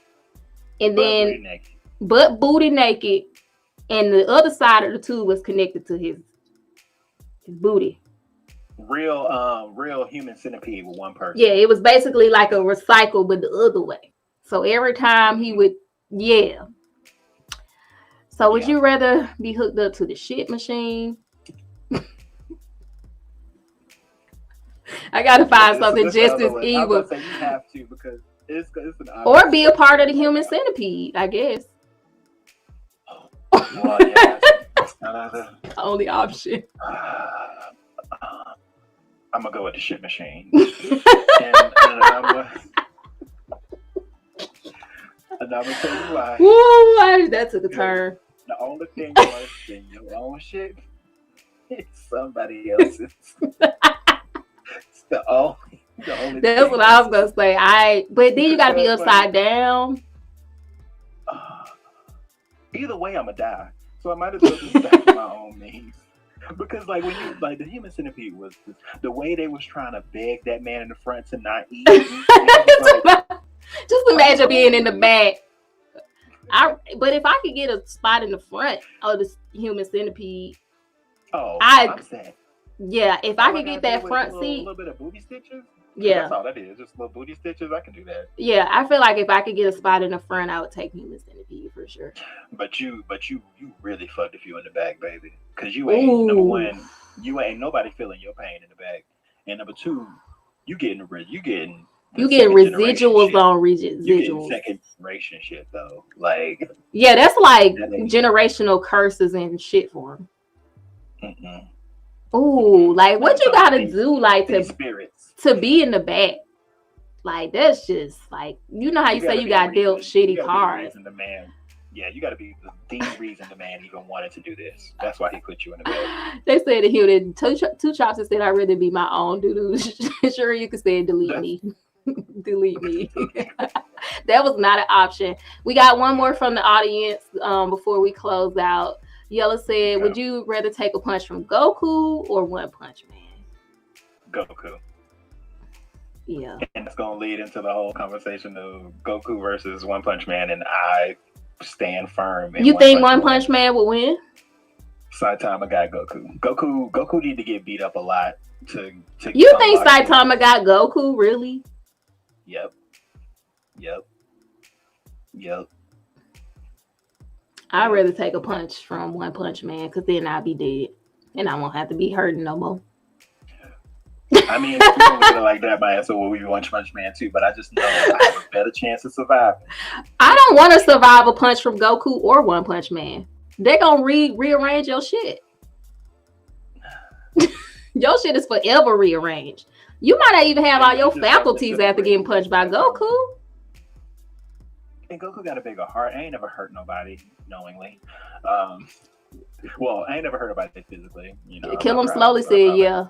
And then booty naked. And the other side of the tube was connected to his booty. Real human centipede with one person. Yeah, it was basically like a recycle, but the other way. So every time he would, yeah. So would you rather be hooked up to the shit machine? I gotta find something just as evil. I was about to say you have to because it's an or be a part of the human centipede, I guess. Well, yeah, another Only option. I'm gonna go with the shit machine. and I'm gonna tell you why. Woo, that took a turn. The only thing worse than your own shit is somebody else's. It's the only That's what I was gonna say. But then you gotta be upside down. Either way, I'm gonna die. So I might as well just die for my own means. Because when you the human centipede was the way they was trying to beg that man in the front to not eat. Just imagine being in the back. But if I could get a spot in the front of the human centipede, I'm sad. Yeah, if I could get that front seat, a little bit of booty stitches. Yeah, that's all that is. Just little booty stitches. I can do that. Yeah, I feel like if I could get a spot in the front, I would take human centipede for sure. But you really fucked if you in the back, baby. Because you ain't number one. You ain't nobody feeling your pain in the back, and number two, you getting residuals on residuals. You getting second generation shit though. Yeah, that's like generational curses and shit for them. Ooh, what you gotta do, to be in the back? That's just you know how you say you got dealt shitty cards. You gotta be the reason the man even wanted to do this. That's why he put you in the back. They said that he would two chops and said I'd rather be my own doo-doo. Sure, you could say delete me. Delete me. That was not an option. We got one more from the audience before we close out. Yella said, would you rather take a punch from Goku or One Punch Man? Goku. Yeah. And it's going to lead into the whole conversation of Goku versus One Punch Man, and I stand firm. You think One Punch Man would win? Saitama got Goku. Goku need to get beat up a lot to You think Saitama got Goku, really? Yep. I'd rather take a punch from One Punch Man because then I'll be dead and I won't have to be hurting no more. I mean, if you don't look at it like that, my ass will be One Punch Man too, but I just know I have a better chance of surviving. I don't want to survive a punch from Goku or One Punch Man. They're going to rearrange your shit. Your shit is forever rearranged. You might not even have all your faculties after getting punched by Goku. And Goku got a bigger heart. I ain't never hurt nobody knowingly. Well, I ain't never hurt nobody physically. Kill Him Slowly said yeah,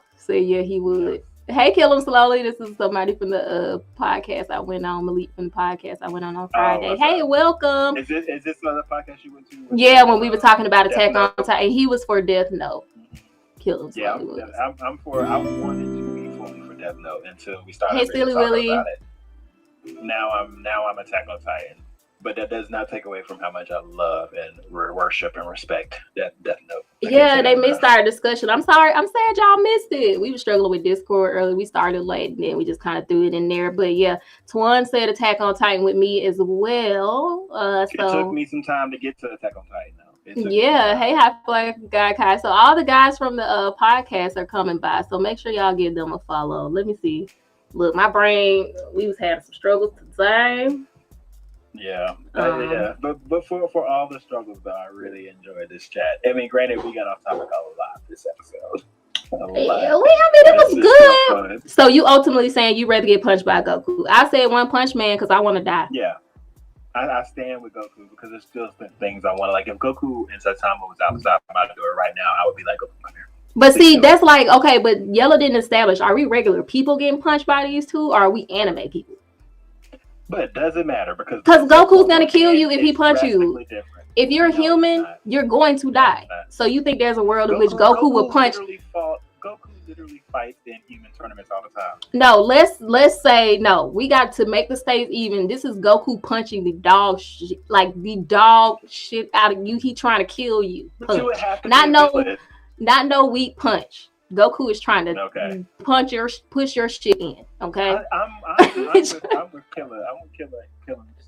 he would. Yeah. Hey, Kill Him Slowly. This is somebody from the podcast I went on, Malik from the podcast I went on Friday. Hey, welcome. Is this another podcast you went to? Yeah, when we were talking about Attack on Titan, he was for Death Note. Kill Him Slowly. Yeah, I wanted to be fully for Death Note until we started talking about it. Now I'm Attack on Titan. But that does not take away from how much I love and worship and respect Death Note. Yeah, they missed our discussion. I'm sorry. I'm sad y'all missed it. We were struggling with Discord early. We started late and then we just kind of threw it in there. But yeah, Twan said Attack on Titan with me as well. It took me some time to get to Attack on Titan though. Yeah, hey, High Flag Guy Kai. So all the guys from the podcast are coming by. So make sure y'all give them a follow. Let me see. Look, my brain, we was having some struggles today. Yeah, but for all the struggles though, I really enjoyed this chat. I mean, granted, we got off topic a lot this episode. It was good. So you ultimately saying you rather get punched by Goku? I said One Punch Man because I want to die. Yeah, I stand with Goku because there's still things I want to like. If Goku and Saitama was outside my door right now, I would be like, "Goku, come here." But see, that's like okay, but Yellow didn't establish. Are we regular people getting punched by these two, or are we anime people? But it doesn't matter because Goku's gonna kill you if he punch you. Different. If you're human, you're going to die. So you think there's a world in which Goku will punch? Goku literally fights in human tournaments all the time. No, let's say no. We got to make the stakes even. This is Goku punching the dog shit, like the dog shit out of you. He trying to kill you. But you would have to not no weak punch. Goku is trying to push your shit in. Okay. I'm a killer. I'm a killer.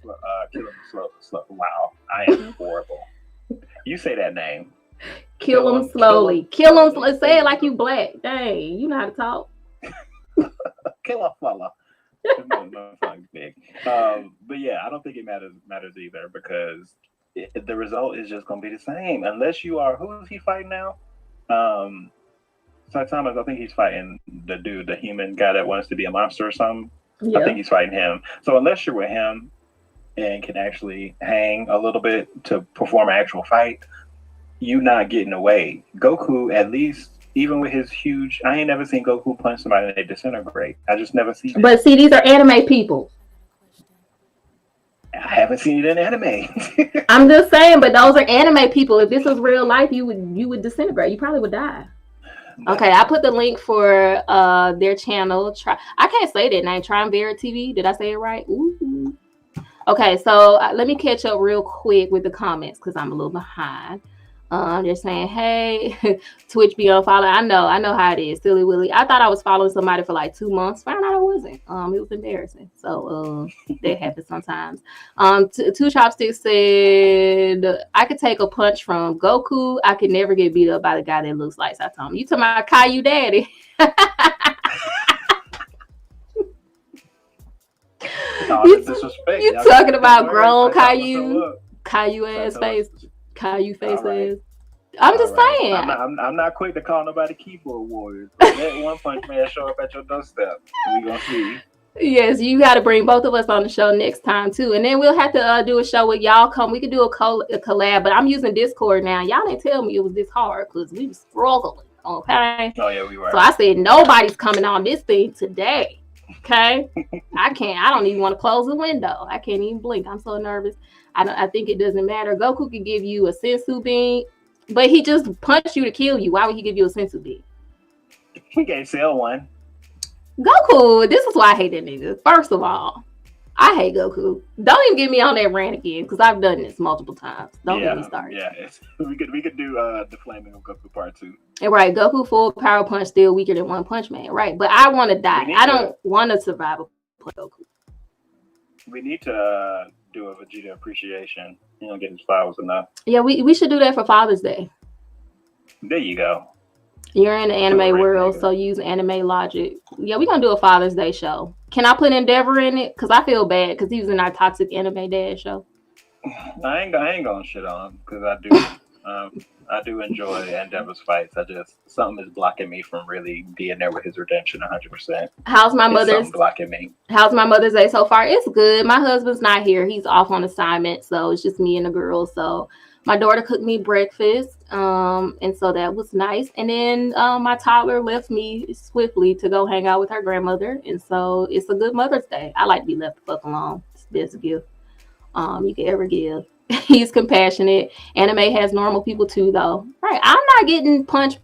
slow. Wow, I am horrible. You say that name. Kill him slowly. Kill him. Let's say it like you black. Dang, you know how to talk. Kill a fella. Big. But yeah, I don't think it matters either because the result is just going to be the same unless you are. Who is he fighting now? Saitama, I think he's fighting the dude, the human guy that wants to be a monster or something. Yeah. I think he's fighting him. So unless you're with him and can actually hang a little bit to perform an actual fight, you not getting away. Goku, at least, even with his huge, I ain't never seen Goku punch somebody and they disintegrate. I just never seen it. But see, these are anime people. I haven't seen it in anime. I'm just saying, but those are anime people. If this was real life, you would disintegrate. You probably would die. Okay, I put the link for their channel. I can't say that name. Triumvirate TV. Did I say it right? Ooh. Okay, so let me catch up real quick with the comments because I'm a little behind. They're saying, hey, Twitch be unfollowed. I know how it is. Silly Willy. I thought I was following somebody for like 2 months. Found out I wasn't. It was embarrassing. So that happens sometimes. Two Chopsticks said, I could take a punch from Goku. I could never get beat up by the guy that looks like Saitama. You talking about Caillou Daddy? You talking about grown Caillou ass face? Caillou face ass. I'm just saying. I'm not quick to call nobody keyboard warriors. Let One Punch Man show up at your doorstep. We gonna see. Yes, you got to bring both of us on the show next time too, and then we'll have to do a show with y'all. Come, we could do a collab. But I'm using Discord now. Y'all didn't tell me it was this hard because we were struggling. Okay. Oh yeah, we were. So I said nobody's coming on this thing today. Okay. I don't even want to close the window. I can't even blink. I'm so nervous. I think it doesn't matter. Goku could give you a sensu bean, but he just punched you to kill you. Why would he give you a sensu bean? He can't sell one. Goku, this is why I hate that nigga. First of all, I hate Goku. Don't even get me on that rant again, because I've done this multiple times. Don't get me started. Yeah, we could do the Flaming of Goku Part 2. And right, Goku full power punch still weaker than One Punch Man. Right, but I want to die. I don't want to survive a Goku. We need to do a Vegeta appreciation. You don't get his flowers enough. Yeah, we should do that for Father's Day. There you go. You're in the anime world, so use anime logic. Yeah, we're going to do a Father's Day show. Can I put Endeavor in it? Because I feel bad because he was in our Toxic Anime Dad show. I ain't going to shit on him because I do enjoy Endeavor's fights. Something is blocking me from really being there with his redemption 100%. How's my mother's blocking me? How's my Mother's Day so far? It's good. My husband's not here. He's off on assignment, so it's just me and the girls. So my daughter cooked me breakfast, and so that was nice. And then my toddler left me swiftly to go hang out with her grandmother, and so it's a good Mother's Day. I like to be left the fuck alone. It's the best gift you could ever give. He's compassionate. Anime has normal people too, though. Right? I'm not getting punched.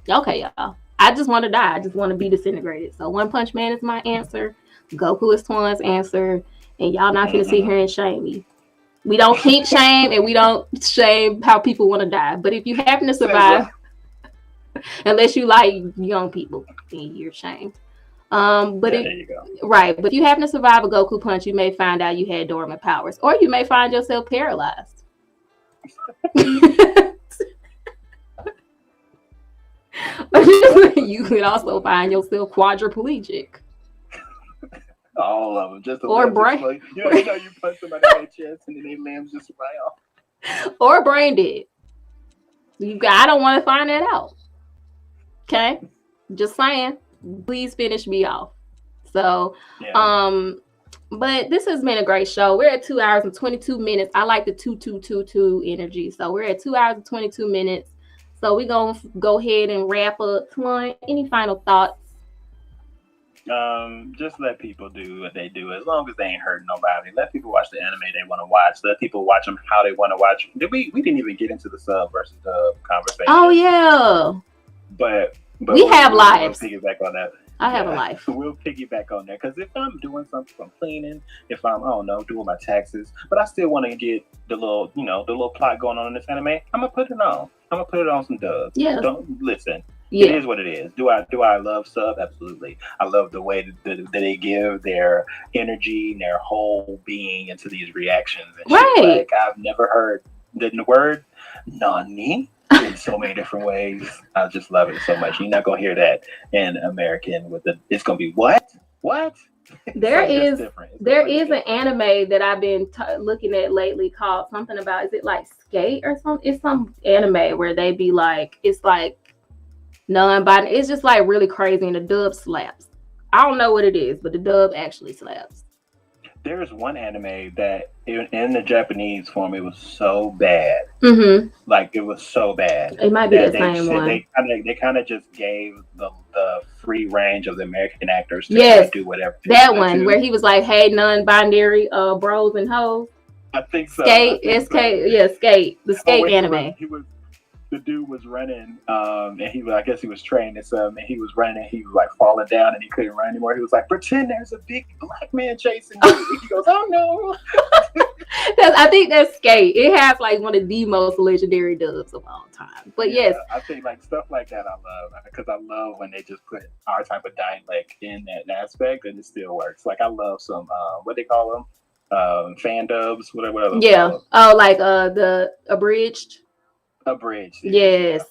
Okay, y'all. I just want to die. I just want to be disintegrated. So One Punch Man is my answer. Goku is Twan's answer, and y'all not gonna sit here and shame me. We don't kink shame, and we don't shame how people want to die. But if you happen to survive, unless you like young people, then you're shamed. But there you go. Right. But if you happen to survive a Goku punch, you may find out you had dormant powers, or you may find yourself paralyzed. You could also find yourself quadriplegic. All of them, just or brain. You know, you punch somebody in their chest and then their limbs just fly off. Or brain dead. I don't want to find that out. Okay, just saying. Please finish me off. So, but this has been a great show. We're at 2 hours and 22 minutes. I like the 2-2-2-2 energy. So we're at 2 hours and 22 minutes. So we're gonna go ahead and wrap up. Twan, any final thoughts? Just let people do what they do as long as they ain't hurting nobody. Let people watch the anime they want to watch. Let people watch them how they want to watch. We didn't even get into the sub versus dub conversation. Oh yeah. But we have lives. We'll piggyback on that. I have a life. We'll piggyback on that because if I'm doing something, if I'm cleaning, if I'm doing my taxes, but I still want to get the little plot going on in this anime, I'm gonna put it on. I'm gonna put it on some dubs. Yeah. Don't listen. It is what it is. Do I love sub? Absolutely. I love the way that they give their energy and their whole being into these reactions and shit. Right. Like I've never heard the word "nani" in so many different ways. I just love it so much. You're not gonna hear that in American with the. It's gonna be what? There So is different. there is an anime that I've been looking at lately called something about, is it like Skate or something? It's some anime where they be like, it's like non-binary. It's just like really crazy, and the dub slaps. I don't know what it is, but the dub actually slaps. There's one anime that in the Japanese form it was so bad. Mm-hmm. Like it was so bad. It might be the same one. They kind of just gave the free range of the American actors to do whatever. That one where he was like, "Hey, non-binary bros and hoes." I think so. Skate, Skate, the Skate anime. The dude was running, and I guess he was training and he was running, and he was like falling down, and he couldn't run anymore. He was like, "Pretend there's a big black man chasing you." And he goes, "Oh no!" I think that's Skate. It has like one of the most legendary dubs of all time. But yes, I think like stuff like that I love, because I love when they just put our type of dialect in that aspect, and it still works. Like I love some what they call them, fan dubs, whatever. Yeah. Oh, like the abridged. Yes,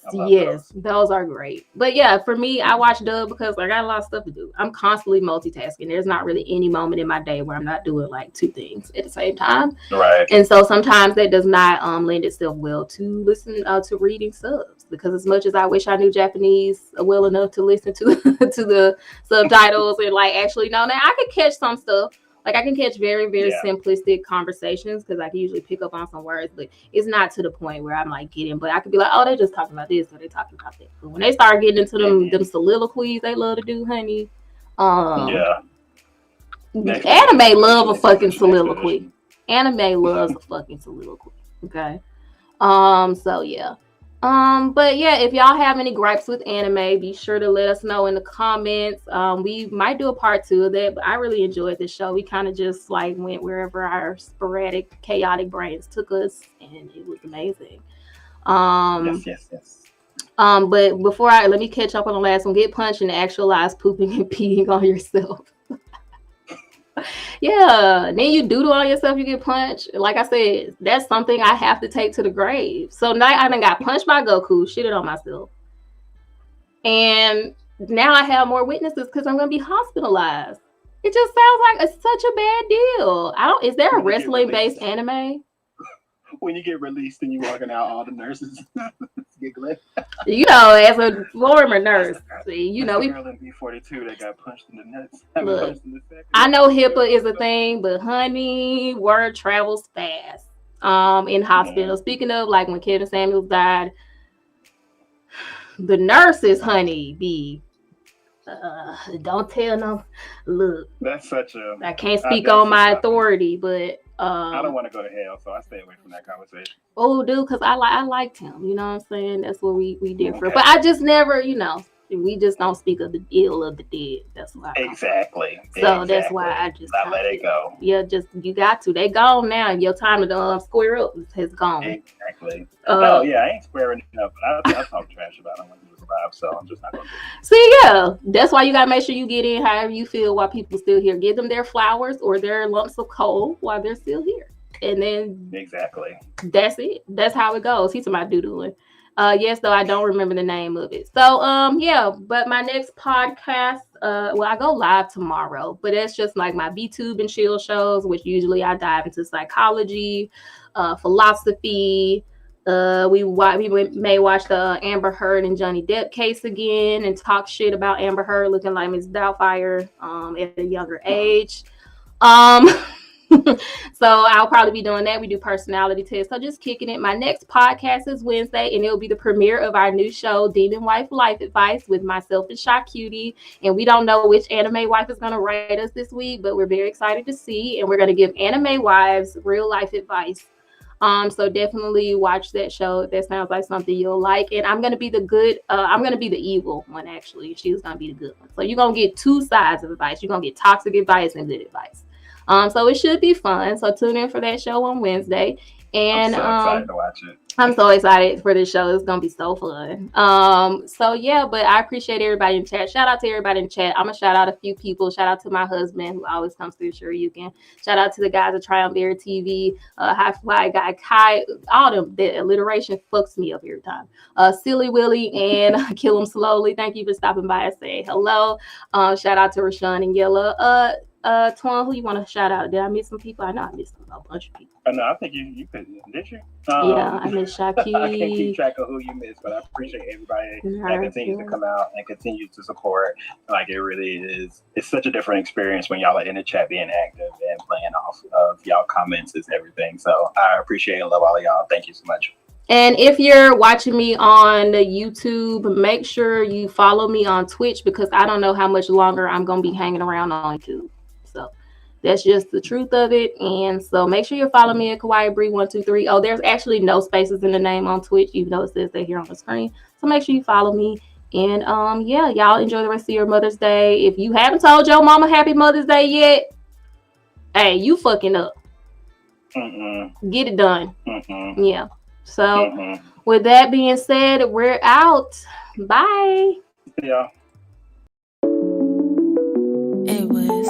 those are great. But yeah, for me, I watch dub because I got a lot of stuff to do. I'm constantly multitasking. There's not really any moment in my day where I'm not doing like two things at the same time. Right. And so sometimes that does not lend itself well to listen to reading subs, because as much as I wish I knew Japanese well enough to listen to to the subtitles and like actually know that I could catch some stuff. Like I can catch very, very simplistic conversations because I can usually pick up on some words, but it's not to the point where I'm like getting, but I could be like, oh, they're just talking about this or they're talking about that. But when they start getting into them soliloquies they love to do, honey. Anime love a fucking soliloquy. Anime loves a fucking soliloquy. Okay. So yeah. But yeah, if y'all have any gripes with anime, be sure to let us know in the comments. We might do a part 2 of that, but I really enjoyed this show. We kind of just like went wherever our sporadic, chaotic brains took us, and it was amazing. Yes. But before let me catch up on the last one. Get punched and actualize pooping and peeing on yourself. Yeah, then you doodle on yourself, you get punched. Like I said, that's something I have to take to the grave. So now I done got punched by Goku, shitted on myself. And now I have more witnesses because I'm going to be hospitalized. It just sounds like it's such a bad deal. Is there a wrestling-based anime? When you get released and you walking out, all the nurses giggling. You know, as a former nurse, we girl in B-42 that got punched in the nuts. Look, I know HIPAA is a thing, but honey, word travels fast. In hospitals. Speaking of, like when Kevin Samuels died, the nurses, honey, don't tell no. Look, that's such a. I can't speak on my authority, but I don't want to go to hell, so I stay away from that conversation. Oh, dude, because I liked him. You know what I'm saying? That's what we differ. Okay. But I just never, we just don't speak of the ill of the dead. That's why. Exactly. So that's why I just not let it go. Yeah, you got to. They gone now. Your time to square up has gone. Exactly. I ain't squaring it up. I talk trash about him when he was alive, so I'm just not going to. See, yeah, that's why you got to make sure you get in however you feel while people still here. Give them their flowers or their lumps of coal while they're still here, and then exactly. That's it. That's how it goes. He's about doodling. Yes, though I don't remember the name of it. So, but my next podcast, I go live tomorrow, but it's just like my VTube and chill shows, which usually I dive into psychology, philosophy. We may watch the Amber Heard and Johnny Depp case again and talk shit about Amber Heard looking like Miss Doubtfire at a younger age. So I'll probably be doing that. We do personality tests. So just kicking it. My next podcast is Wednesday, and it'll be the premiere of our new show, Demon Wife Life Advice, with myself and Shy Cutie. And we don't know which anime wife is going to rate us this week, but we're very excited to see. And we're going to give anime wives real life advice. So definitely watch that show. That sounds like something you'll like. And I'm going to be the good, I'm going to be the evil one, actually. She's going to be the good one. So you're going to get two sides of advice. You're going to get toxic advice and good advice. So it should be fun. So tune in for that show on Wednesday. And I'm so excited to watch it. I'm so excited for this show. It's gonna be so fun. So yeah, but I appreciate everybody in chat. Shout out to everybody in chat. I'm gonna shout out a few people. Shout out to my husband who always comes through. Sure you can. Shout out to the guys at Triumvirate TV, High Fly Guy Kai. All them. The alliteration fucks me up every time. Silly Willy and Kill 'em Slowly. Thank you for stopping by and saying hello. Shout out to Rashawn and Yella. Twan, who you want to shout out? Did I miss some people? I know I missed a bunch of people. No, I think you could, did you? Yeah, I missed Shaki. I can't keep track of who you missed, but I appreciate everybody that continues to come out and continues to support. Like, it really is, it's such a different experience when y'all are in the chat being active and playing off of y'all comments is everything. So I appreciate and love all of y'all. Thank you so much. And if you're watching me on YouTube, make sure you follow me on Twitch because I don't know how much longer I'm going to be hanging around on YouTube. So that's just the truth of it. And so make sure you follow me at Kawaii Bree 123. Oh, there's actually no spaces in the name on Twitch, even though it says they're here on the screen. So make sure you follow me. And yeah, y'all enjoy the rest of your Mother's Day. If you haven't told your mama Happy Mother's Day yet, hey, you fucking up. Get it done. Yeah. So with that being said, we're out. Bye. Yeah. It was.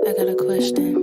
I got a question.